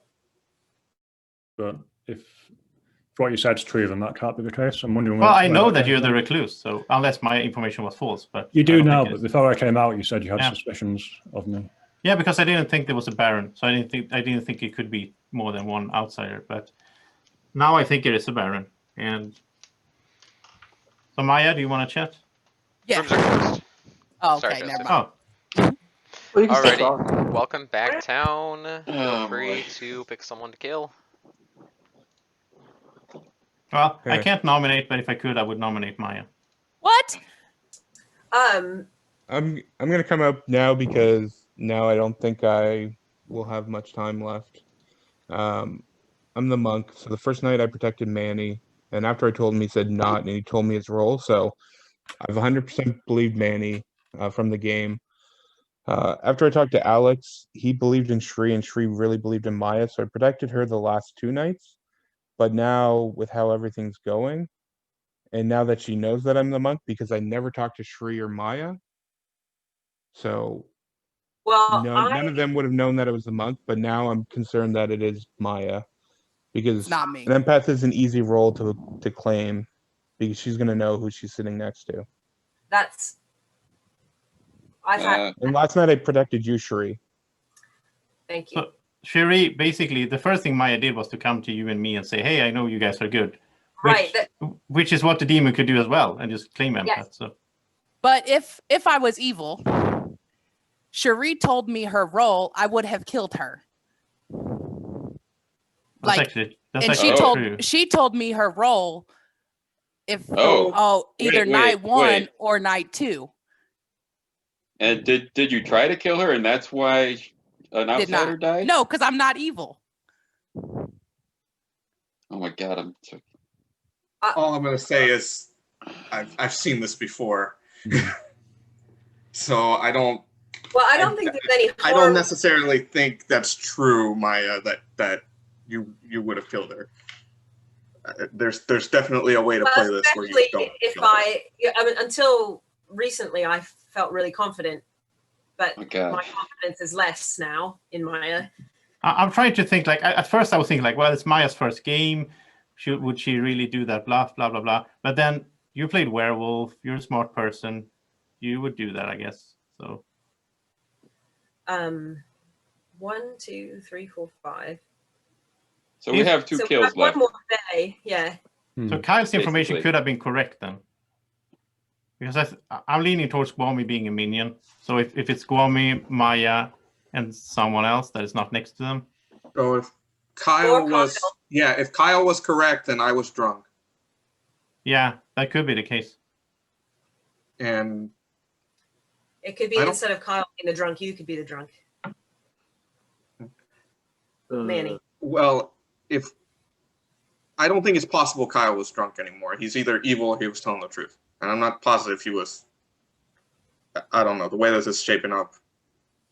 But if what you said is true, then that can't be the case. I'm wondering. Well, I know that you're the recluse, so unless my information was false, but you I do don't now. think it But is. before I came out, you said you had suspicions of me. Yeah, because I didn't think there was a Baron, so I didn't think it could be more than one outsider. But now I think it is a Baron. And so Maya, do you want to chat? Yeah. Rooms are closed. Oh, Sorry, okay, Joseph. never mind. Alrighty, welcome back town. Feel Oh, free boy. to pick someone to kill. Well, I Yeah. can't nominate, but if I could, I would nominate Maya. What? I'm gonna come up now because now I don't think I will have much time left. I'm the monk, so the first night I protected Manny, and after I told him, he said not, and he told me his role. So I've 100% believed Manny from the game. After I talked to Alex, he believed in Shri, and Shri really believed in Maya, so I protected her the last 2 nights. But now, with how everything's going, And now that she knows that I'm the monk, because I never talked to Shri or Maya, so Well, none of them would have known that it was the monk. But now I'm concerned that it is Maya, because It's not me. an empath is an easy role to claim, because she's gonna know who she's sitting next to. that's I've had. And last night I protected you, Shri. Thank you. So, Sherry, basically, the first thing Maya did was to come to you and me and say, "Hey, I know you guys are good," Right. which is what the demon could do as well, and just claim empath. Yes. So, But if I was evil, Cherie told me her role, I would have killed her. that's Like, actually and true. she told me her role if Oh. either Wait, night 1 wait. or night 2. And did you try to kill her, and that's why an Did not. outsider died? No, because I'm not evil. Oh my god, All I'm gonna say is, I've seen this before, so I don't. Well, I don't think there's any harm. I don't necessarily think that's true, Maya. That you would have killed her. There's definitely a way to play this where you Especially don't. if kill her. I mean, until recently, I felt really confident, but my god. my confidence is less now in Maya. I'm trying to think. Like at first, I was thinking like, well, it's Maya's first game. Would she really do that? Blah blah blah blah. But then you played werewolf. You're a smart person. You would do that, I guess. So 1, 2, 3, 4, 5. So we have 2 So we kills have left. one more day, yeah. So Kyle's information Basically. could have been correct then, because I'm leaning towards Guami being a minion. So if it's Guami, Maya, and someone else that is not next to them. So if Kyle was, if Kyle was correct, then I was drunk, Yeah, that could be the case. and It could be I don't- instead of Kyle being the drunk, you could be the drunk. Manny. well, if I don't think it's possible Kyle was drunk anymore. He's either evil or he was telling the truth, and I'm not positive he was. I don't know the way this is shaping up.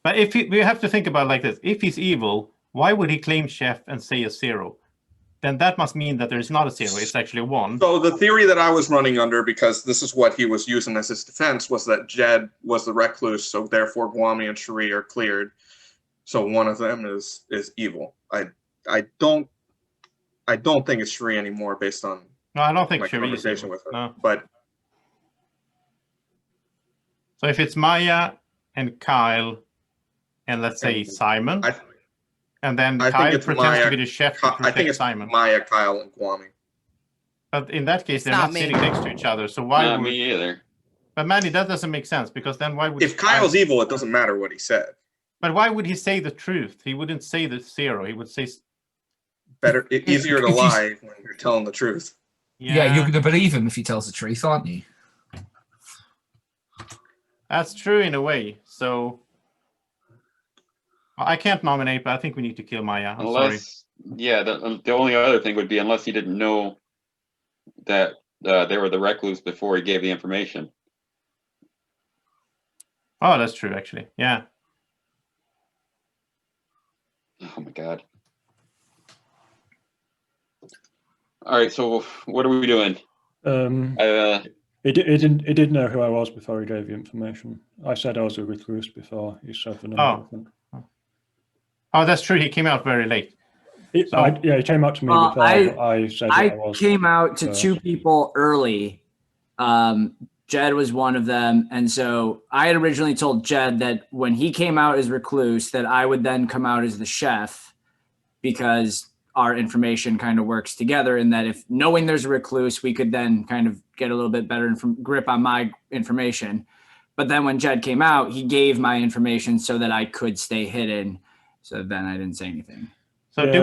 But we have to think about it like this: if he's evil, why would he claim chef and say a 0? Then that must mean that there's not a 0; it's actually a 1. So the theory that I was running under, because this is what he was using as his defense, was that Jed was the recluse, so therefore Guami and Cherie are cleared. So one of them is evil. I don't think it's Cherie anymore based on No, I don't think my Cherie is conversation evil. with her. No. But So if it's Maya and Kyle, and let's say Simon, and then I Kyle think it's pretends Maya. to be the chef to I think protect it's Simon. Maya, Kyle, and Guami. But in that case, It's they're not not me. sitting next to each other. So why Not would? me either. But Manny, that doesn't make sense, because then why would? If Kyle's evil, it doesn't matter what he said. But why would he say the truth? He wouldn't say the 0. He would say. Better, easier to If you- lie when you're telling the truth. Yeah, you're going to believe him if he tells the truth, aren't you? That's true in a way. So I can't nominate, but I think we need to kill Maya. I'm sorry. Unless, yeah, the only other thing would be unless he didn't know that they were the recluse before he gave the information. Oh, that's true, actually. Yeah. Oh my god. All right, so what are we doing? He did know who I was before he gave the information. I said I was a recluse before he said the number. I think. Oh, that's true. He came out very late. He came out to me before I said that I was. came out to first. 2 people early. Jed was one of them. And so I had originally told Jed that when he came out as recluse, that I would then come out as the chef, because our information kind of works together, and that if knowing there's a recluse, we could then kind of get a little bit better grip on my information. But then when Jed came out, he gave my information so that I could stay hidden. So then I didn't say anything. So do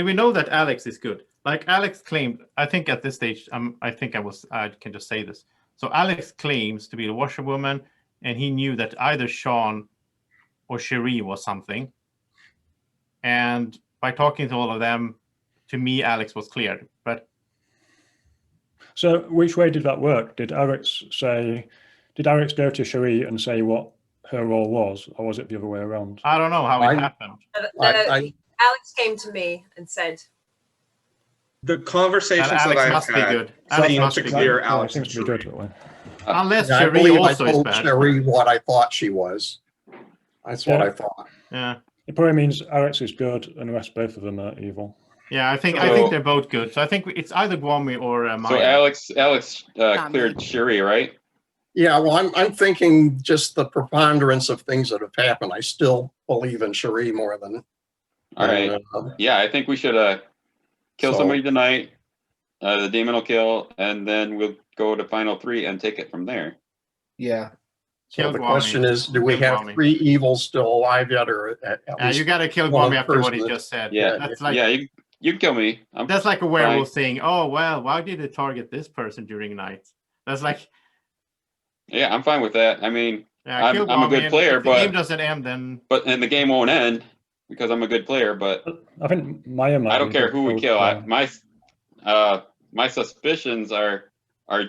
we know that Alex is good? Like Alex claimed, I think at this stage, I can just say this. So Alex claims to be the washerwoman, and he knew that either Sean or Cherie was something. And by talking to all of them, to me, Alex was cleared. But So which way did that work? Did Alex go to Cherie and say what her role was, or was it the other way around? I don't know how it happened. Alex came to me and said, The conversations that Alex I've must be had good. Alex seem must to be clear good. Alex seems and to be good Sheree. that way. Unless I Cherie believe I also is told bad. Cherie what I thought she was. That's what Yeah. I thought. Yeah. It probably means Alex is good and the rest both of them are evil. Yeah, I think So- they're both good. So I think it's either Guami or So Maya. Alex Not cleared me. Sherry, right? Yeah, well, I'm thinking just the preponderance of things that have happened. I still believe in Cherie more than. All right. Yeah, I think we should kill So- somebody tonight. The demon will kill, and then we'll go to final 3 and take it from there. Yeah. So Kill the Guami. question is, do we Kill have Guami. 3 evils still alive yet, or at least You gotta kill one Guami after what he person? just said. Yeah, That's like yeah, you can kill me. that's like a werewolf saying, "Oh well, why did it target this person during night?" That's like, Yeah, I'm fine with that. I mean, yeah, kill I'm a Guami, good and player, if the game but doesn't end, then the game won't end because I'm a good player. But I think Maya might I don't be care good who we both, kill. My suspicions are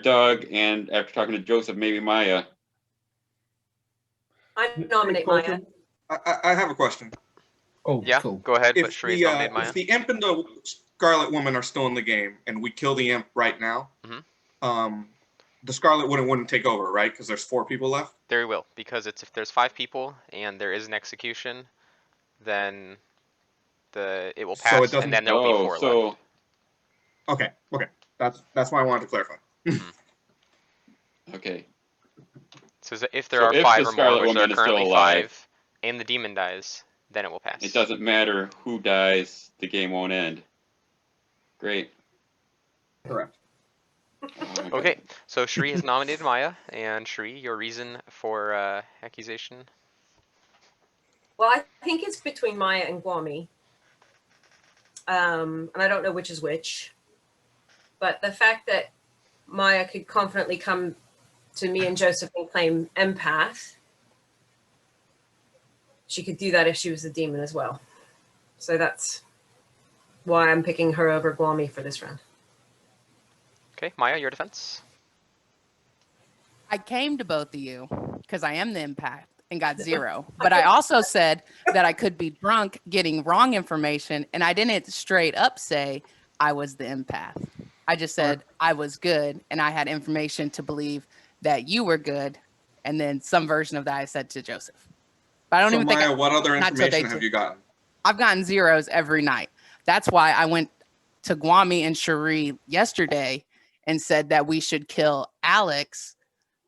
Doug, and after talking to Joseph, maybe Maya. I nominate Maya. I have a question. Oh, Yeah, cool. go ahead. But If Sheree's the, nominated Maya. if the imp and the Scarlet Woman are still in the game, and we kill the imp right now, the Scarlet Woman wouldn't take over, right? Because there's 4 people left. There will, because if there's 5 people and there is an execution, then it will So pass, it doesn't- and then there will be 4 left. Okay. That's why I wanted to clarify. Okay. So if there So are if 5 the or Scarlet more, which there Woman are is still currently alive, 5, and the demon dies, then it will pass. it doesn't matter who dies, the game won't end. Great. Correct. Okay, so Sheree has nominated Maya, and Sheree, your reason for accusation? Well, I think it's between Maya and Guami. And I don't know which is which. But the fact that Maya could confidently come to me and Joseph and claim empath, she could do that if she was a demon as well. So that's why I'm picking her over Guami for this round. Okay, Maya, your defense? I came to both of you because I am the empath and got 0. But I also said that I could be drunk getting wrong information, and I didn't straight up say I was the empath. I just said I was good, and I had information to believe that you were good, and then some version of that I said to Joseph. But I don't even Maya, think what other not till information day have 2. you gotten? I've gotten 0s every night. That's why I went to Guami and Sheree yesterday and said that we should kill Alex,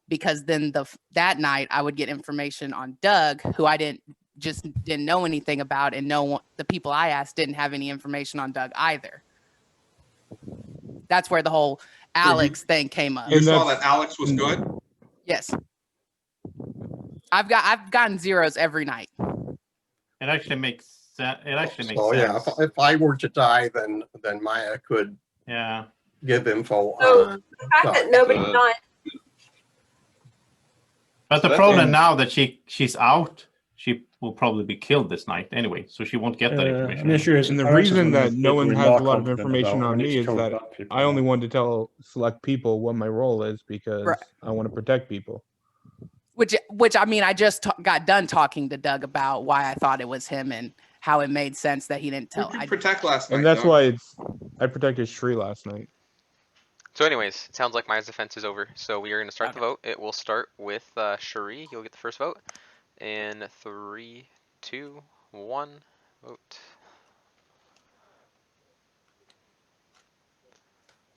because then that night I would get information on Doug, who I didn't know anything about, and the people I asked didn't have any information on Doug either. That's where the whole Alex thing came up. You saw that Alex was good? Yes. I've gotten 0s every night. it actually makes sense. It actually makes So sense. yeah, if I were to die, then Maya could Yeah. give info So on. the fact that nobody died. But the That's problem in- now that she's out, she will probably be killed this night anyway, so she won't get that information. the issue is, And the Alex is reason one of that those no people one we're has more a lot of confident information about on when it's me is told that bad people. I only wanted to tell select people what my role is because Right. I want to protect people. Which I mean, I just got done talking to Doug about why I thought it was him and how it made sense that he didn't tell. Who did you protect last night? And that's Doug? why I protected Shree last night. So anyways, it sounds like Maya's defense is over. So we are going to start the vote. It will start with Sheree. You'll get the first vote. In 3, 2, 1, vote.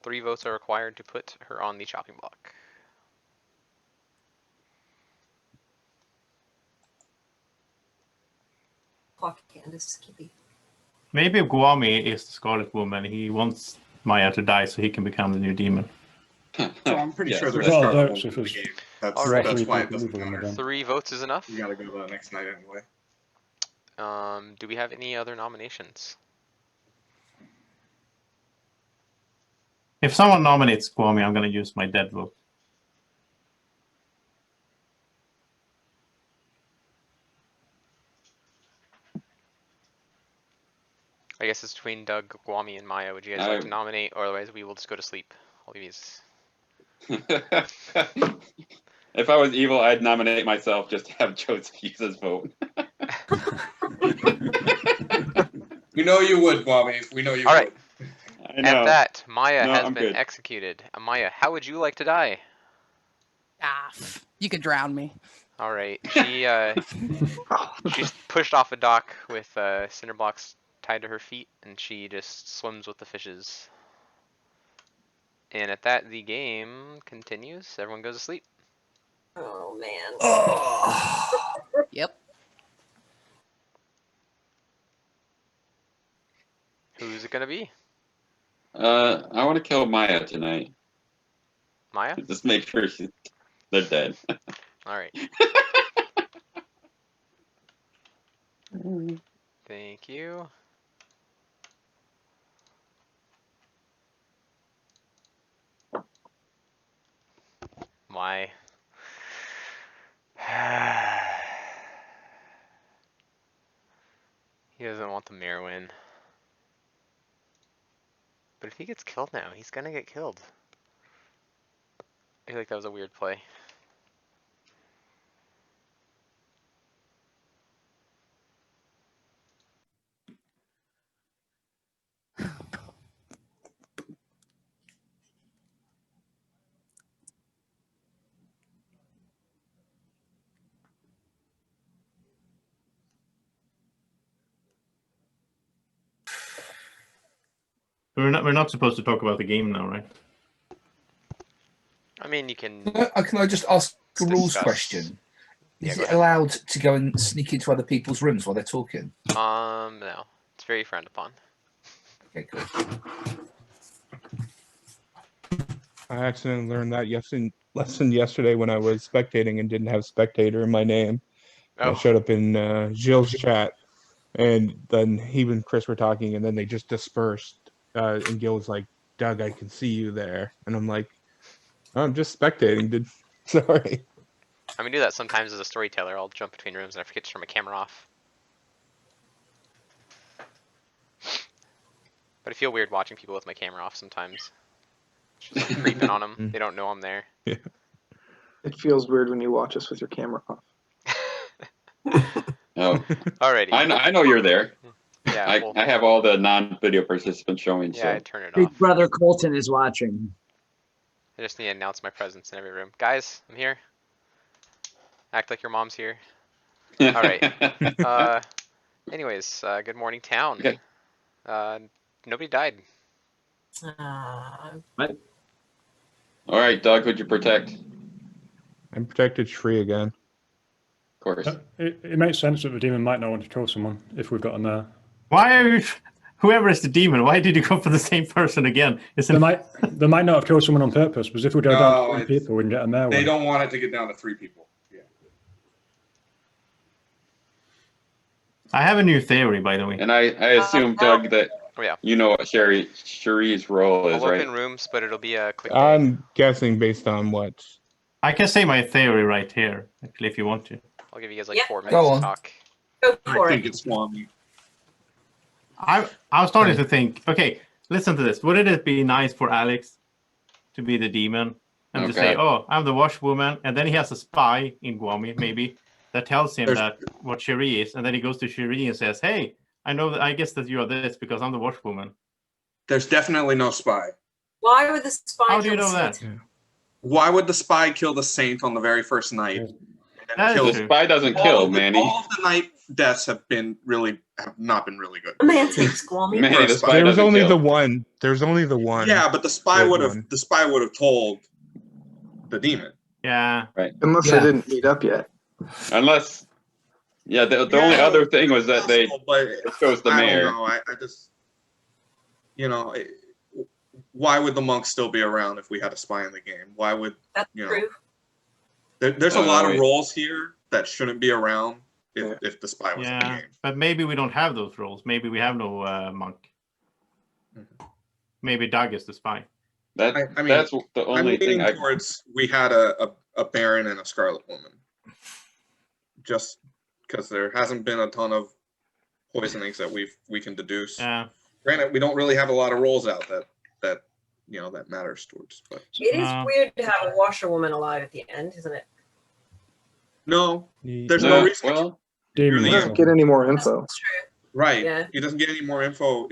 3 votes are required to put her on the chopping block. Candace, Skippy. Maybe if Guami is the Scarlet Woman, he wants Maya to die so he can become the new demon. So I'm pretty Yes, sure there's that's- Scarlet Well, Woman if in the it's game. That's Alright. why it People doesn't leave them matter. again. 3 votes is enough. You gotta go to the next night anyway. Do we have any other nominations? If someone nominates Guami, I'm going to use my dead vote. I guess it's between Doug, Guami, and Maya. Would you guys like to nominate, or otherwise we will just go to sleep? All of these. If I was evil, I'd nominate myself just to have Joseph use his vote. We know you would, Kwame. We know you All would. right. I know. At that, Maya No, has I'm been good. executed. Maya, how would you like to die? You could drown me. All right. She's pushed off a dock with cinder blocks tied to her feet, and she just swims with the fishes. And at that, the game continues. Everyone goes to sleep. Oh man. Yep. Who's it gonna be? I want to kill Maya tonight. Maya? Just make sure they're dead. All right. Thank you. Why? He doesn't want the mayor win. But if he gets killed now, he's gonna get killed. I feel like that was a weird play. We're not supposed to talk about the game now, right? I mean, you can. Can I just ask a rules discuss. question? Yeah, Is go it ahead. allowed to go and sneak into other people's rooms while they're talking? No. It's very frowned upon. Okay, cool. I accidentally learned that lesson yesterday when I was spectating and didn't have spectator in my name. Oh. I showed up in Gilles' chat, and then he and Chris were talking, and then they just dispersed. And Gil was like, "Doug, I can see you there," and I'm like, oh, "I'm just spectating, dude. Sorry." I'm gonna do that sometimes as a storyteller. I'll jump between rooms and I forget to turn my camera off. But I feel weird watching people with my camera off sometimes. Just like creeping on them. They don't know I'm there. Yeah. It feels weird when you watch us with your camera off. Oh, Alrighty. I know you're there. Yeah, well, I have all the non-video participants showing. yeah, I So turn it Big off. brother Colton is watching. I just need to announce my presence in every room. Guys, I'm here. Act like your mom's here. Alright. Anyways, good morning, town. Okay. Nobody died. What? All right, Doug, who'd you protect? I'm protected Shri again. Of course. It makes sense that the demon might not want to kill someone if we've got him there. Why are you? Whoever is the demon, why did you go for the same person again? They might not have killed someone on purpose, because if we go down to 3 people, we can get them there. They don't want it to get down to 3 people. Yeah. I have a new theory, by the way. And I assume, Doug, that you know what Cherie's role is, I'll right? open rooms, but it'll be a quick. I'm guessing based on what. I can say my theory right here, actually, if you want to. I'll give you guys like Yeah. 4 Go minutes on. to talk. Go I for think it. it's Swami. I was starting to think, okay, listen to this. Wouldn't it be nice for Alex to be the demon and to say, oh, I'm the washwoman, and then he has a spy in Guami, maybe, that tells him that what Cherie is, and then he goes to Cherie and says, hey, I guess that you are this because I'm the washwoman. There's definitely no spy. Why would the spy How do you kill know the that? saint? Why would the spy kill the saint on the very first night? And then That is kill true. Spy doesn't kill, Manny. All of the night deaths have not been really good. A man takes Squammy. Manny, the spy There was doesn't only kill. the one. There's only the one. Yeah, but the spy Good would have one. told the demon. Yeah. Unless Yeah. they didn't meet up yet. Unless, yeah, the only other thing was that they But chose the I mayor. don't know. I just, why would the monk still be around if we had a spy in the game? Why would That's you know? true. There's a lot of wait. roles here that shouldn't be around if the spy was in the Yeah, game. but maybe we don't have those roles. Maybe we have no monk. Mhm. Maybe Doug is the spy. That, I mean, that's the I'm only leaning thing towards we had a Baron and a Scarlet Woman. Just because there hasn't been a ton of poisonings that we can deduce. Yeah. Granted, we don't really have a lot of roles out that matters towards. But It is weird to have a washerwoman alive at the end, isn't it? no, there's no reason. Well, He doesn't get any more info. That's true. Right. Yeah. He doesn't get any more info.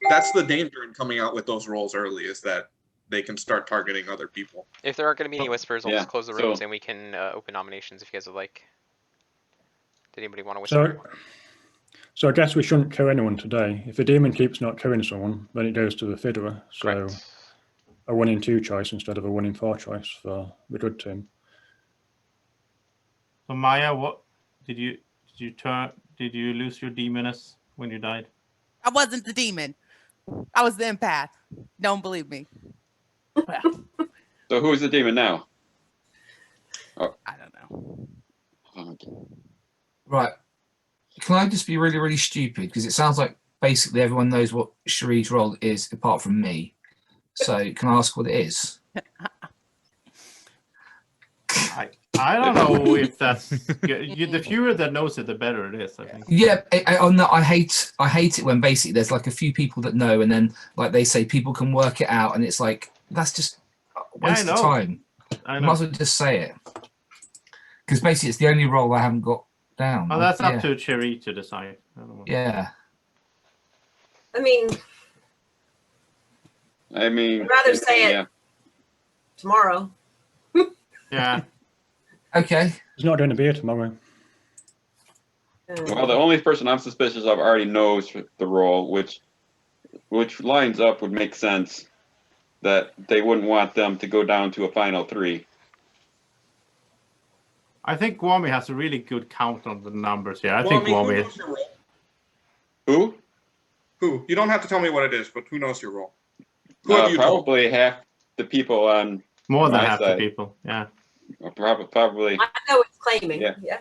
that's the danger in coming out with those roles early, is that they can start targeting other people. If there aren't going to be any whispers, I'll Yeah, just close the so- rooms and we can open nominations if you guys would like. Did anybody want to So, whisper? so I guess we shouldn't kill anyone today. If the demon keeps not killing someone, then it goes to the fiddler. So Correct. a 1 in 2 choice instead of a 1 in 4 choice for the good team. So Maya, what did you lose your demoness when you died? I wasn't the demon. I was the empath. Don't believe me. So who's the demon now? I don't know. Oh, okay. Right. Can I just be really, really stupid? Because it sounds like basically everyone knows what Cherie's role is apart from me. So can I ask what it is? I don't know if that's the fewer that knows it, the better it is. I think. Yeah, I hate it when basically there's like a few people that know, and then like they say people can work it out, and it's like that's just a waste of time. I You know. might as well just say it, because basically it's the only role I haven't got down. Oh, that's Yeah. up to Cherie to decide. I don't know. Yeah. I mean, I'd rather say it yeah. tomorrow. Yeah. Okay. He's not going to be here tomorrow. Well, the only person I'm suspicious of already knows the role, which lines up would make sense that they wouldn't want them to go down to a final 3. I think Guami has a really good count on the numbers here. I think Who Guami. knows your role? Who? Who? You don't have to tell me what it is, but who knows your role? Who have you told? Probably half the people on More than my half the side. people. Yeah. Probably. I know it's claiming. Yeah. Yeah.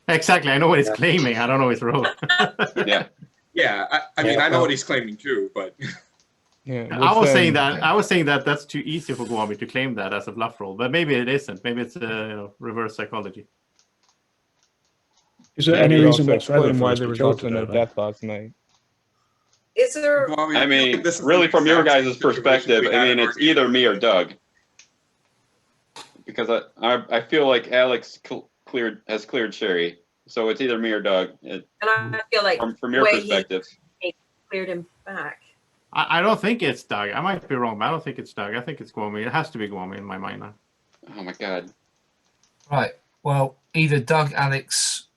Exactly. I know what he's claiming. I don't know his role. Yeah. Yeah, I mean, I know what he's claiming too, but Yeah, I was saying that that's too easy for Guami to claim that as a bluff roll, but maybe it isn't. Maybe it's reverse psychology. Is there Yeah, any you reason also whatsoever explain for why us there to was kill also today, no though? death last night. Is there? I mean, really, from your guys' perspective, I mean, it's either me or Doug. Because I feel like Alex has cleared Sherry, so it's either me or Doug. And I feel like From your the way perspective. he cleared him back. I don't think it's Doug. I might be wrong, but I don't think it's Doug. I think it's Guami. It has to be Guami in my mind now. Oh my god. Right. Well, either Doug, Alex,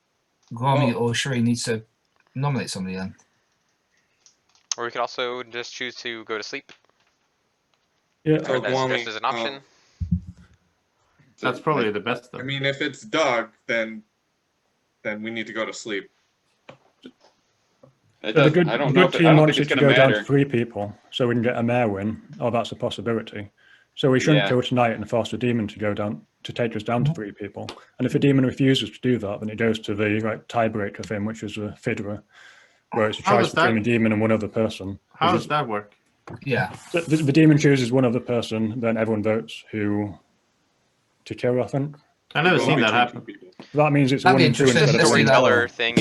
Guami, or Cherie needs to nominate somebody then. Or we could also just choose to go to sleep. Yeah. Or that's Guami, just as an option. That's probably the best though. I mean, if it's Doug, then we need to go to sleep. It So the does, good, I the don't know good if team I don't wants think it it's to going go to down to matter. 3 people, so we can get a mayor win. Oh, that's a possibility. So we shouldn't Yeah. kill tonight and force the demon to go down to take us down to 3 people. And if the demon refuses to do that, then it goes to the tiebreaker thing, which is a fiddler, where it's a How choice does that- between a demon and one other person. How does that work? Yeah. The demon chooses one other person, then everyone votes who to kill, I think. I never Go seen that between happen. two people. That means it's That'd 1 be in 2 interesting. It's instead a of 1 in storyteller 4. thing.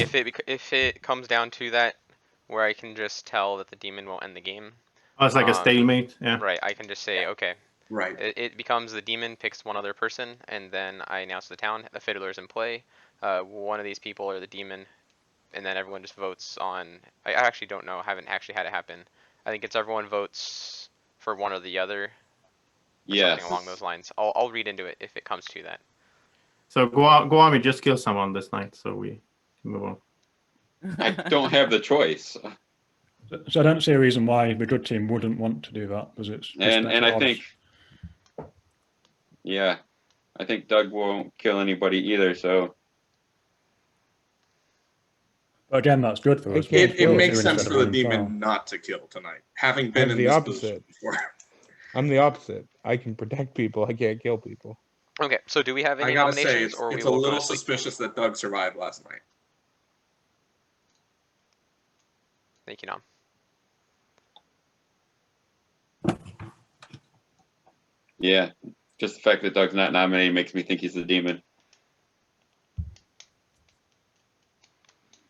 If it comes down to that, where I can just tell that the demon won't end the game. Oh, it's like a Um, stalemate. Yeah. Right. I can just say, okay. Right. It becomes the demon picks one other person, and then I announce to the town the fiddler's in play. One of these people or the demon, and then everyone just votes on. I actually don't know. I haven't actually had it happen. I think it's everyone votes for one or the other. Or Yes. something along those lines. I'll read into it if it comes to that. So Guami just killed someone this night, so we can move on. I don't have the choice. So I don't see a reason why the good team wouldn't want to do that, because it's just And better I odds. think, yeah, I think Doug won't kill anybody either. So But again, that's good for us. It We'll makes do sense instead for of the 1 in 4. demon not to kill tonight, having been I'm in the this opposite. position before. I'm the opposite. I can protect people. I can't kill people. Okay. So do we have I any gotta say, nominations, it's or we a will go little to sleep? suspicious that Doug survived last night. Thank you, Nom. yeah, just the fact that Doug's not nominated makes me think he's the demon.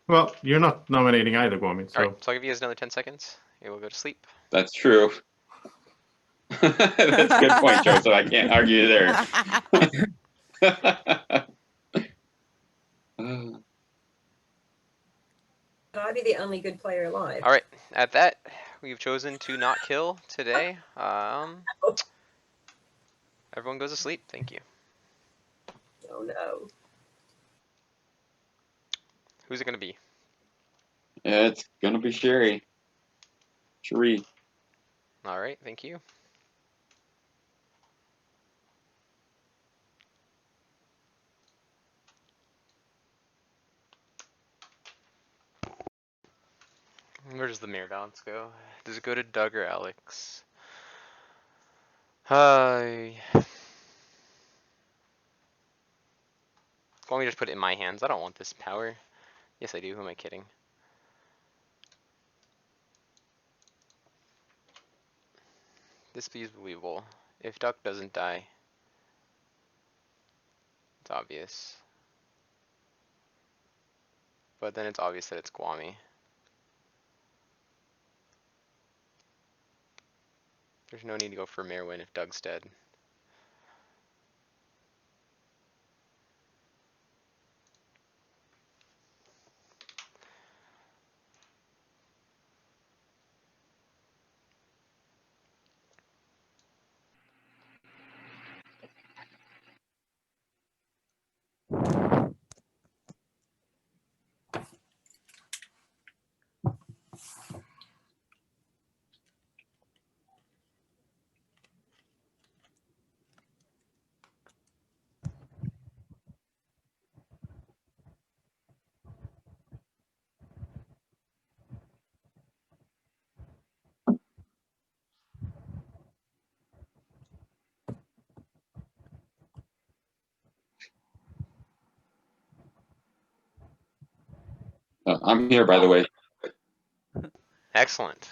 Well, you're not nominating either, Guami. So All right. So I'll give you guys another 10 seconds. You will go to sleep. That's true. That's a good point, Joe. So I can't argue there. I'd be the only good player alive. All right. At that, we've chosen to not kill today. Everyone goes to sleep. Thank you. Oh no. Who's it gonna be? It's gonna be Sherry. Sheree. All right, thank you. Where does the mayor balance go? Does it go to Doug or Alex? Want me to just put it in my hands? I don't want this power. Yes, I do. Who am I kidding? This is believable. If Duck doesn't die, it's obvious. But then it's obvious that it's Guami. There's no need to go for Merwin if Doug's dead. I'm here, by the way. Excellent.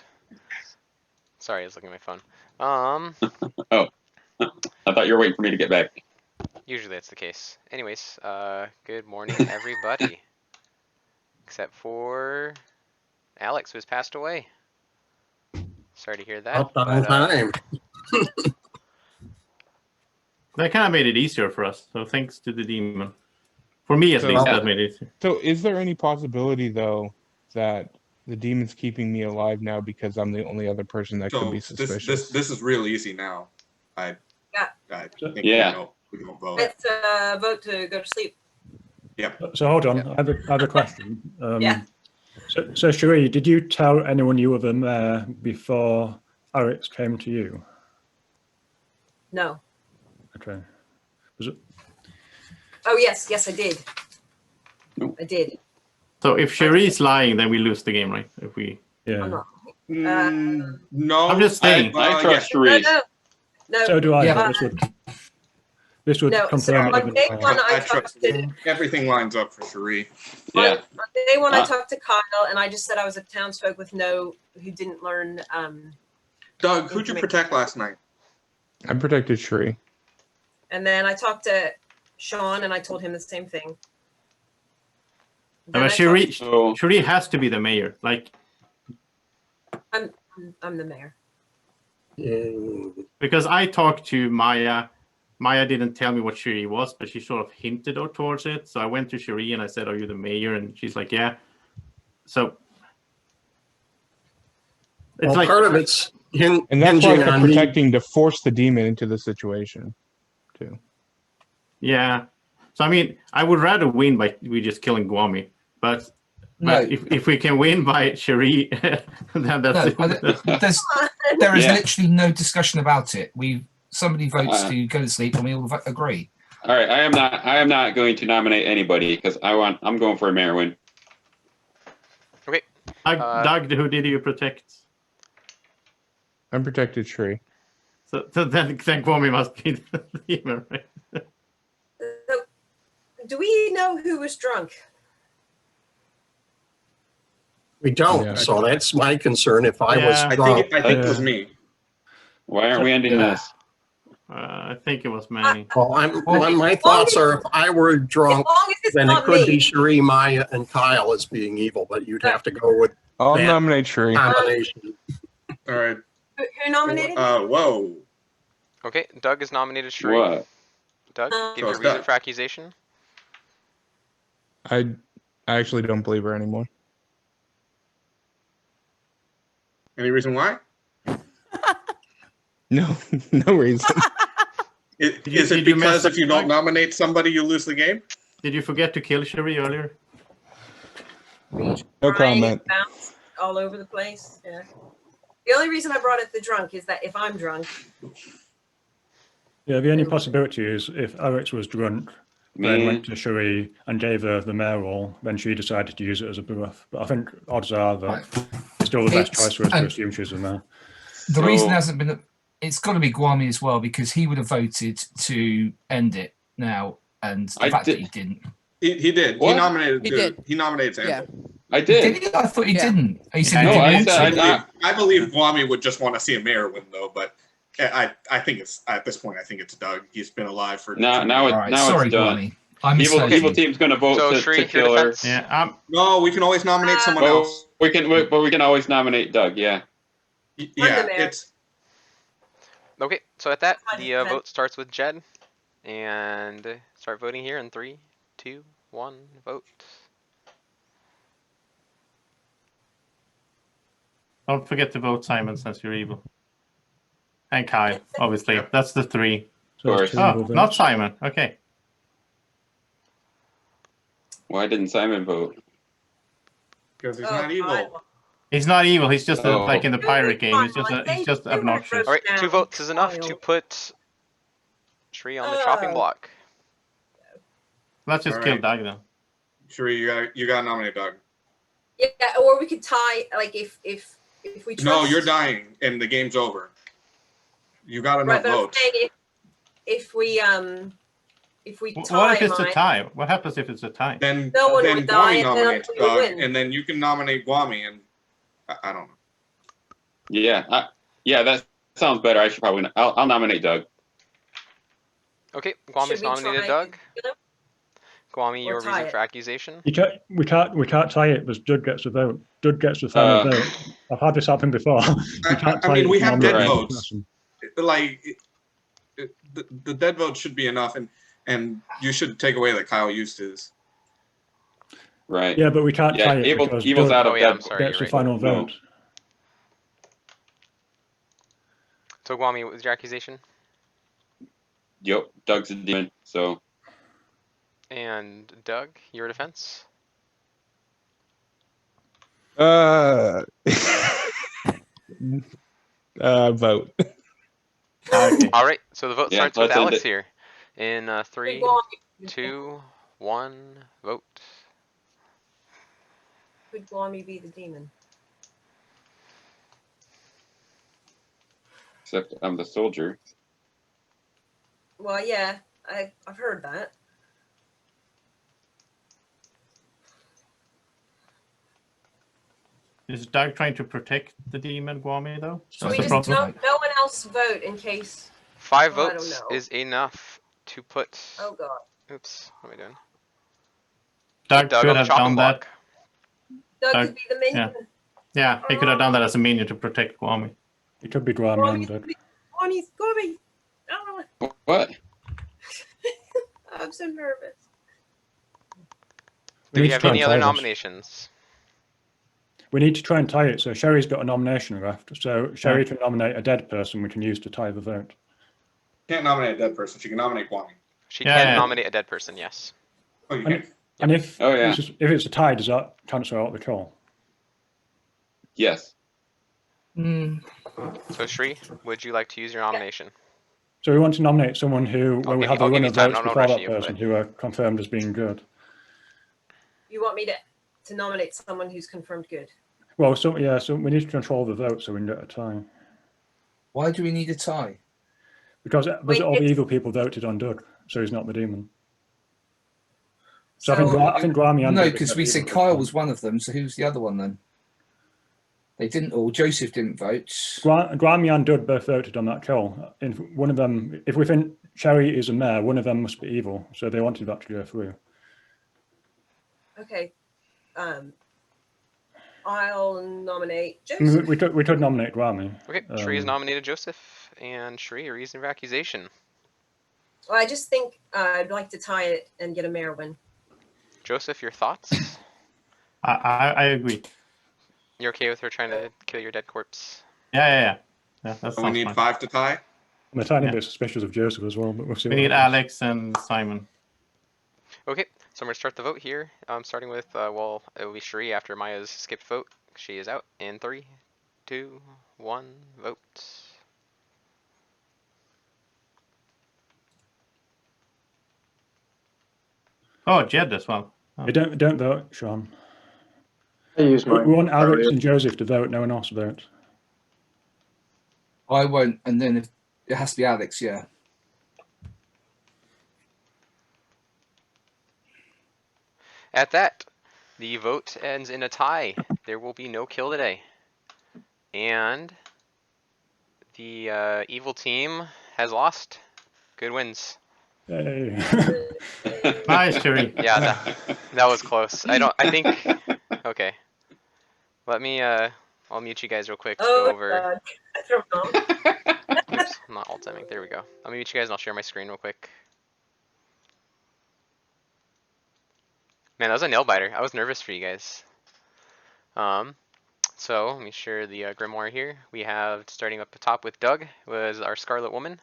Sorry, I was looking at my phone. Oh, I thought you were waiting for me to get back. Usually that's the case. Anyways, good morning, everybody. Except for Alex, who has passed away. Sorry to hear that. Up on time. That kind of made it easier for us. So thanks to the demon. For me, at least, that made it easier. So is there any possibility, though, that the demon's keeping me alive now because I'm the only other person that could be suspicious? This is real easy now. I think we don't vote. Let's vote to go to sleep. Yep. So hold on, I have a question. Yeah. So Sheree, did you tell anyone you were the mayor before Alex came to you? No. Okay. Was it? Oh yes, I did. I did. So if Cherie's lying, then we lose the game, right? If we. Yeah. No. I'm just saying. I trust Sheree. No. So do I. Yeah. This would No, confirm so it. on day one, I trust talked to everything lines up for Sheree. Yeah. on day one, I talked to Kyle, and I just said I was a townsfolk who didn't learn. Doug, who'd you protect last night? I protected Sheree. And then I talked to Sean, and I told him the same thing. But Sheree has to be the mayor. Like, I'm the mayor. because I talked to Maya. Maya didn't tell me what Sheree was, but she sort of hinted towards it. So I went to Sheree and I said, "Are you the mayor?" And she's like, "Yeah." So Well, like part of it's and that's why I kept protecting to force the demon into the situation, too. Yeah. So I mean, I would rather win by we just killing Guami, but if we can win by Sheree, then that's there is literally no discussion about it. Somebody votes to go to sleep, and we all agree. All right, I am not going to nominate anybody because I'm going for a mayor win. Okay. Doug, who did you protect? I protected Sheree. So then Guami must be the demon, right? So, do we know who was drunk? We don't, so that's my concern. If I was drunk, I think it was me. Why aren't we ending this? I think it was Manny. Well, my thoughts are if I were drunk, then it could be Sheree, Maya, and Kyle as being evil, but you'd have to go with I'll nominate Sheree. Combination. All right. Who nominated? Whoa. Okay, Doug is nominated Sheree. What? Doug, give your it's reason Doug. for accusation. I actually don't believe her anymore. Any reason why? No, no reason. Is it did you mess because if you don't up? nominate somebody, you lose the game? Did you forget to kill Cherie earlier? No Crying comment. and bounced all over the place. Yeah. The only reason I brought up the drunk is that if I'm drunk, Yeah, the only possibility is if Alex was drunk, then went to Cherie and gave her the mayor role, then she decided to use it as a bluff. But I think odds are that it's still the best choice for us to assume she's the mayor. The reason it hasn't been, it's got to be Guami as well, because he would have voted to end it now, and the fact that he didn't. He did. What? He nominated. He did. He nominated Ansel. Yeah. I did. Did he? I thought he Yeah. didn't. He said No, he I didn't. said I believe Guami would just want to see a mayor win, though. But I think it's at this point. I think it's Doug. He's been alive for. Now All right, it's sorry, done. Guami. I misled Evil you. team's going to vote So, to Shri, kill your her. defense? Yeah. No, we can always nominate someone Well, else. we can always nominate Doug. Yeah. Yeah, the mayor. it's Okay, so at that, Fine, the fine. vote starts with Jed. And start voting here in 3, 2, 1, vote. Don't forget to vote Simon since you're evil. And Kyle, obviously. That's the 3. So it's two Oh, evil not votes. Simon. Okay. Why didn't Simon vote? because he's oh, not evil. God. He's not evil. He's just Oh. like in the pirate game. He's just Like, he's just they were obnoxious. Alright, 2 Now, votes is enough to Kyle. put Shri on the chopping Oh. block. Let's just All kill right. Doug then. Sure, you got to nominate Doug. Yeah, or we could tie. Like if we trust. No, you're dying, and the game's over. You got enough Right, but I'm votes. saying if we tie What if it's a mine, tie? What happens if it's a tie? Then No one then would die, Guami and then nominates we would Doug, win. and then you can nominate Guami, and I don't know. Yeah. Yeah, that sounds better. I should probably. I'll nominate Doug. Okay, Should Guami's we nominated try Doug. to kill him? Guami, Or your tie reason it? for accusation? We can't tie it because Doug gets the vote. Doug gets the final vote. I've had this happen before. We can't I tie mean, it we to have nominate dead one votes. person. Like the dead vote should be enough, and you should take away that Kyle used his. Right. Yeah, but we can't Yeah, tie it Evil's because Doug out of Oh, yeah, I'm bed. sorry. gets the you're right. final No. vote. So Guami, what was your accusation? Yep, Doug's a demon. So And Doug, your defense? Vote. Okay. All right, so the vote Yeah, starts with let's end Alex it. here. In 3, Big Guami. 2, 1, vote. Could Guami be the demon? except I'm the soldier. Well, yeah, I've heard that. Is Doug trying to protect the demon Guami though? So That's we the just problem. no one else vote in case. 5 Oh, I don't votes know. is enough to put. Oh God. Oops, what am I doing? Doug Doug could on the have chopping done block. Doug Doug- could be the minion. Yeah, he could have done that as a minion to protect Guami. It could be Guami and Doug. Guami. Oh, What? I'm so nervous. Do we need to have try any and other tie this. nominations? We need to try and tie it. So Sherry's got a nomination left. So Sherry can nominate a dead person we can use to tie the vote. Can't nominate a dead person. She can nominate Guami. She Yeah, can yeah. nominate a dead person, yes. Oh, you And, can. and if Oh, yeah. if it's a tie, does that cancel out the call? Yes. So Shri, would you like to use your nomination? So we want to nominate someone who, when we have a I'll give winner you time. votes I'm not before that rushing you, person, but- who are confirmed as being good. You want me to nominate someone who's confirmed good? Well, so yeah, so we need to control the vote so we can get a tie. Why do we need a tie? Because Wait, all the it's- evil people voted on Doug, so he's not the demon. So, So- I think Guami and No, Doug because are we the said evil Kyle people. was one of them. So who's the other one then? They didn't all. Joseph didn't vote. Guami and Doug both voted on that call. In one of them, if we think Sherry is a mayor, one of them must be evil. So they wanted that to go through. Okay. I'll nominate I mean, Joseph. we could nominate Guami. Okay, Shri has Um, nominated Joseph, and Shri, a reason for accusation. Well, I just think I'd like to tie it and get a mayor win. Joseph, your thoughts? I agree. You're okay with her trying to kill your dead corpse? Yeah, that So we sounds need fine. 5 to tie. I'm a tiny Yeah. bit suspicious of Joseph as well, but we'll see. We what need happens. Alex and Simon. Okay, so I'm gonna start the vote here. Starting with well, it will be Sheree after Maya's skipped vote. She is out in 3, 2, 1, vote. Oh, Jed as well. Oh. Hey, don't vote, Sean. I use We mine. want Alex earlier. and Joseph to vote. No one else to vote. I won't, and then if it has to be Alex, yeah. At that, the vote ends in a tie. There will be no kill today. And the evil team has lost. Good wins. Hey. Nice, Sheree. Yeah, that was close. I think, okay. Let me, I'll mute you guys real quick to go Oh, over. God. I throw them off. Oops, I'm not alt-timing. There we go. I'll mute you guys and I'll share my screen real quick. Man, that was a nail biter. I was nervous for you guys. So let me share the grimoire here. We have, starting up the top with Doug, was our Scarlet Woman.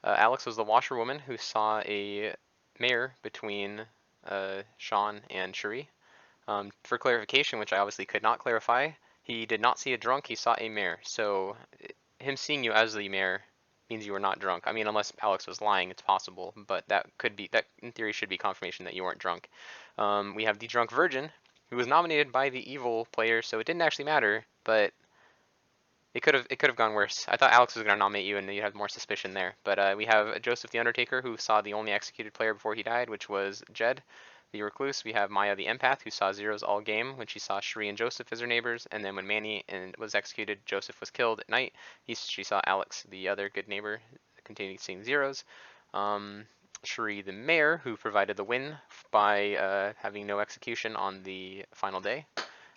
Alex was the Washerwoman who saw a mare between Sean and Sheree. For clarification, which I obviously could not clarify, he did not see a drunk, he saw a mare. So him seeing you as the mare means you were not drunk. I mean, unless Alex was lying, it's possible, but that could be, that in theory should be confirmation that you weren't drunk. We have the Drunk Virgin, who was nominated by the evil player, so it didn't actually matter, but it could have gone worse. I thought Alex was going to nominate you and you'd have more suspicion there. But we have Joseph the Undertaker, who saw the only executed player before he died, which was Jed the Recluse. We have Maya the Empath, who saw zeros all game when she saw Sheree and Joseph as her neighbors. And then when Manny was executed, Joseph was killed at night. She saw Alex, the other good neighbor, continuing seeing zeros. Sheree the Mayor, who provided the win by having no execution on the final day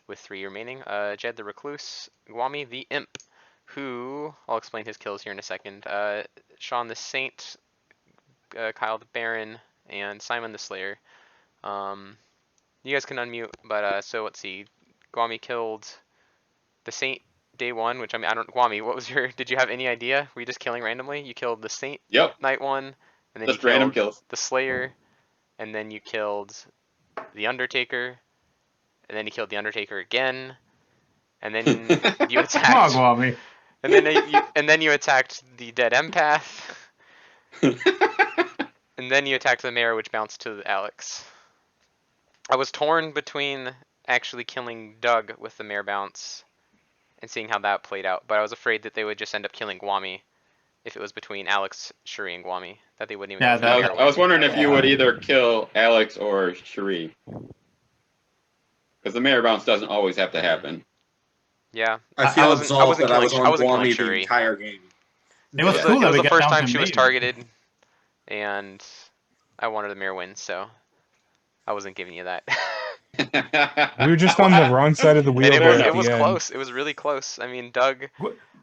with 3 remaining. Jed the Recluse. Gwami the Imp, who, I'll explain his kills here in a second. Sean the Saint, Kyle the Baron, and Simon the Slayer. You guys can unmute, but so let's see. Gwami killed the Saint day 1, which I mean, Gwami, what was your, did you have any idea? Were you just killing randomly? You killed the Saint night 1, and then Just you random killed kills. the Slayer, and then you killed the Undertaker, and then you killed the Undertaker again, and then you attacked. Come on, Gwami. And then you attacked the dead empath. And then you attacked the mayor, which bounced to Alex. I was torn between actually killing Doug with the mayor bounce and seeing how that played out, but I was afraid that they would just end up killing Gwami if it was between Alex, Sheree, and Gwami. That they wouldn't even. Yeah, go for the mayor I was win. wondering if you would either kill Alex or Sheree. Because the mayor bounce doesn't always have to happen. Yeah. I feel absolved that I was on killing Gwami the Sheree. entire game. It was It cool that was we the got first down time to she was mayor. targeted, and I wanted the mayor win, so I wasn't giving you that. We were just on the wrong side of the wheel. And there at it was the end. close. It was really close. I mean, Doug,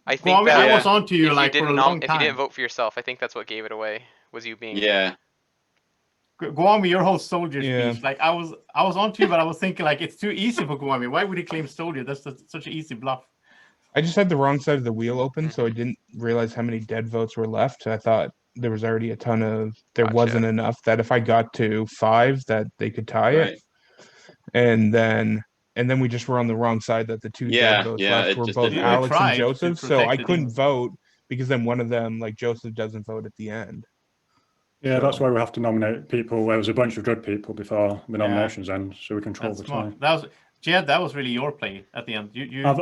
I think Gwami, that I was on to you if like you for a didn't long if you time. didn't vote for yourself, I think that's what gave it away. Was you being Gwami, your whole soldier Yeah. speech. Like I was on to you, but I was thinking like it's too easy for Gwami. Why would he claim soldier? That's such an easy bluff. I just had the wrong side of the wheel open, so I didn't realize how many dead votes were left. I thought there was already a ton of. There Gotcha. wasn't enough that if I got to 5, that they could tie Right. it, and then we just were on the wrong side. That the 2 dead votes left it were just both didn't work. Alex We tried and to Joseph, so protect I the couldn't demon. vote because then one of them, like Joseph, doesn't vote at the end. Yeah, that's So- why we have to nominate people where there's a bunch of good people before the nominations end, so we control That's the time. smart. That was Jed. That was really your play at the end. You I've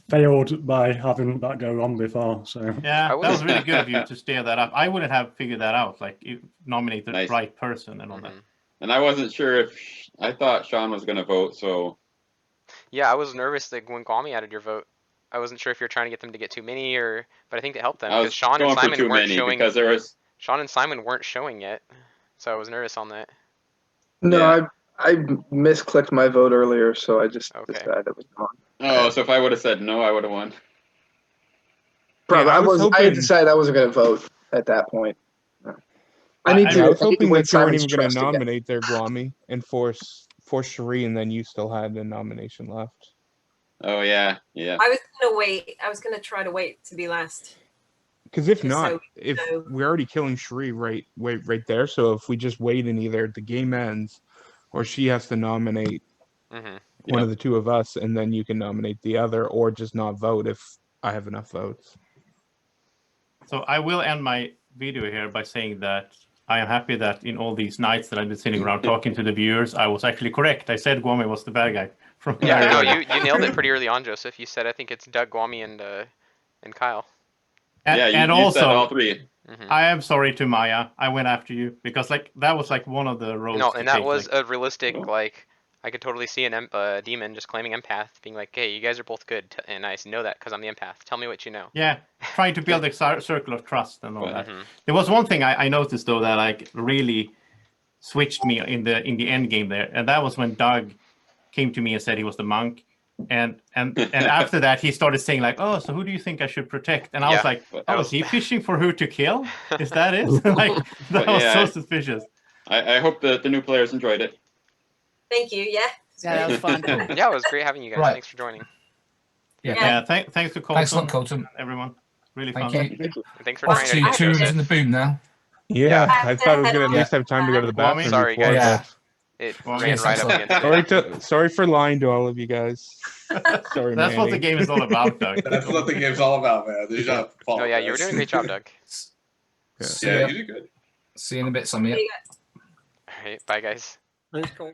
failed by having that go on before, so yeah, I that was- was really good of you to steer that up. I wouldn't have figured that out. Like you nominate the Nice. right person and all that. Mhm. And I wasn't sure if I thought Sean was going to vote, so Yeah, I was nervous that when Gwami added your vote, I wasn't sure if you were trying to get them to get too many but I think it helped them I because was Sean and going for Simon too weren't many showing. because there was. Sean and Simon weren't showing yet, so I was nervous on that. No, Yeah. I misclicked my vote earlier, so I just Okay. decided it was gone. Oh, so if I would have said no, I would have won. Probably, I I was I hoping- had decided I wasn't going to vote at that point. I I need to. Yeah, I was I need to hoping win that you weren't Simon's even going to trust again. nominate their Gwami and force Sheree, and then you still had the nomination left. Oh yeah, yeah. I was gonna wait. I was gonna try to wait to be last. Because if Just not, so if know. we're already killing Shri right there, so if we just wait and either the game ends, or she has to nominate Mm-hmm. one of the two of us, and then you can nominate the other, or just not vote if I have enough votes. So I will end my video here by saying that I am happy that in all these nights that I've been sitting around talking to the viewers, I was actually correct. I said Guami was the bad guy. From Yeah, no, you nailed it pretty early on, Joseph. You said I think it's Doug, Guami, and Kyle. And, Yeah, you and said also, all three. Mhm. I am sorry to Maya. I went after you because like that was like one of the roles. No, to and that take, was like, a realistic, like, I could totally see an demon just claiming empath, being like, hey, you guys are both good, and I know that because I'm the empath. Tell me what you know. yeah, trying to build a circle of trust and all that. Mhm. There was one thing I noticed though that like really switched me in the end game there, and that was when Doug came to me and said he was the monk, and after that he started saying like, oh, so who do you think I should protect? And I was Yeah, like, that oh, was- is he fishing for who to kill? Is that it? Like that was so suspicious. I hope that the new players enjoyed it. Thank you. Yeah. Yeah, that was fun. Yeah, it was great having you guys. Right. Thanks for joining. Yeah, thanks to Colton. Thanks a lot, Colton. Everyone, really Thank fun. you. And thanks for Off trying to to tunes Joseph. in the boom now. Yeah, I thought I was gonna at least have time to go to the Guami? bathroom Sorry, before. guys. but- It Well, ran yes, right thanks up a lot. against it. Sorry for lying to all of you guys. Sorry, That's what the Manny. game is all about, Doug. That's what the game's all about, man. You gotta Oh yeah, you were doing a great job, Doug. See Yeah, ya. you did good. See you in a bit, some of you. See you All right, bye guys. Thanks, Cole.